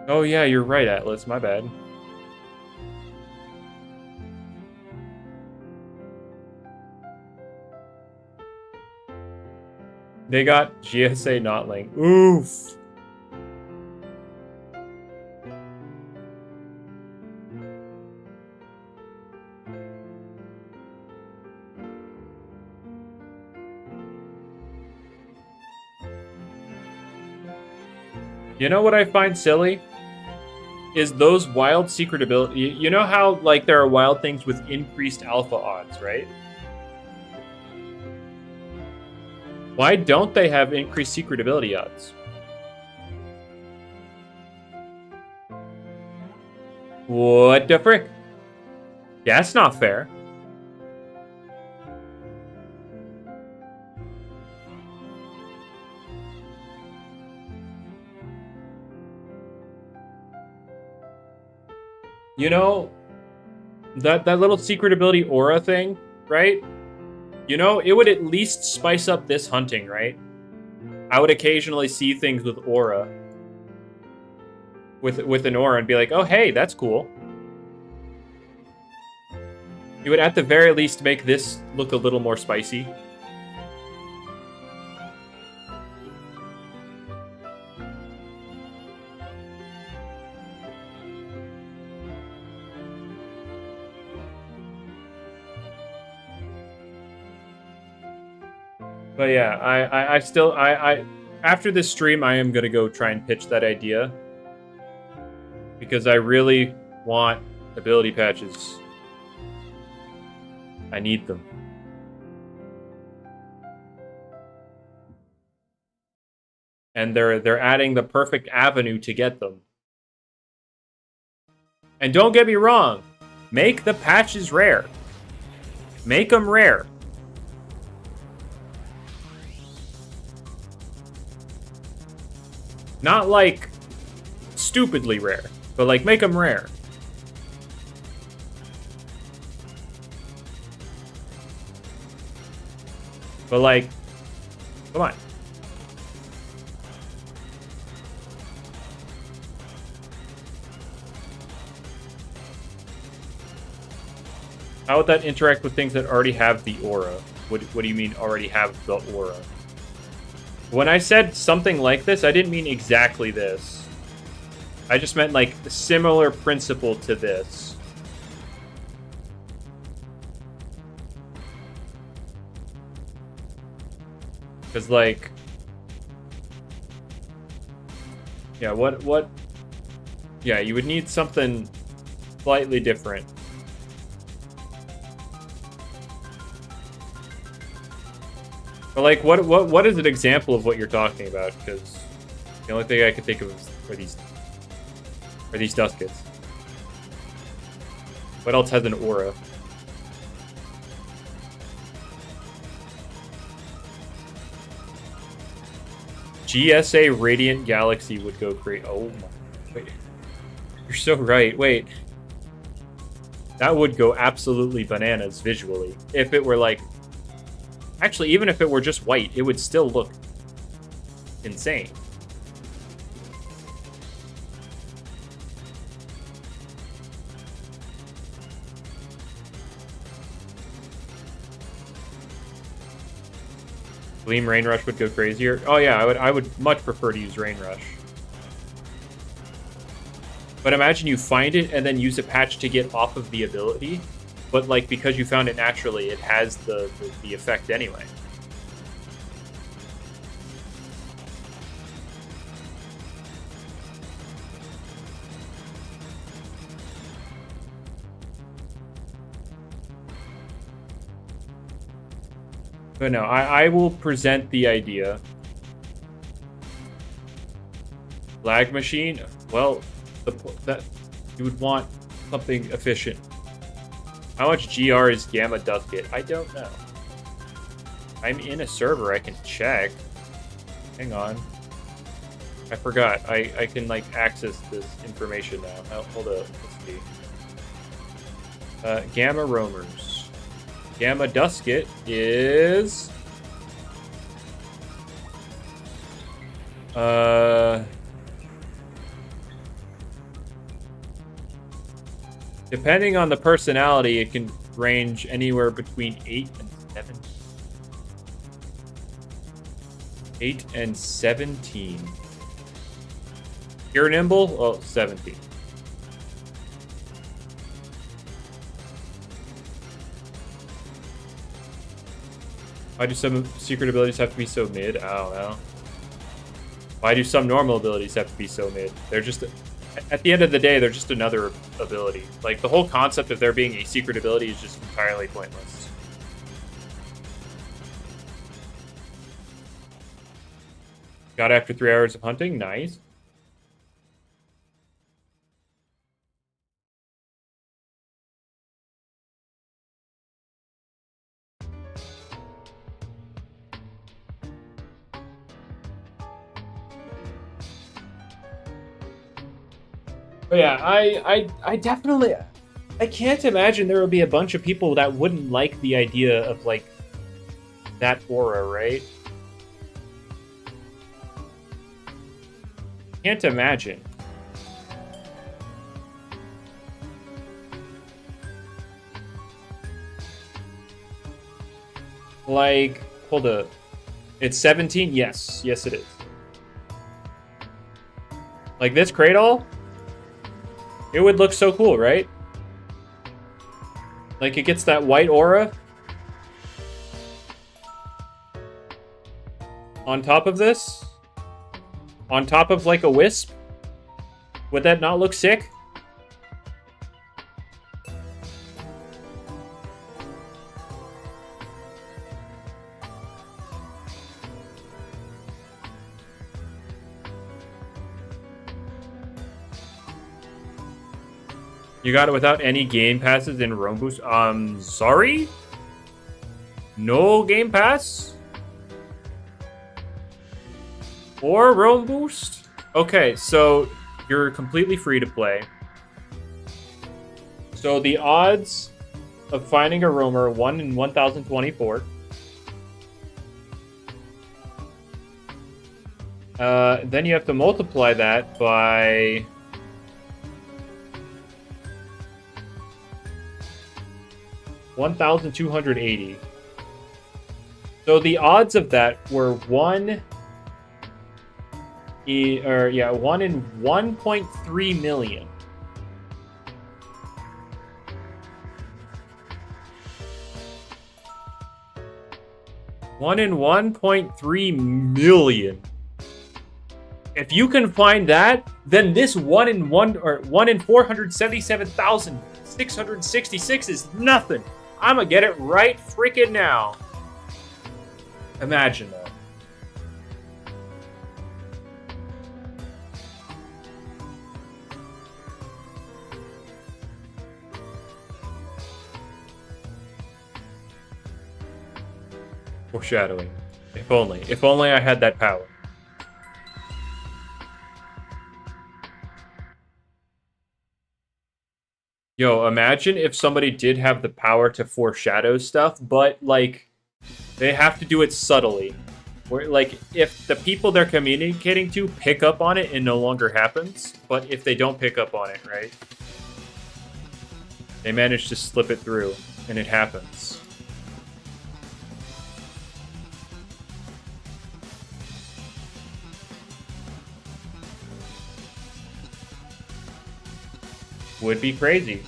Oh yeah, you're right, Atlas. My bad. They got GSA Notling. Oof. You know what I find silly? Is those wild secret ability. You know how like there are wild things with increased alpha odds, right? Why don't they have increased secret ability odds? What the frick? That's not fair. You know, that little secret ability aura thing, right? You know, it would at least spice up this hunting, right? I would occasionally see things with aura. With an aura and be like, oh, hey, that's cool. You would at the very least make this look a little more spicy. But yeah, I still, after this stream, I am going to go try and pitch that idea. Because I really want ability patches. I need them. And they're adding the perfect avenue to get them. And don't get me wrong, make the patches rare. Make them rare. Not like stupidly rare, but like make them rare. But like, come on. How would that interact with things that already have the aura? What do you mean already have the aura? When I said something like this, I didn't mean exactly this. I just meant like a similar principle to this. Because like... Yeah, what... Yeah, you would need something slightly different. But like, what is an example of what you're talking about? Because the only thing I can think of are these duskets. What else has an aura? GSA Radiant Galaxy would go great. Oh my! Wait, you're so right. Wait, that would go absolutely bananas visually if it were like. Actually, even if it were just white, it would still look insane. Gleam Rain Rush would go crazier. Oh yeah, I would much prefer to use Rain Rush. But imagine you find it and then use a patch to get off of the ability. But, like, because you found it naturally, it has the effect anyway. But no, I will present the idea. Lag machine? Well, that you would want something efficient. How much GR is Gamma Dusket? I don't know. I'm in a server, I can check. Hang on. I forgot. I can, like, access this information now. Oh, hold up. Let's see. Gamma Roamers. Gamma Dusket is... Depending on the personality, it can range anywhere between 8 and 7. 8 and 17. Pure Nimble? Oh, 17. Why do some secret abilities have to be so mid? I don't know. Why do some normal abilities have to be so mid? They're just... At the end of the day, they're just another ability. Like, the whole concept of there being a secret ability is just entirely pointless. Got after 3 hours of hunting? Nice. But yeah, I definitely... I can't imagine there would be a bunch of people that wouldn't like the idea of, like, that aura, right? Can't imagine. Like, hold up. It's 17? Yes. Yes, it is. Like, this Cradle? It would look so cool, right? Like, it gets that white aura. On top of this. On top of, like, a wisp. Would that not look sick? You got it without any game passes in Roam Boost. Sorry? No game pass? Or Roam Boost? Okay, so you're completely free to play. So the odds of finding a roamer are 1 in 1024. Then you have to multiply that by 1,280. So the odds of that were 1 in 1.3 million. One in 1.3 million. If you can find that, then this 1 in 477,666 is nothing. I'm gonna get it right freaking now. Imagine that. Foreshadowing. If only. If only I had that power. Yo, imagine if somebody did have the power to foreshadow stuff, but, like, they have to do it subtly. Where, like, if the people they're communicating to pick up on it, it no longer happens. But if they don't pick up on it, right? They manage to slip it through, and it happens. Would be crazy.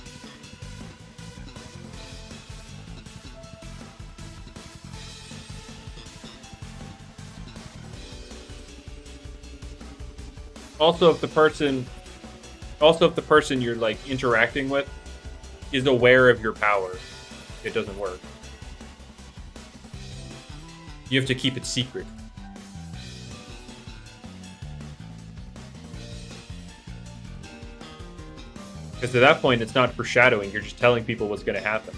Also, if the person you're like interacting with is aware of your power, it doesn't work. You have to keep it secret. Because at that point, it's not foreshadowing. You're just telling people what's going to happen.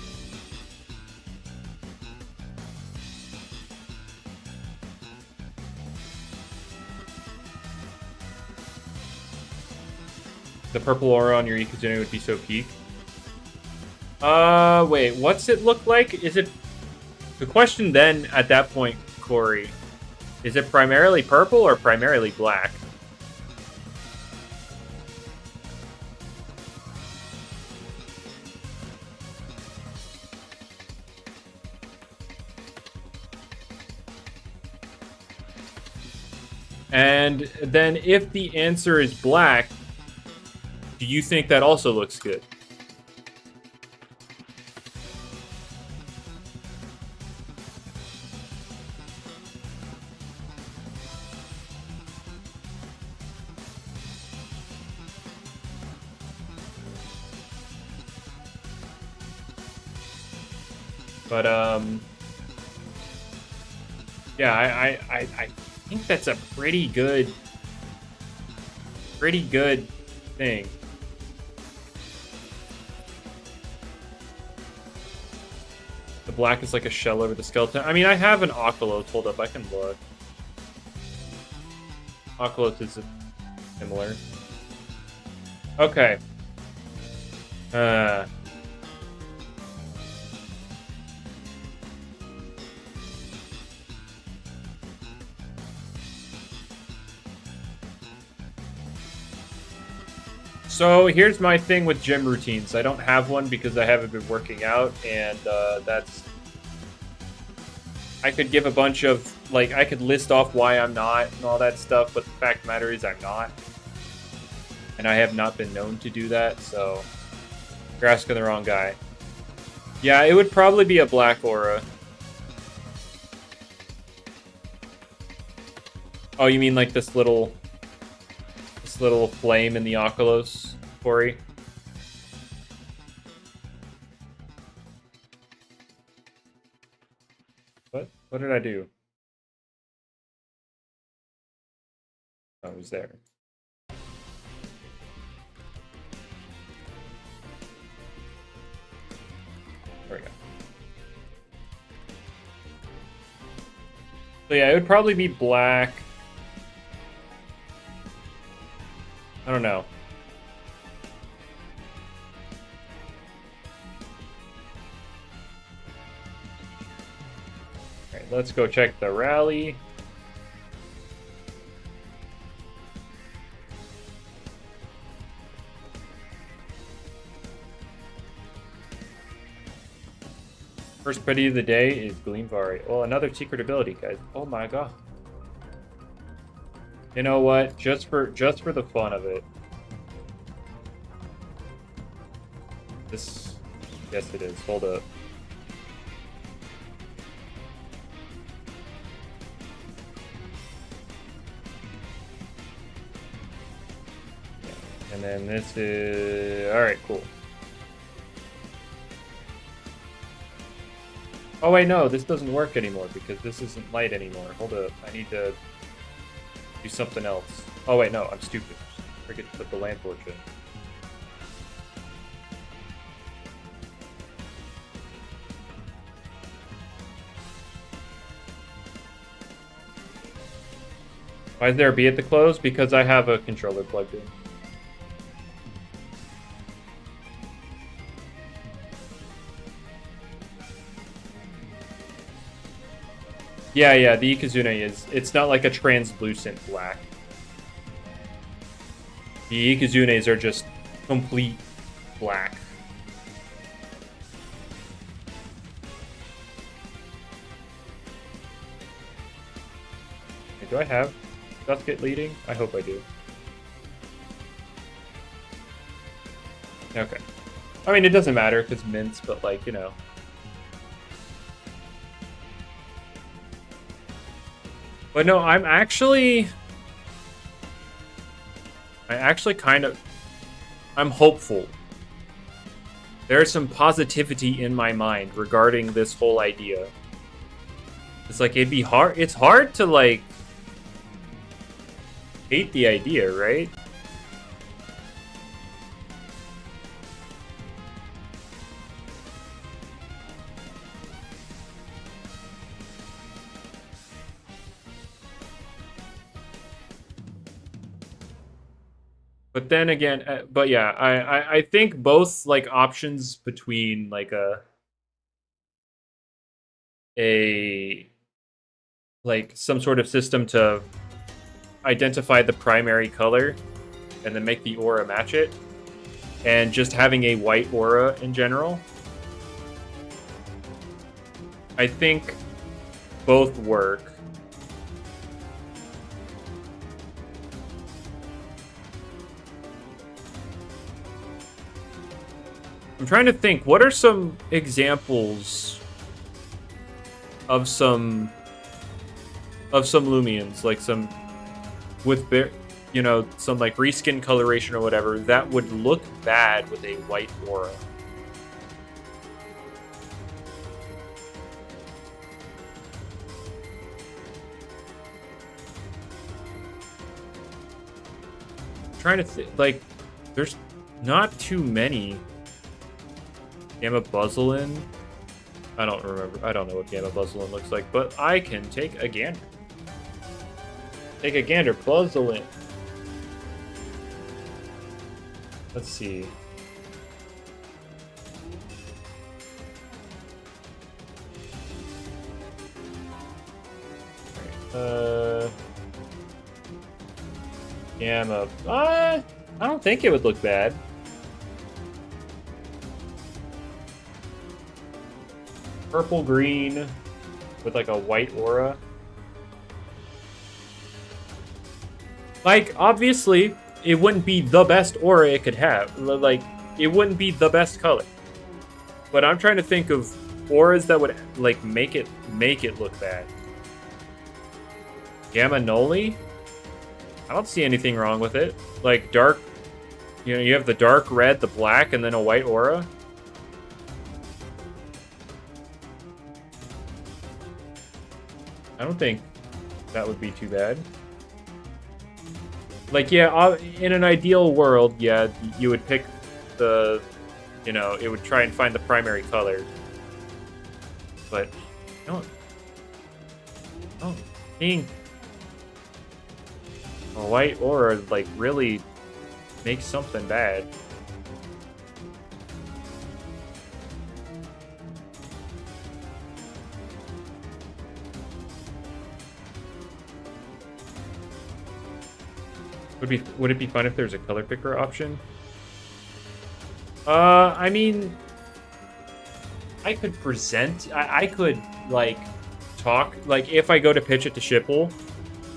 The purple aura on your Ikazune would be so peak. Wait, what's it look like? Is it... The question then, at that point, Corey, is it primarily purple or primarily black? And then if the answer is black, do you think that also looks good? But, yeah, I think that's a pretty good thing. The black is like a shell over the skeleton. I mean, I have an Oculos. Hold up, I can look. Oculos is similar. Okay. So here's my thing with gym routines. I don't have one because I haven't been working out, and that's... I could give a bunch of, like, I could list off why I'm not and all that stuff, but the fact of the matter is I'm not. And I have not been known to do that, so you're asking the wrong guy. Yeah, it would probably be a black aura. Oh, you mean like this little flame in the Oculos, Corey? What did I do? Oh, it was there. So yeah, it would probably be black. I don't know. Alright, let's go check the rally. First petty of the day is Gleamvari. Oh, another secret ability, guys. Oh my god. You know what? Just for the fun of it. This, yes it is. Hold up. And then this is... Alright, cool. Oh wait, no, this doesn't work anymore because this isn't light anymore. Hold up, I need to do something else. Oh wait, no, I'm stupid. Forget to put the land torch in. Why is there a B at the close? Because I have a controller plugged in. Yeah, the Ikazune is... It's not like a translucent black. The Ikazunes are just complete black. Okay, do I have Duskit leading? I hope I do. Okay. I mean, it doesn't matter if it's mints, but like, you know... But no, I'm actually kind of... I'm hopeful. There's some positivity in my mind regarding this whole idea. It's like, it'd be hard... It's hard to, like... hate the idea, right? But then again, but yeah, I think both like options between like a like some sort of system to identify the primary color and then make the aura match it, and just having a white aura in general, I think both work. I'm trying to think, what are some examples of some Loomians, like some with, you know, some like reskin coloration or whatever that would look bad with a white aura. I'm trying to think, like, there's not too many. Gamma Buzzolin? I don't remember. I don't know what Gamma Buzzolin looks like, but I can take a gander. Take a gander, Buzzolin. Let's see. Gamma. I don't think it would look bad. Purple green with like a white aura. Like, obviously, it wouldn't be the best aura it could have. Like, it wouldn't be the best color. But I'm trying to think of auras that would like make it look bad. Gamma Noli? I don't see anything wrong with it. Like dark, you know, you have the dark red, the black, and then a white aura. I don't think that would be too bad. Like, yeah, in an ideal world, yeah, you would pick the, you know, it would try and find the primary color. But, no. Oh. Pink. A white aura, like, really makes something bad. Would it be fun if there's a color picker option? I mean, I could present. I could like talk. Like if I go to pitch it to Schipul,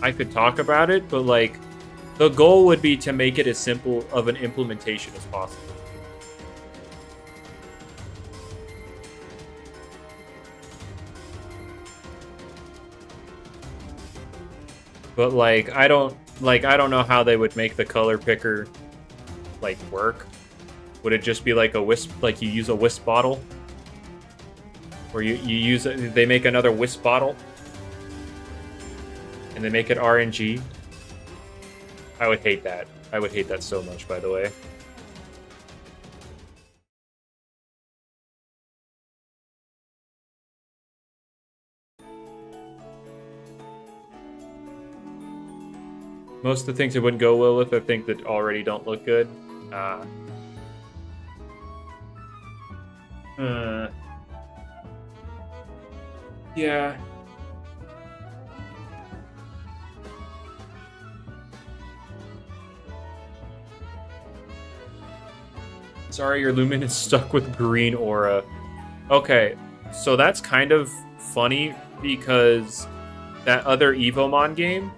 I could talk about it. But like, the goal would be to make it as simple of an implementation as possible. But like, I don't know how they would make the color picker like work. Would it just be like a wisp, like you use a wisp bottle? Or you use, they make another wisp bottle? And they make it RNG? I would hate that. I would hate that so much, by the way. Most of the things it wouldn't go well with are things that already don't look good. Yeah. Sorry, your Lumen is stuck with green aura. Okay, so that's kind of funny because that other Evomon game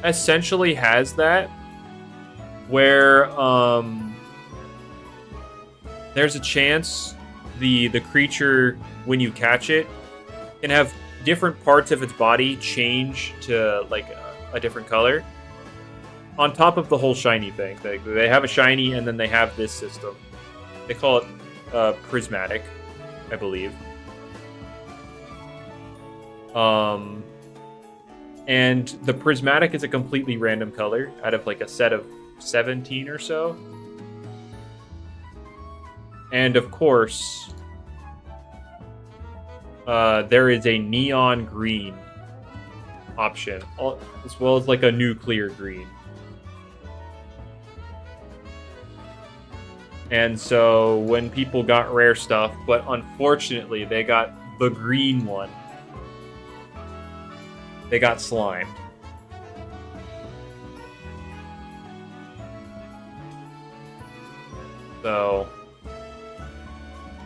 essentially has that, where there's a chance the creature, when you catch it, can have different parts of its body change to like a different color. On top of the whole shiny thing, they have a shiny, and then they have this system. They call it prismatic, I believe. And the prismatic is a completely random color out of like a set of 17 or so. And of course, there is a neon green option, as well as like a nuclear green. And so when people got rare stuff, but unfortunately they got the green one, they got slimed. So,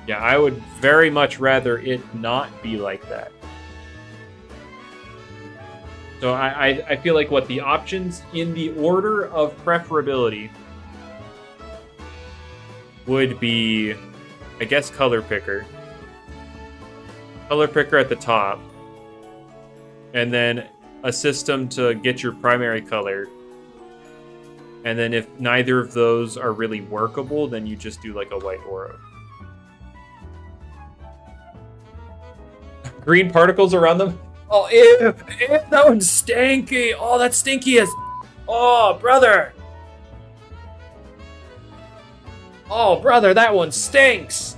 yeah, I would very much rather it not be like that. So I feel like what the options in the order of preferability would be, I guess, color picker. Color picker at the top. And then a system to get your primary color. And then if neither of those are really workable, then you just do like a white aura. Green particles around them? Oh, ew! Ew, that one's stinky! Oh, that's stinky as... Oh, brother! Oh, brother, that one stinks!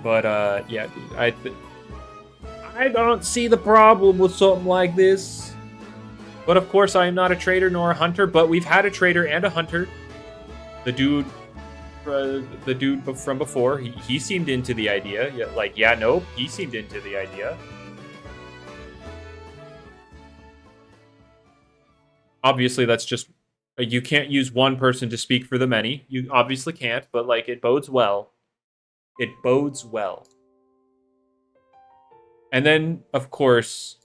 But, yeah, I don't see the problem with something like this. But, of course, I am not a trader nor a hunter, but we've had a trader and a hunter. The dude from before, he seemed into the idea. Yeah, like, yeah, nope, he seemed into the idea. Obviously, that's just... You can't use one person to speak for the many. You obviously can't, but, like, it bodes well. It bodes well. And then, of course,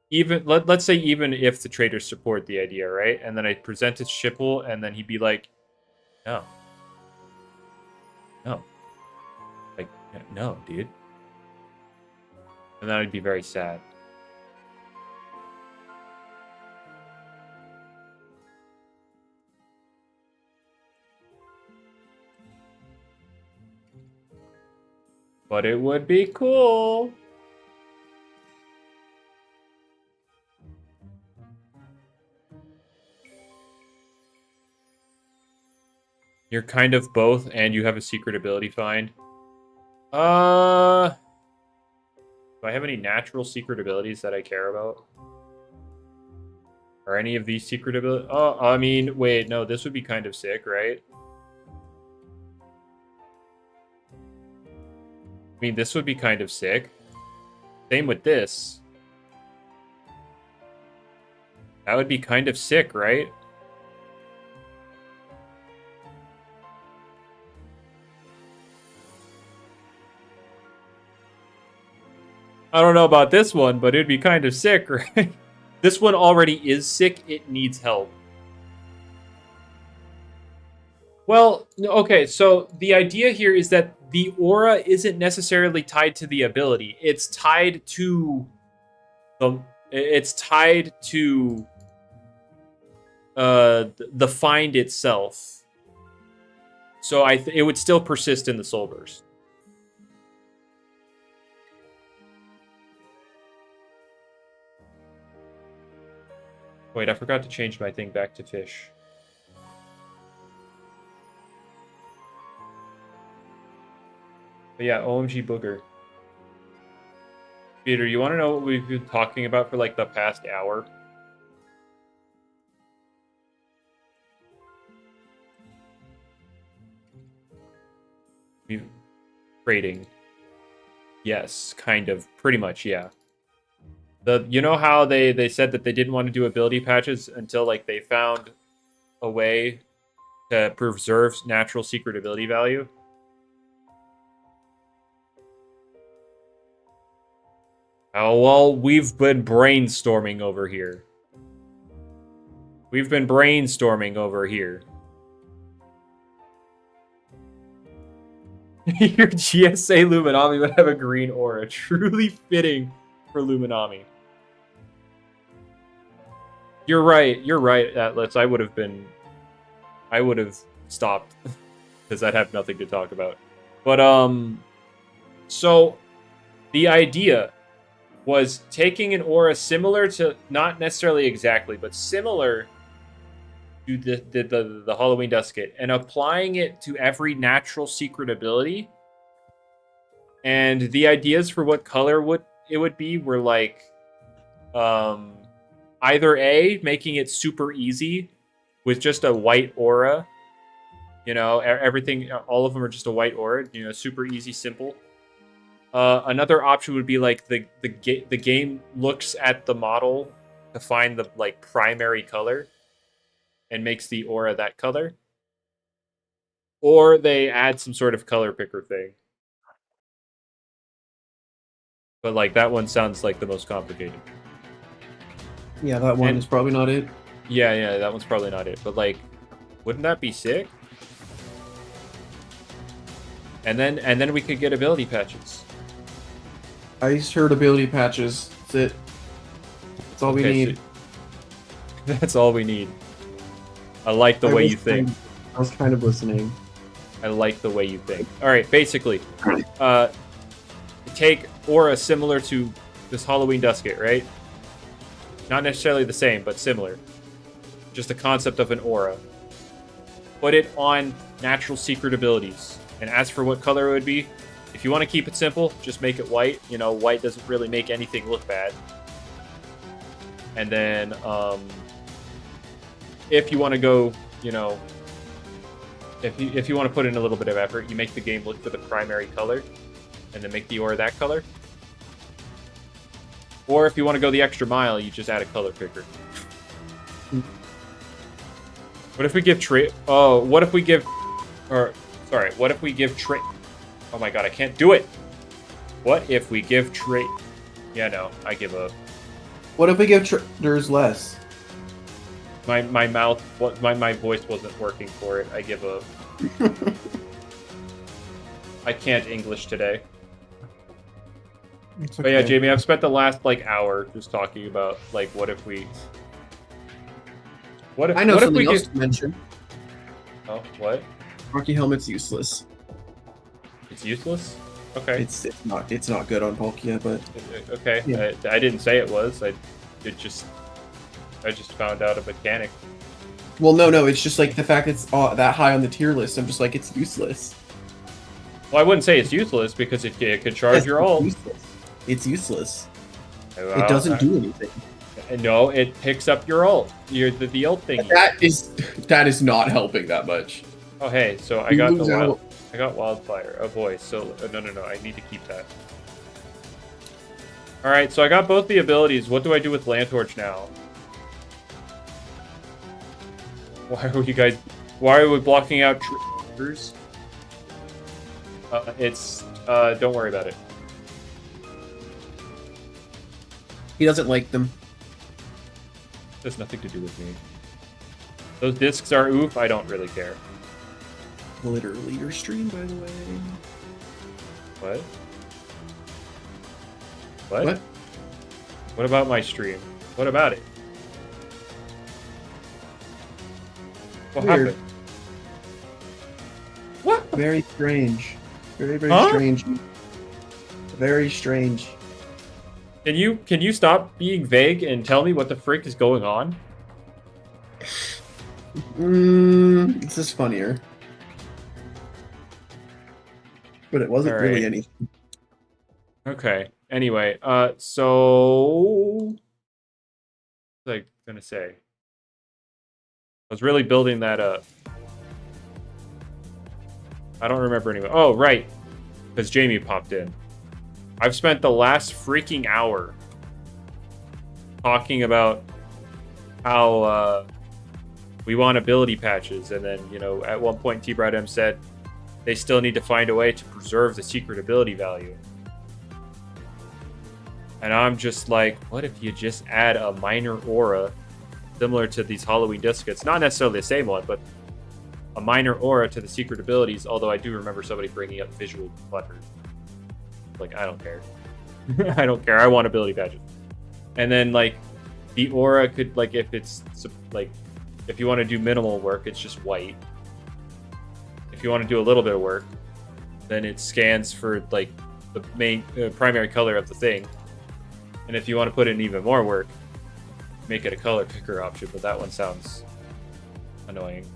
even let's say even if the traders support the idea, right? And then I present it to Schipul, and then he'd be like, no. No. Like, no, dude. And then I'd be very sad. But it would be cool. You're kind of both, and you have a secret ability find. Do I have any natural secret abilities that I care about? Are any of these secret abilities? Oh, I mean, wait, no, this would be kind of sick, right? I mean, this would be kind of sick. Same with this. That would be kind of sick, right? I don't know about this one, but it'd be kind of sick, right? This one already is sick. It needs help. Well, okay, so the idea here is that the aura isn't necessarily tied to the ability. It's tied to the the find itself. So it would still persist in the soul burst. Wait, I forgot to change my thing back to fish. But yeah, OMG Booger. Peter, you want to know what we've been talking about for like the past hour? Trading. Yes, kind of. Pretty much, yeah. You know how they said that they didn't want to do ability patches until like they found a way to preserve natural secret ability value? Oh, well, we've been brainstorming over here. We've been brainstorming over here. Your GSA Luminami would have a green aura, truly fitting for Luminami. You're right, Atlas. I would have stopped because I'd have nothing to talk about. But so the idea was taking an aura similar to, not necessarily exactly, but similar to the Halloween Dust Kit and applying it to every natural secret ability. And the ideas for what color it would be were like either A, making it super easy with just a white aura. You know, everything, all of them are just a white aura. You know, super easy, simple. Another option would be like the game looks at the model to find the like primary color and makes the aura that color. Or they add some sort of color picker thing. But like that one sounds like the most complicated. Yeah, that one is probably not it. Yeah, that one's probably not it. But like, wouldn't that be sick? And then we could get ability patches. I heard ability patches. That's it. That's all we need. So that's all we need. I like the way you think. I was kind of listening. I like the way you think. All right, basically, take aura similar to this Halloween Dust Kit, right? Not necessarily the same, but similar. Just the concept of an aura. Put it on natural secret abilities. And as for what color it would be, if you want to keep it simple, just make it white. You know, white doesn't really make anything look bad. And then, if you want to go, you know, if you want to put in a little bit of effort, you make the game look for the primary color, and then make the aura that color. Or if you want to go the extra mile, you just add a color picker. What if we give what if we give oh my god, I can't do it. What if we give yeah, no, I give up. What if we give there's less? My voice wasn't working for it. I give up. I can't English today. It's okay. But yeah, Jamie, I've spent the last like hour just talking about like what if we I know something else to mention. Oh, what? Rocky Helmet's useless. It's useless? Okay. It's not good on Palkia, but okay. Yeah. I didn't say it was. I just found out a mechanic. Well, no, it's just like the fact it's that high on the tier list. I'm just like, it's useless. Well, I wouldn't say it's useless because it could charge your ult. Useless. It's useless. Well, it doesn't do anything. No, it picks up your ult. The ult thing. That is not helping that much. Oh hey, so I got I got wildfire. Oh boy, so no, I need to keep that. All right, so I got both the abilities. What do I do with Lantorch now? Why are we blocking out triggers? Don't worry about it. He doesn't like them. It has nothing to do with me. Those discs are oof, I don't really care. Literally your stream, by the way. What? What? What about my stream? What about it? What Weird. happened? What? Very strange. Very Huh? strange. Very strange. Can you stop being vague and tell me what the frick is going on? This is funnier. But it wasn't really anything. Okay. Anyway, so what was I gonna say? I was really building that up. I don't remember anyway. Oh, right. Because Jamie popped in. I've spent the last freaking hour talking about how we want ability patches, and then, you know, at one point T-Brad said they still need to find a way to preserve the secret ability value. And I'm just like, what if you just add a minor aura similar to these Halloween Discus? Not necessarily the same one, but a minor aura to the secret abilities, although I do remember somebody bringing up visual clutter. Like, I don't care. I don't care. I want ability patches. And then, like, the aura could, like, if it's, like, if you want to do minimal work, it's just white. If you want to do a little bit of work, then it scans for, like, the main primary color of the thing. And if you want to put in even more work, make it a color picker option, but that one sounds annoying.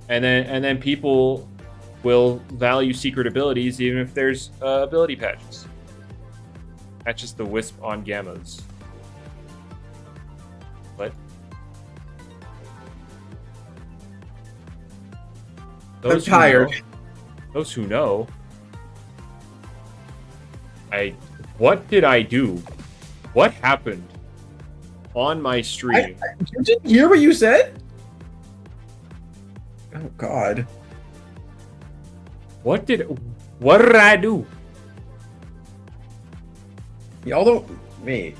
And then people will value secret abilities even if there's ability patches. That's just the wisp on gammas. What? I'm tired. Those who know. What did I do? What happened on my stream? You didn't hear what you said? Oh God. What did I do? Y'all don't. Wait.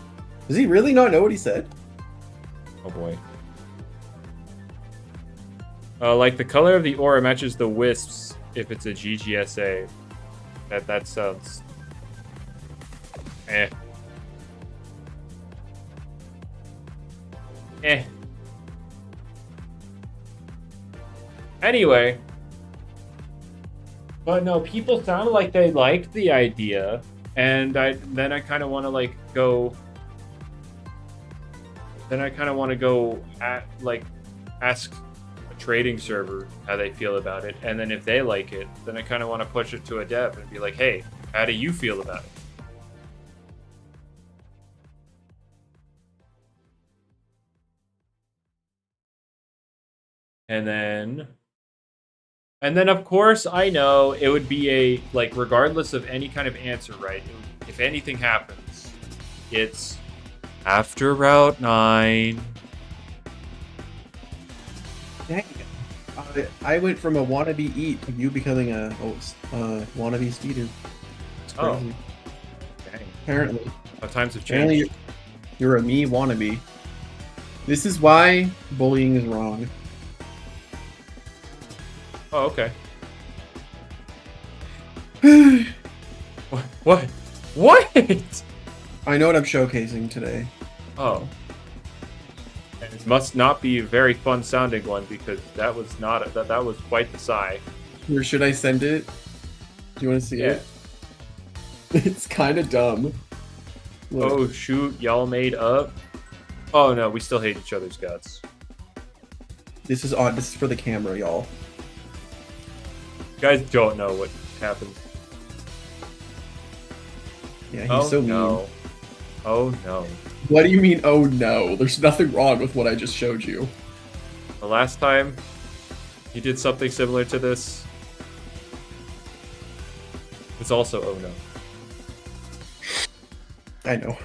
Does he really not know what he said? Oh boy. Like the color of the aura matches the wisps if it's a GGSA. That sounds. Eh. Anyway. But no, people sounded like they liked the idea, and then I kind of want to like go. Then I kind of want to go ask a trading server how they feel about it, and then if they like it, then I kind of want to push it to a dev and be like, hey, how do you feel about it? And then of course I know it would be a, like, regardless of any kind of answer, right? If anything happens, it's after Route 9. Dang it. I went from a wannabe eat to you becoming a wannabe speeder. It's crazy. Oh. Dang. Apparently. How times have changed. Apparently you're a me wannabe. This is why bullying is wrong. Oh, okay. What? I know what I'm showcasing today. Oh. And it must not be a very fun sounding one, because that was not that was quite the sigh. Or should I send it? Do you want to see it? It's kind of dumb. Look. Oh shoot, y'all made up? Oh no, we still hate each other's guts. This is on. This is for the camera, y'all. You guys don't know what happened. Yeah, he's so no. mean. Oh no. What do you mean, oh no? There's nothing wrong with what I just showed you. The last time he did something similar to this was also oh no. I know.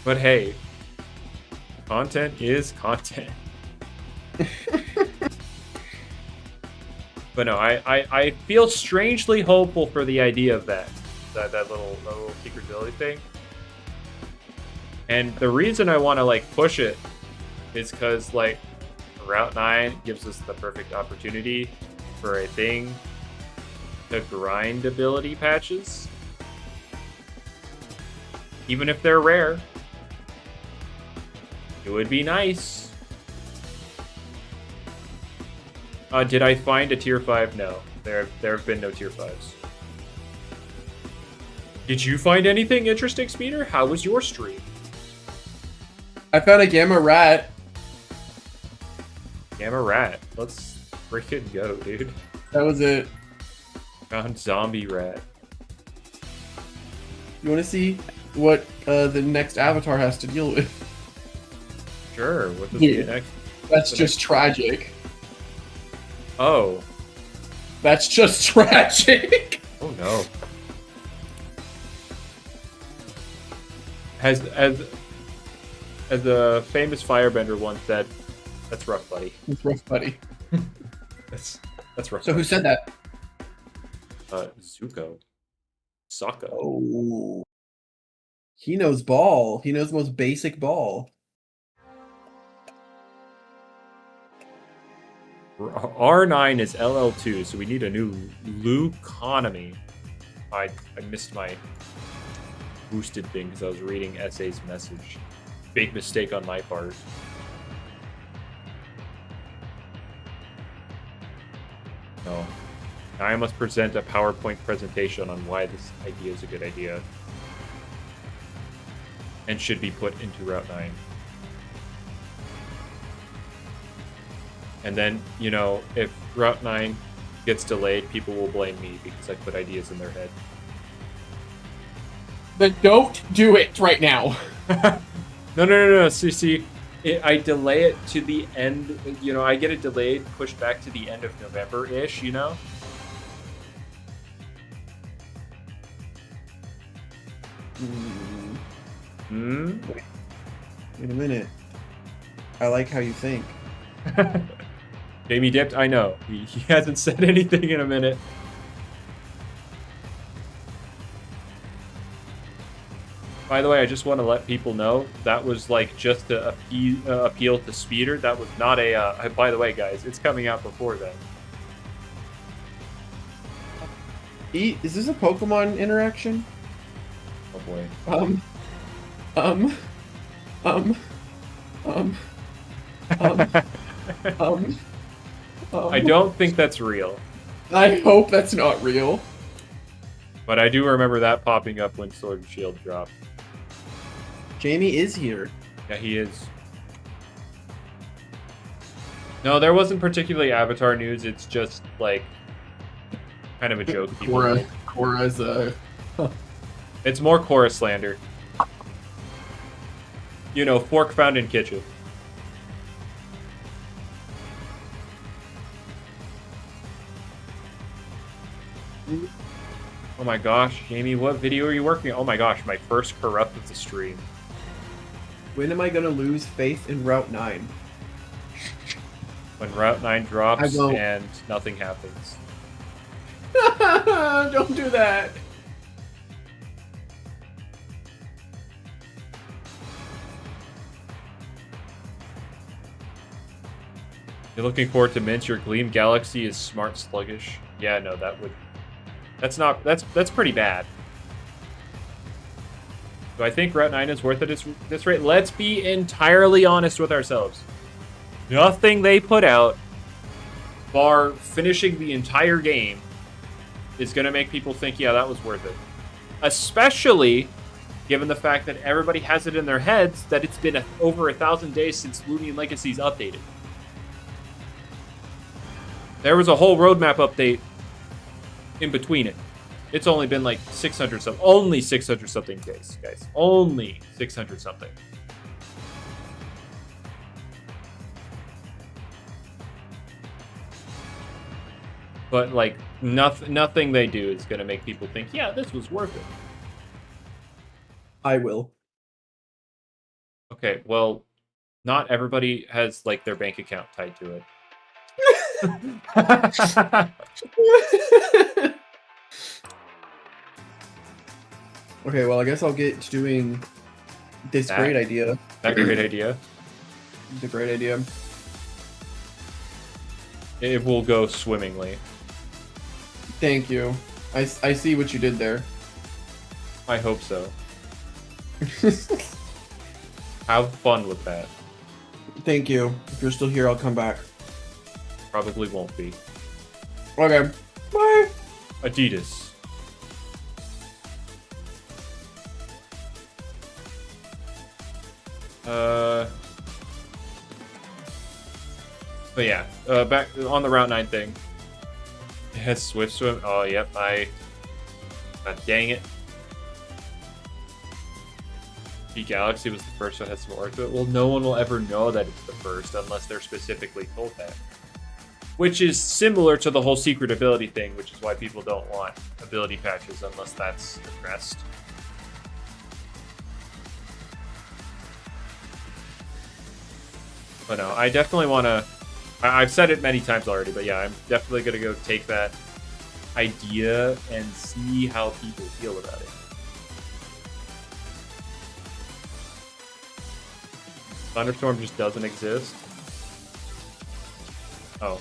But hey, content is content. But no, I feel strangely hopeful for the idea of that little secretability thing. And the reason I want to like push it is because like Route 9 gives us the perfect opportunity for a thing to grind ability patches. Even if they're rare. It would be nice. Did I find a tier 5? No. There have been no tier 5s. Did you find anything interesting, Speeder? How was your stream? I found a gamma rat. Gamma rat. Let's freaking go, dude. That was it. Found zombie rat. You want to see what the next avatar has to deal with? Sure. What does Dude, the next? That's just tragic. Oh. That's just tragic. Oh no. As the famous firebender once said, "That's rough, buddy." That's rough, buddy. That's rough. So who said that? Zuko. Sokka. Oh. He knows ball. He knows the most basic ball. R9 is LL2, so we need a new Looconomy. I missed my boosted thing because I was reading SA's message. Big mistake on my part. No. Now I must present a PowerPoint presentation on why this idea is a good idea. And should be put into Route 9. And then, you know, if Route 9 gets delayed, people will blame me because I put ideas in their head. Then don't do it right now. No. See, I delay it to the end. You know, I get it delayed, pushed back to the end of November-ish, you know? Wait a minute. I like how you think. Jamie dipped? I know. He hasn't said anything in a minute. By the way, I just want to let people know that was like just to appeal to Speeder. That was not a... by the way, guys, it's coming out before then. Is this a Pokemon interaction? Oh boy. I don't think that's real. I hope that's not real. But I do remember that popping up when Sword and Shield dropped. Jamie is here. Yeah, he is. No, there wasn't particularly Avatar news. It's just, like, kind of a joke. Korra's, It's more Korra slander. You know, fork found in kitchen. Oh my gosh, Jamie, what video are you working on? Oh my gosh, my first corrupt of the stream. When am I gonna lose faith in Route 9? When Route 9 drops I won't. and nothing happens. Don't do that. You're looking forward to Mint. Your Gleam Galaxy is smart sluggish. Yeah, no, that would... That's pretty bad. Do I think Route 9 is worth it at this rate? Let's be entirely honest with ourselves. Nothing they put out, bar finishing the entire game, is going to make people think, yeah, that was worth it. Especially given the fact that everybody has it in their heads that it's been over 1,000 days since Loomian Legacy's updated. There was a whole roadmap update in between it. It's only been like 600 something. Only 600 something days, guys. Only 600 something. But like nothing they do is gonna make people think, yeah, this was worth it. I will. Okay, well, not everybody has like their bank account tied to it. Okay, well, I guess I'll get to doing this great idea. That great idea. It's a great idea. It will go swimmingly. Thank you. I see what you did there. I hope so. Have fun with that. Thank you. If you're still here, I'll come back. Probably won't be. Okay. Bye. Adidas. But yeah, back on the Route 9 thing. It has Swift Swim. Oh, yep, God dang it. Galaxy was the first one that had some art to it. Well, no one will ever know that it's the first unless they're specifically told that. Which is similar to the whole secret ability thing, which is why people don't want ability patches unless that's addressed. But no, I definitely want to... I've said it many times already, but yeah, I'm definitely going to go take that idea and see how people feel about it. Thunderstorm just doesn't exist. Oh.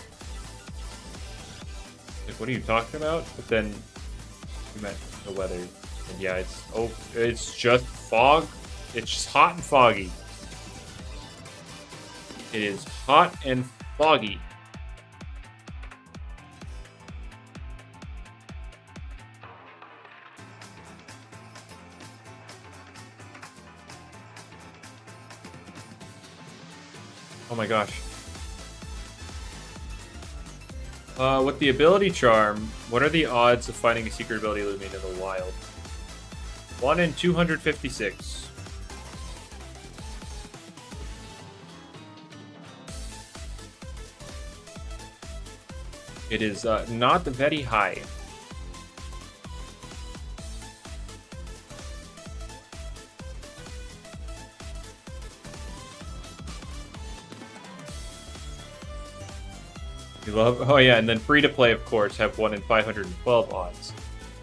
Like, what are you talking about? But then you meant the weather. And yeah, it's just fog. It's just hot and foggy. It is hot and foggy. Oh my gosh. With the ability charm, what are the odds of finding a secret ability Loomian in the wild? 1 in 256. It is not very high. You love, oh yeah, and then free to play, of course, have 1 in 512 odds,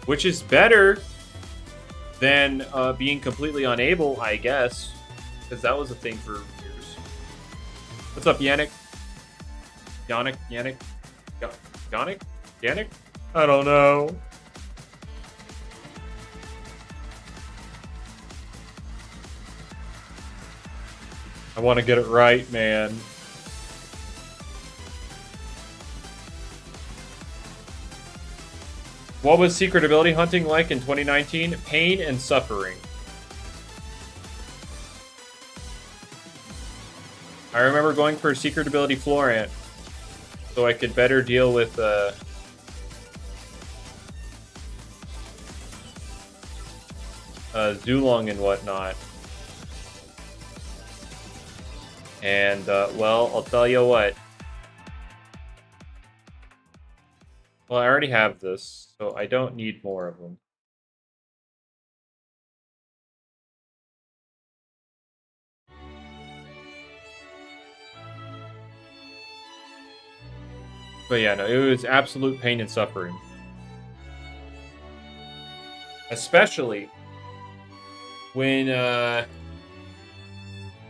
which is better than being completely unable, I guess, because that was a thing for years. What's up, Yannick? Yannick? I don't know. I want to get it right, man. What was secret ability hunting like in 2019? Pain and suffering. I remember going for a secret ability Florant so I could better deal with Zulong and whatnot. And, well, I'll tell you what. Well, I already have this, so I don't need more of them. But yeah, no, it was absolute pain and suffering. Especially when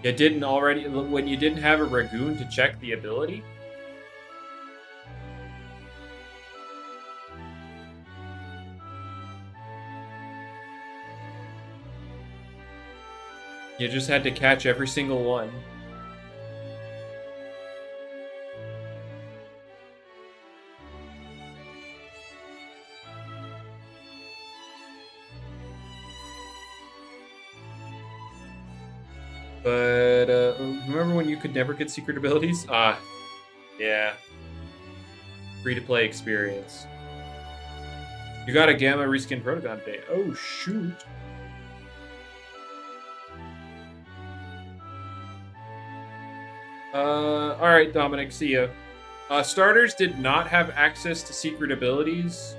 you didn't have a Ragoon to check the ability. You just had to catch every single one. But remember when you could never get secret abilities? Yeah. Free-to-play experience. You got a Gamma reskin Protogon day. Oh, shoot. Alright, Dominic, see ya. Starters did not have access to secret abilities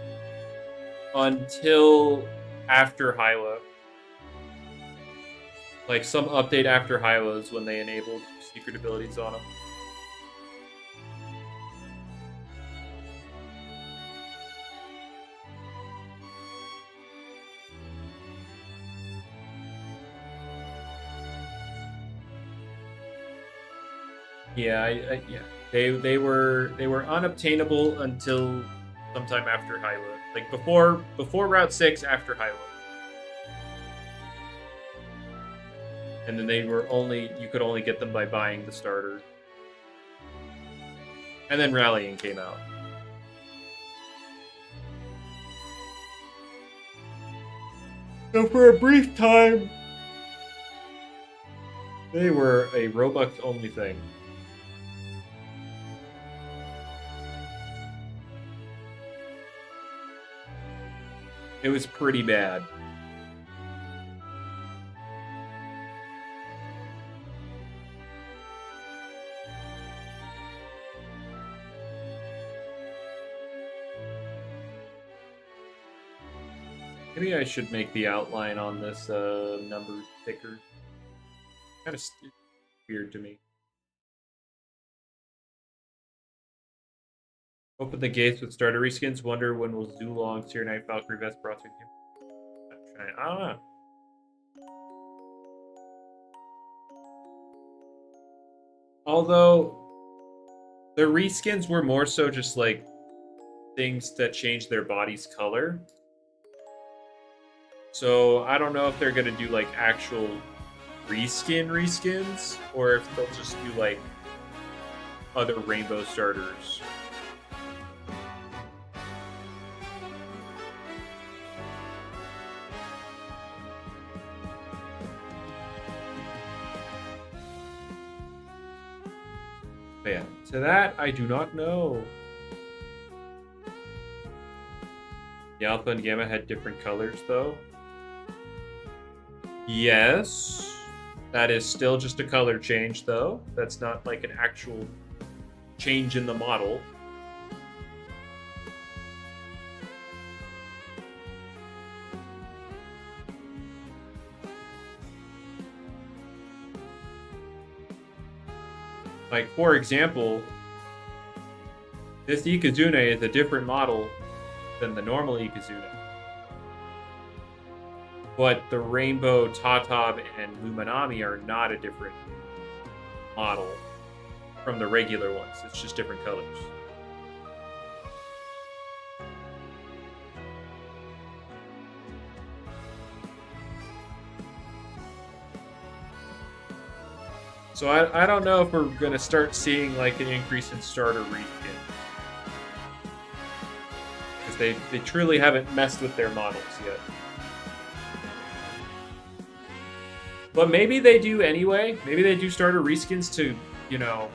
until after Hyla. Like, some update after Hyla is when they enabled secret abilities on them. Yeah, yeah. They were unobtainable until sometime after Hyla. Like before Route 6, after Hyla. And then you could only get them by buying the starter. And then Rallying came out. So for a brief time, they were a Robux only thing. It was pretty bad. Maybe I should make the outline on this number thicker. Kind of weird to me. Open the gates with starter reskins. Wonder when will Zulong's Tier 9 Valkyrie Vest brought to him? I don't know. Although the reskins were more so just like things that change their body's color. So I don't know if they're gonna do like actual reskins or if they'll just do like other rainbow starters. But yeah, to that I do not know. The Alpha and Gamma had different colors though. Yes. That is still just a color change, though. That's not like an actual change in the model. Like, for example, this Ikazune is a different model than the normal Ikazune. But the Rainbow, Tatab, and Luminami are not a different model from the regular ones. It's just different colors. So I don't know if we're going to start seeing like an increase in starter reskins. Because they truly haven't messed with their models yet. But maybe they do anyway. Maybe they do starter reskins to, you know,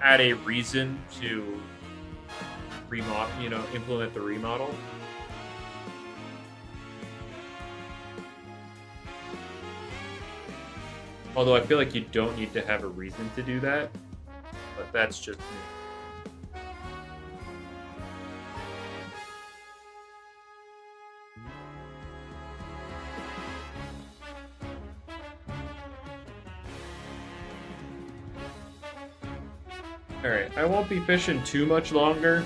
add a reason to remodel, you know, implement the remodel. Although I feel like you don't need to have a reason to do that. But that's just me. Alright, I won't be fishing too much longer.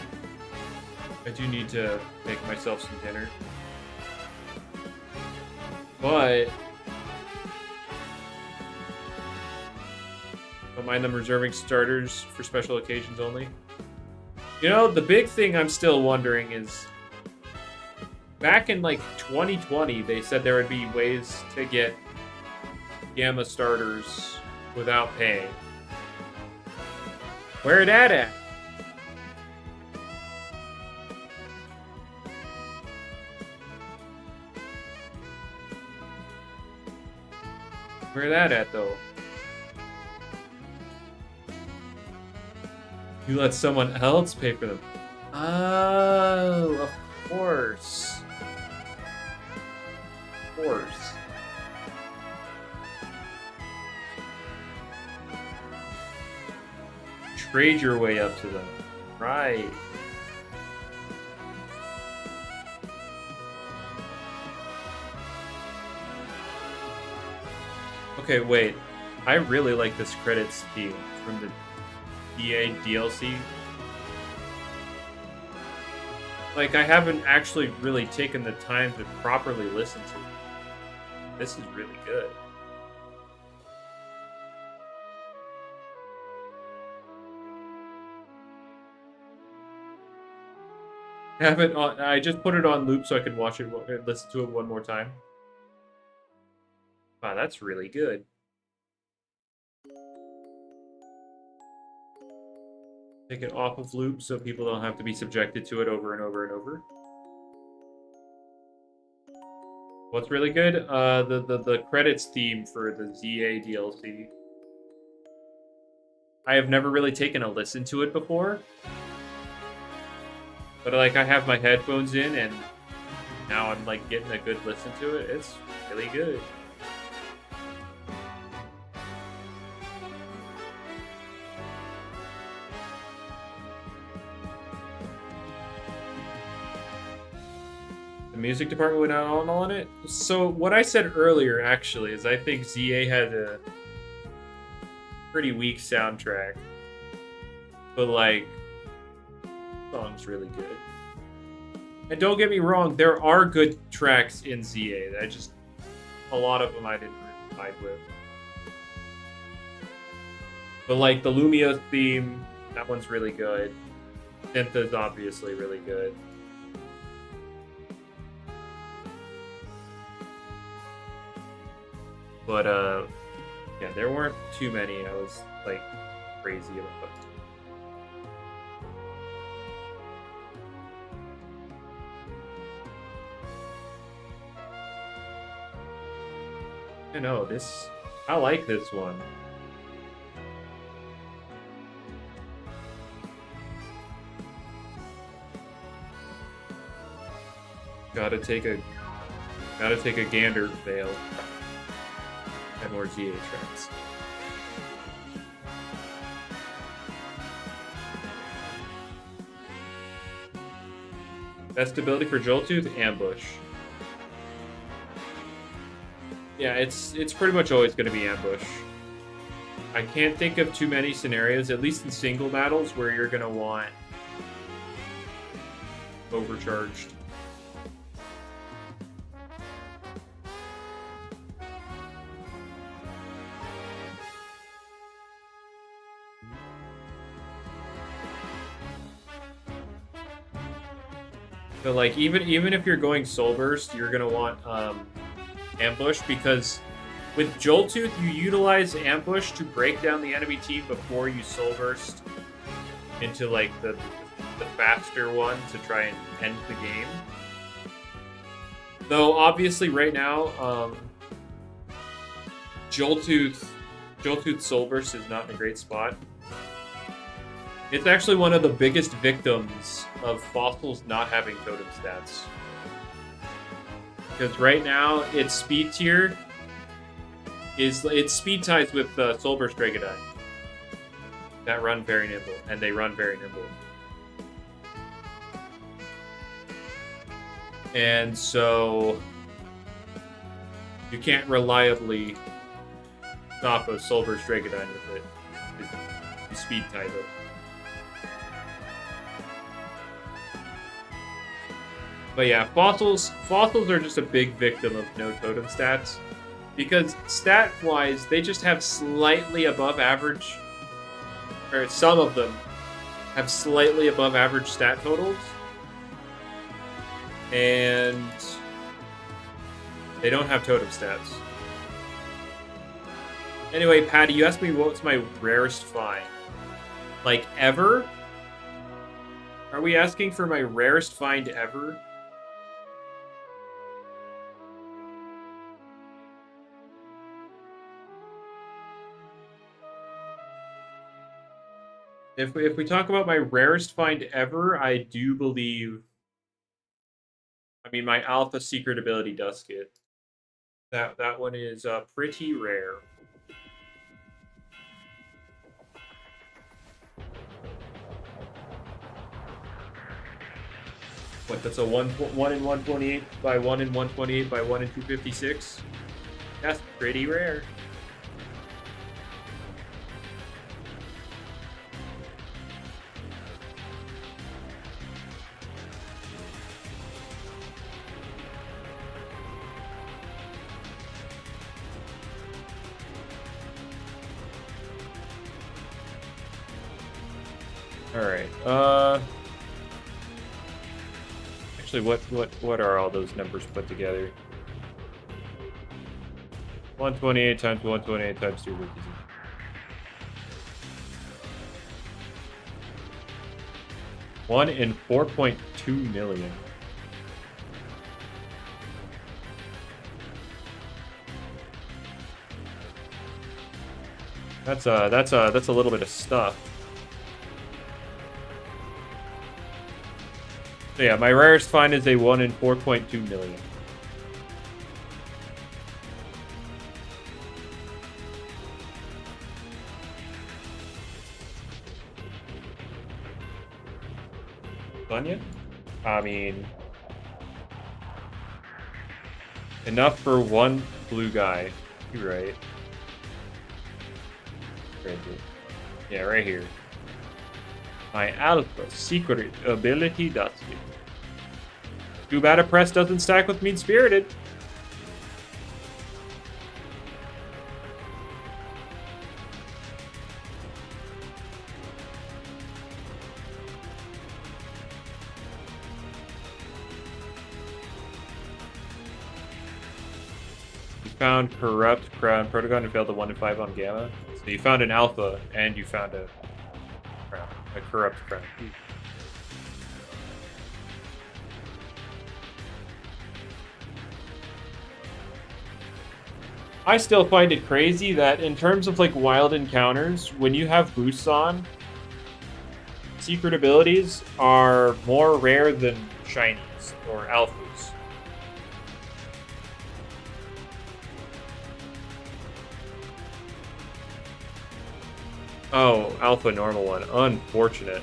I do need to make myself some dinner. But don't mind them reserving starters for special occasions only. You know, the big thing I'm still wondering is back in like 2020, they said there would be ways to get Gamma starters without paying. Where that at? Where that at though? You let someone else pay for them. Oh, of course. Of course. Trade your way up to them. Right. Okay, wait. I really like this credit scheme from the EA DLC. Like, I haven't actually really taken the time to properly listen to it. This is really good. I just put it on loop so I could watch it, listen to it one more time. Wow, that's really good. Take it off of loop so people don't have to be subjected to it over and over and over. What's really good? The credits theme for the ZA DLC. I have never really taken a listen to it before. But like I have my headphones in and now I'm like getting a good listen to it. It's really good. The music department went out on it. So what I said earlier actually is I think ZA had a pretty weak soundtrack. But like song's really good. And don't get me wrong, there are good tracks in ZA. A lot of them I didn't really vibe with. But like the Lumia theme, that one's really good. Synth is obviously really good. But yeah, there weren't too many I was like crazy about. I know I like this one. Gotta take a gander fail. And more ZA tracks. Best ability for Joltooth, Ambush. Yeah, it's pretty much always going to be Ambush. I can't think of too many scenarios, at least in single battles, where you're going to want Overcharged. So like even if you're going Soul Burst, you're gonna want Ambush, because with Joltooth you utilize Ambush to break down the enemy team before you Soul Burst into like the faster one to try and end the game. Though obviously right now, Joltooth Soul Burst is not in a great spot. It's actually one of the biggest victims of Fossils not having totem stats. Because right now, its speed tier its speed ties with Soul Burst Dragonite. That run very nimble, and they run very nimble. And so you can't reliably stop a Soul Burst Dragonite with it. You speed tie them. But yeah, fossils are just a big victim of no totem stats. Because stat-wise, they just have slightly above average, or some of them have slightly above average stat totals. And they don't have totem stats. Anyway, Patty, you asked me what's my rarest find. Like, ever? Are we asking for my rarest find ever? If we talk about my rarest find ever, I do believe. I mean, my Alpha Secret Ability Dusket. That one is pretty rare. What? That's a 1 in 128 by 1 in 128 by 1 in 256. That's pretty rare. All right. Actually, what are all those numbers put together? 128 times 128 times 256. One in 4.2 million. That's a little bit of stuff. So yeah, my rarest find is a 1 in 4.2 million. Done yet? I mean, enough for one blue guy. You're right. Right here. Yeah, right here. My Alpha Secret Ability Dusty. Too bad a press doesn't stack with Mean Spirited. You found Corrupt Crown Protagon and failed the 1 in 5 on Gamma. So you found an Alpha and you found a crown, a Corrupt Crown. I still find it crazy that in terms of like wild encounters, when you have boosts on, secret abilities are more rare than shinies or alphas. Oh, alpha normal one. Unfortunate.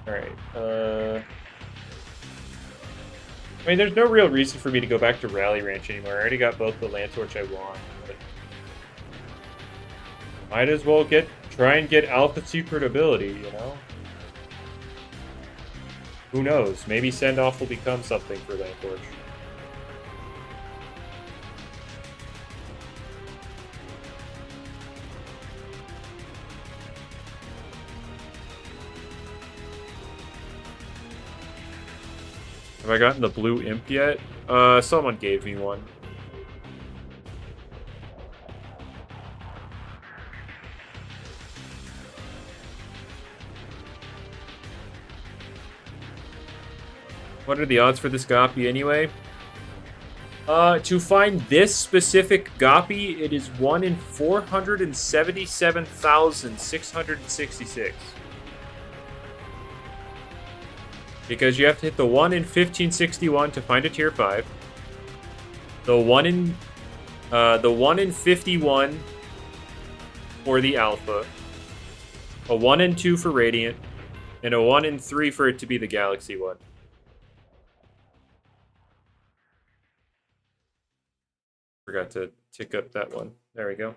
Alright, I mean, there's no real reason for me to go back to Rally Ranch anymore. I already got both the Lantorch I want. But might as well try and get Alpha Secret Ability, you know? Who knows? Maybe Send Off will become something for Lantorch. Have I gotten the blue imp yet? Someone gave me one. What are the odds for this Goppie anyway? To find this specific Goppie, it is 1 in 477,666. Because you have to hit the 1 in 1561 to find a tier 5. The 1 in 51 for the Alpha. A 1 in 2 for Radiant. And a 1 in 3 for it to be the Galaxy one. Forgot to tick up that one. There we go.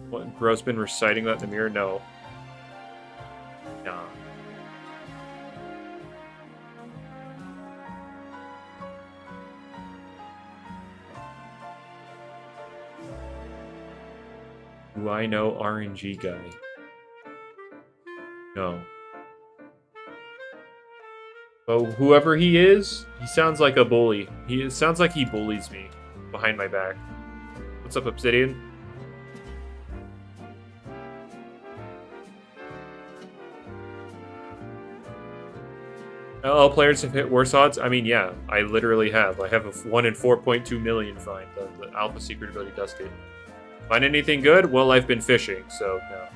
What, bro's been reciting that in the mirror? No. Nah. Do I know RNG guy? No. But whoever he is, he sounds like a bully. He sounds like he bullies me behind my back. What's up, Obsidian? LL players have hit worse odds. I mean, yeah, I literally have. I have a 1 in 4.2 million find the Alpha Secret Ability Dust Gate. Find anything good? Well, I've been fishing, so no.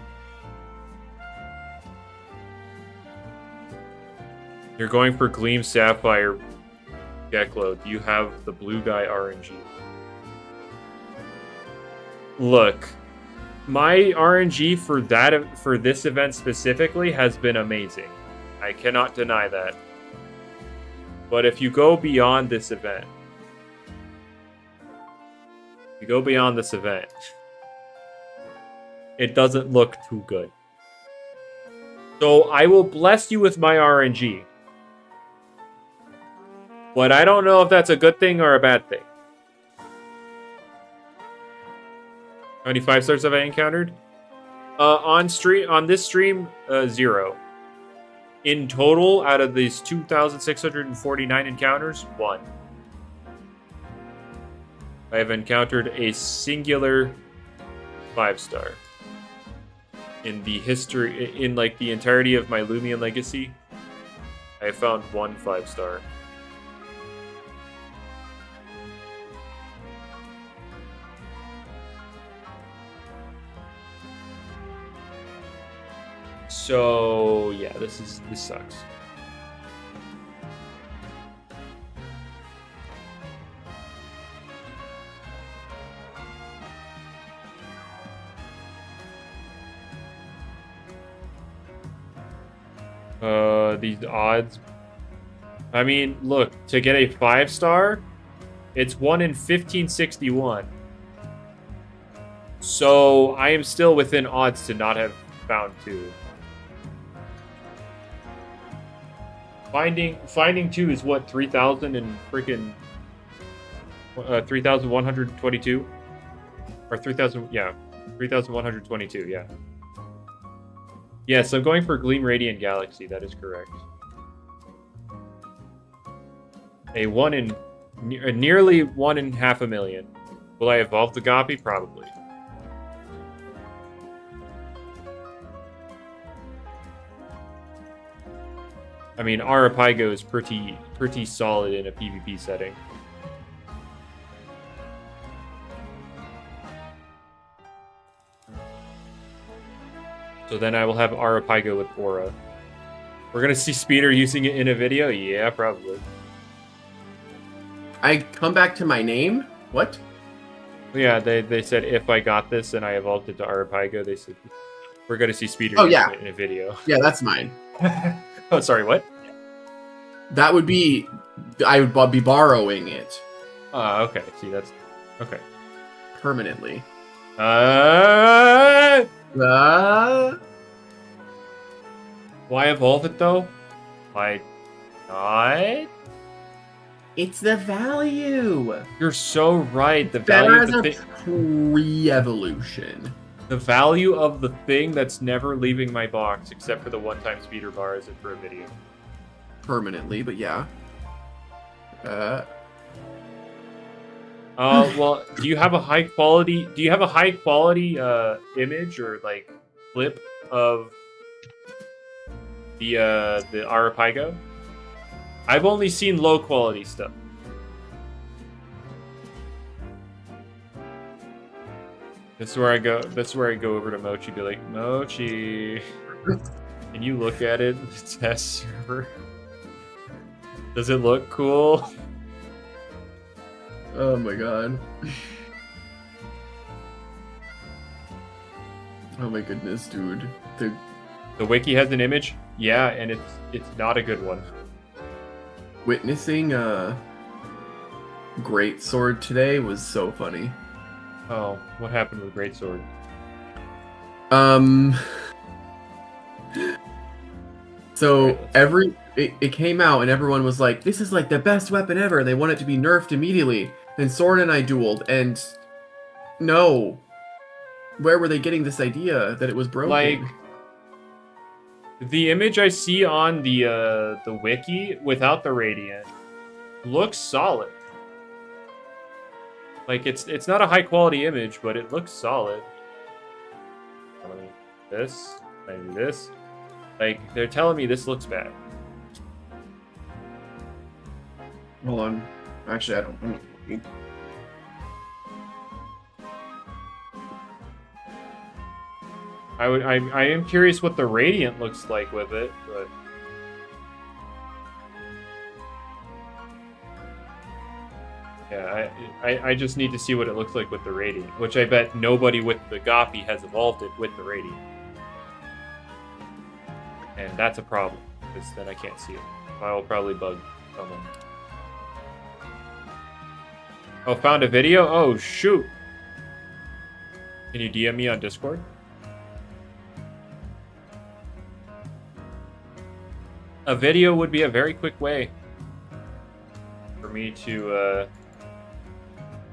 You're going for Gleam Sapphire Geklo. Do you have the blue guy RNG? Look, my RNG for this event specifically has been amazing. I cannot deny that. But if you go beyond this event, it doesn't look too good. So I will bless you with my RNG. But I don't know if that's a good thing or a bad thing. How many 5 stars have I encountered? On this stream, 0. In total, out of these 2,649 encounters, 1. I have encountered a singular 5-star. In the history, in like the entirety of my Loomian legacy, I have found 1 5-star. So yeah, this sucks. These odds. I mean, look, to get a 5-star, it's 1 in 1561. So I am still within odds to not have found 2. Finding 2 is what, 3,000 and freaking 3,122 or 3,000, yeah, 3,122, yeah. Yes, I'm going for Gleam Radiant Galaxy. That is correct. Nearly 1 in half a million. Will I evolve the Goppie? Probably. I mean, Arapago is pretty solid in a PvP setting. So then I will have Arapago with Aura. We're gonna see Speeder using it in a video? Yeah, probably. I come back to my name? What? Yeah, they said if I got this and I evolved it to Arapago, they said we're gonna see Speeder using it in a video. Yeah, that's mine. Oh, sorry, what? That would be... I would be borrowing it. Okay. See, that's... Okay. Permanently. Why evolve it, though? Why not? It's the value! You're so right. The Better value of the as a pre-evolution. The value of the thing that's never leaving my box, except for the one-time speeder bar, is it for a video. Permanently, but yeah. Well, do you have a high quality image or like clip of the Arapago? I've only seen low quality stuff. This is where I go over to Mochi, be like, Mochi, can you look at it? The test server. Does it look cool? Oh my god. Oh my goodness, dude. The wiki has an image? Yeah, and it's not a good one. Witnessing Greatsword today was so funny. Oh, what happened with Greatsword? So it came out and everyone was like, this is like the best weapon ever. They want it to be nerfed immediately. Then Soren and I dueled, and no. Where were they getting this idea that it was broken? Like, the image I see on the wiki without the Radiant looks solid. Like, it's not a high quality image, but it looks solid. I do this. Like, they're telling me this looks bad. Hold on. Actually, I don't. I'm not looking. I am curious what the Radiant looks like with it, but yeah, I just need to see what it looks like with the Radiant, which I bet nobody with the Goppie has evolved it with the Radiant. And that's a problem, because then I can't see it. I will probably bug someone. Oh, found a video? Oh, shoot. Can you DM me on Discord? A video would be a very quick way for me to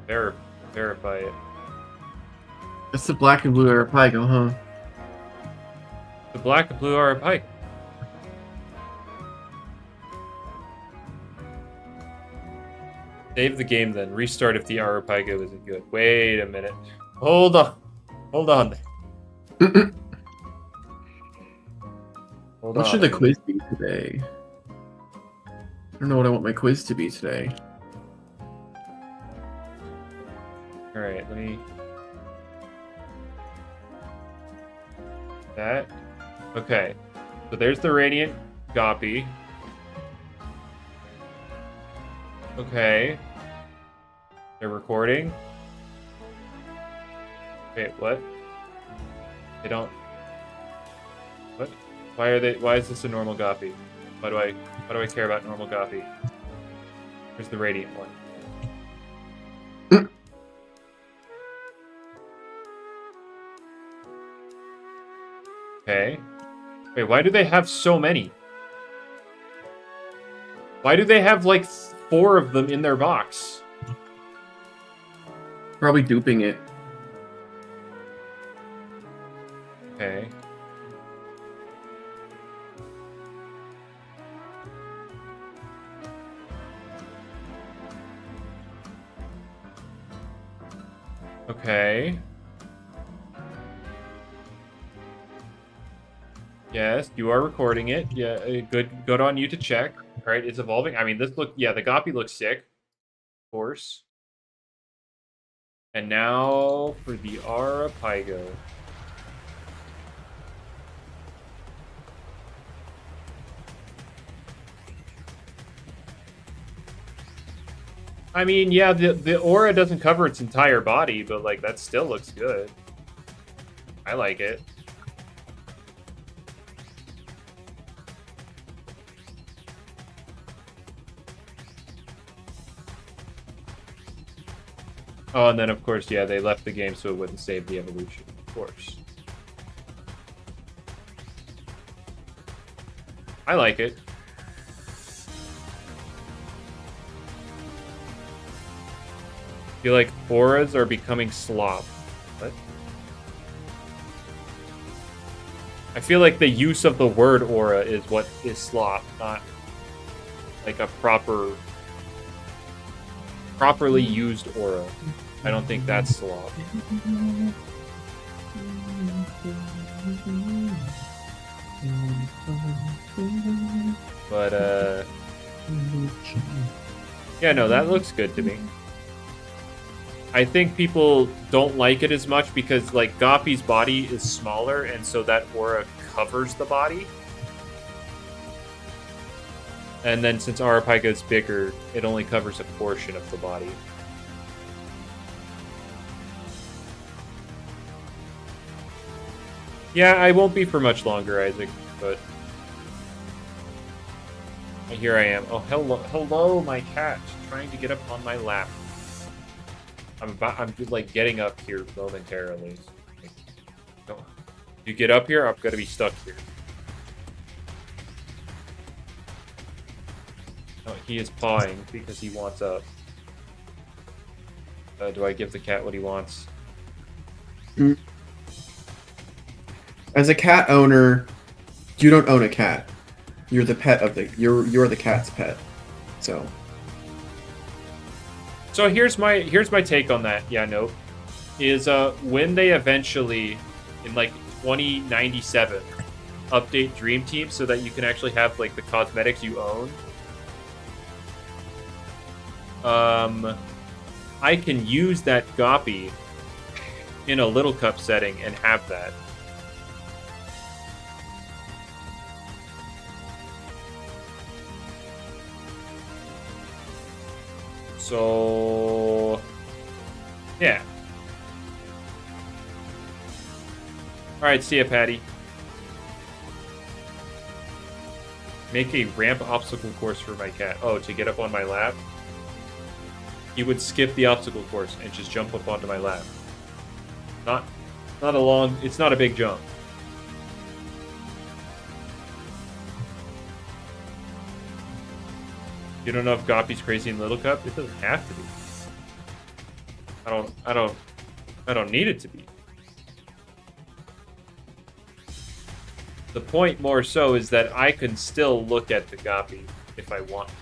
verify it. That's the black and blue Arapago, huh? The black and blue are a pike. Save the game then. Restart if the Arapago isn't good. Wait a minute. Hold on. Hold on. Hold What on. should the quiz be today? I don't know what I want my quiz to be today. Alright, let me... That. Okay. So there's the Radiant Goppie. Okay. They're recording. Wait, what? They don't... What? Why are they... Why is this a normal Goppie? Why do I care about normal Goppie? Here's the Radiant one. Okay. Wait, why do they have so many? Why do they have, like, 4 of them in their box? Probably duping it. Okay. Okay. Yes, you are recording it. Yeah, good on you to check. All right, it's evolving. I mean, the Goppie looks sick, of course. And now for the Arapago. I mean, yeah, the aura doesn't cover its entire body, but like that still looks good. I like it. Oh, and then of course, yeah, they left the game so it wouldn't save the evolution, of course. I like it. I feel like auras are becoming slop. What? I feel like the use of the word aura is what is slop, not like a properly used aura. I don't think that's slop. But yeah, no, that looks good to me. I think people don't like it as much because like Goppie's body is smaller and so that aura covers the body. And then since Arapago is bigger, it only covers a portion of the body. Yeah, I won't be for much longer, Isaac, but here I am. Oh, hello, my cat, trying to get up on my lap. I'm just like getting up here momentarily. Don't you get up here? I'm gonna be stuck here. Oh, he is pawing because he wants up. Do I give the cat what he wants? As a cat owner, you don't own a cat. You're the pet of the. You're the cat's pet. So here's my take on that. Yeah, no, is when they eventually in like 2097 update Dream Team so that you can actually have like the cosmetics you own. I can use that Goppie in a little cup setting and have that. So, yeah. Alright, see ya, Patty. Make a ramp obstacle course for my cat. Oh, to get up on my lap? He would skip the obstacle course and just jump up onto my lap. Not a long... It's not a big jump. You don't know if Goppie's crazy in Little Cup? It doesn't have to be. I don't need it to be. The point more so is that I can still look at the Goppie if I want to.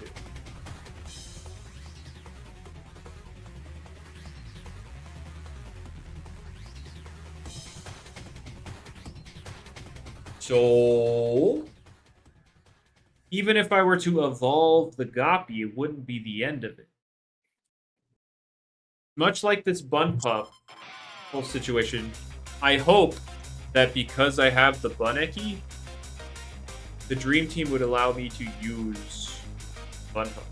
So, even if I were to evolve the Goppie, it wouldn't be the end of it. Much like this Bun Pup whole situation, I hope that because I have the Buneki, the Dream Team would allow me to use Bun Pup.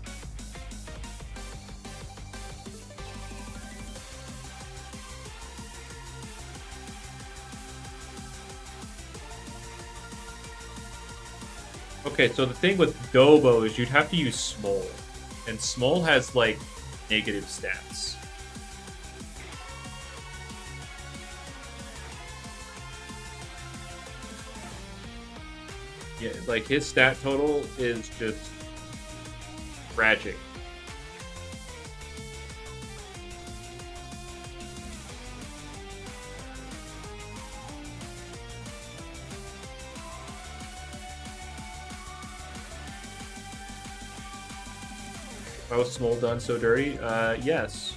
Okay, so the thing with Dobo is you'd have to use Smole. And Smole has, like, negative stats. Yeah, like, his stat total is just tragic. Why was Smole done so dirty? Yes.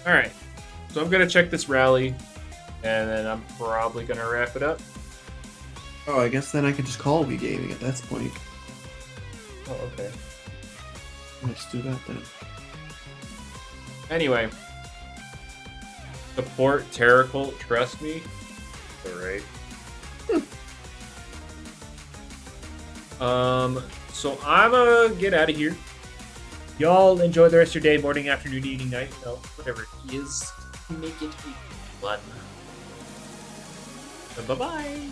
Alright. So I'm gonna check this rally, and then I'm probably gonna wrap it up. Oh, I guess then I could just call Wii Gaming at that point. Oh, okay. Let's do that then. Anyway. Support Terracult, trust me. Alright. So I'm gonna get out of here. Y'all enjoy the rest of your day, morning, afternoon, evening, night, whatever it is. Make it fun. Bye-bye.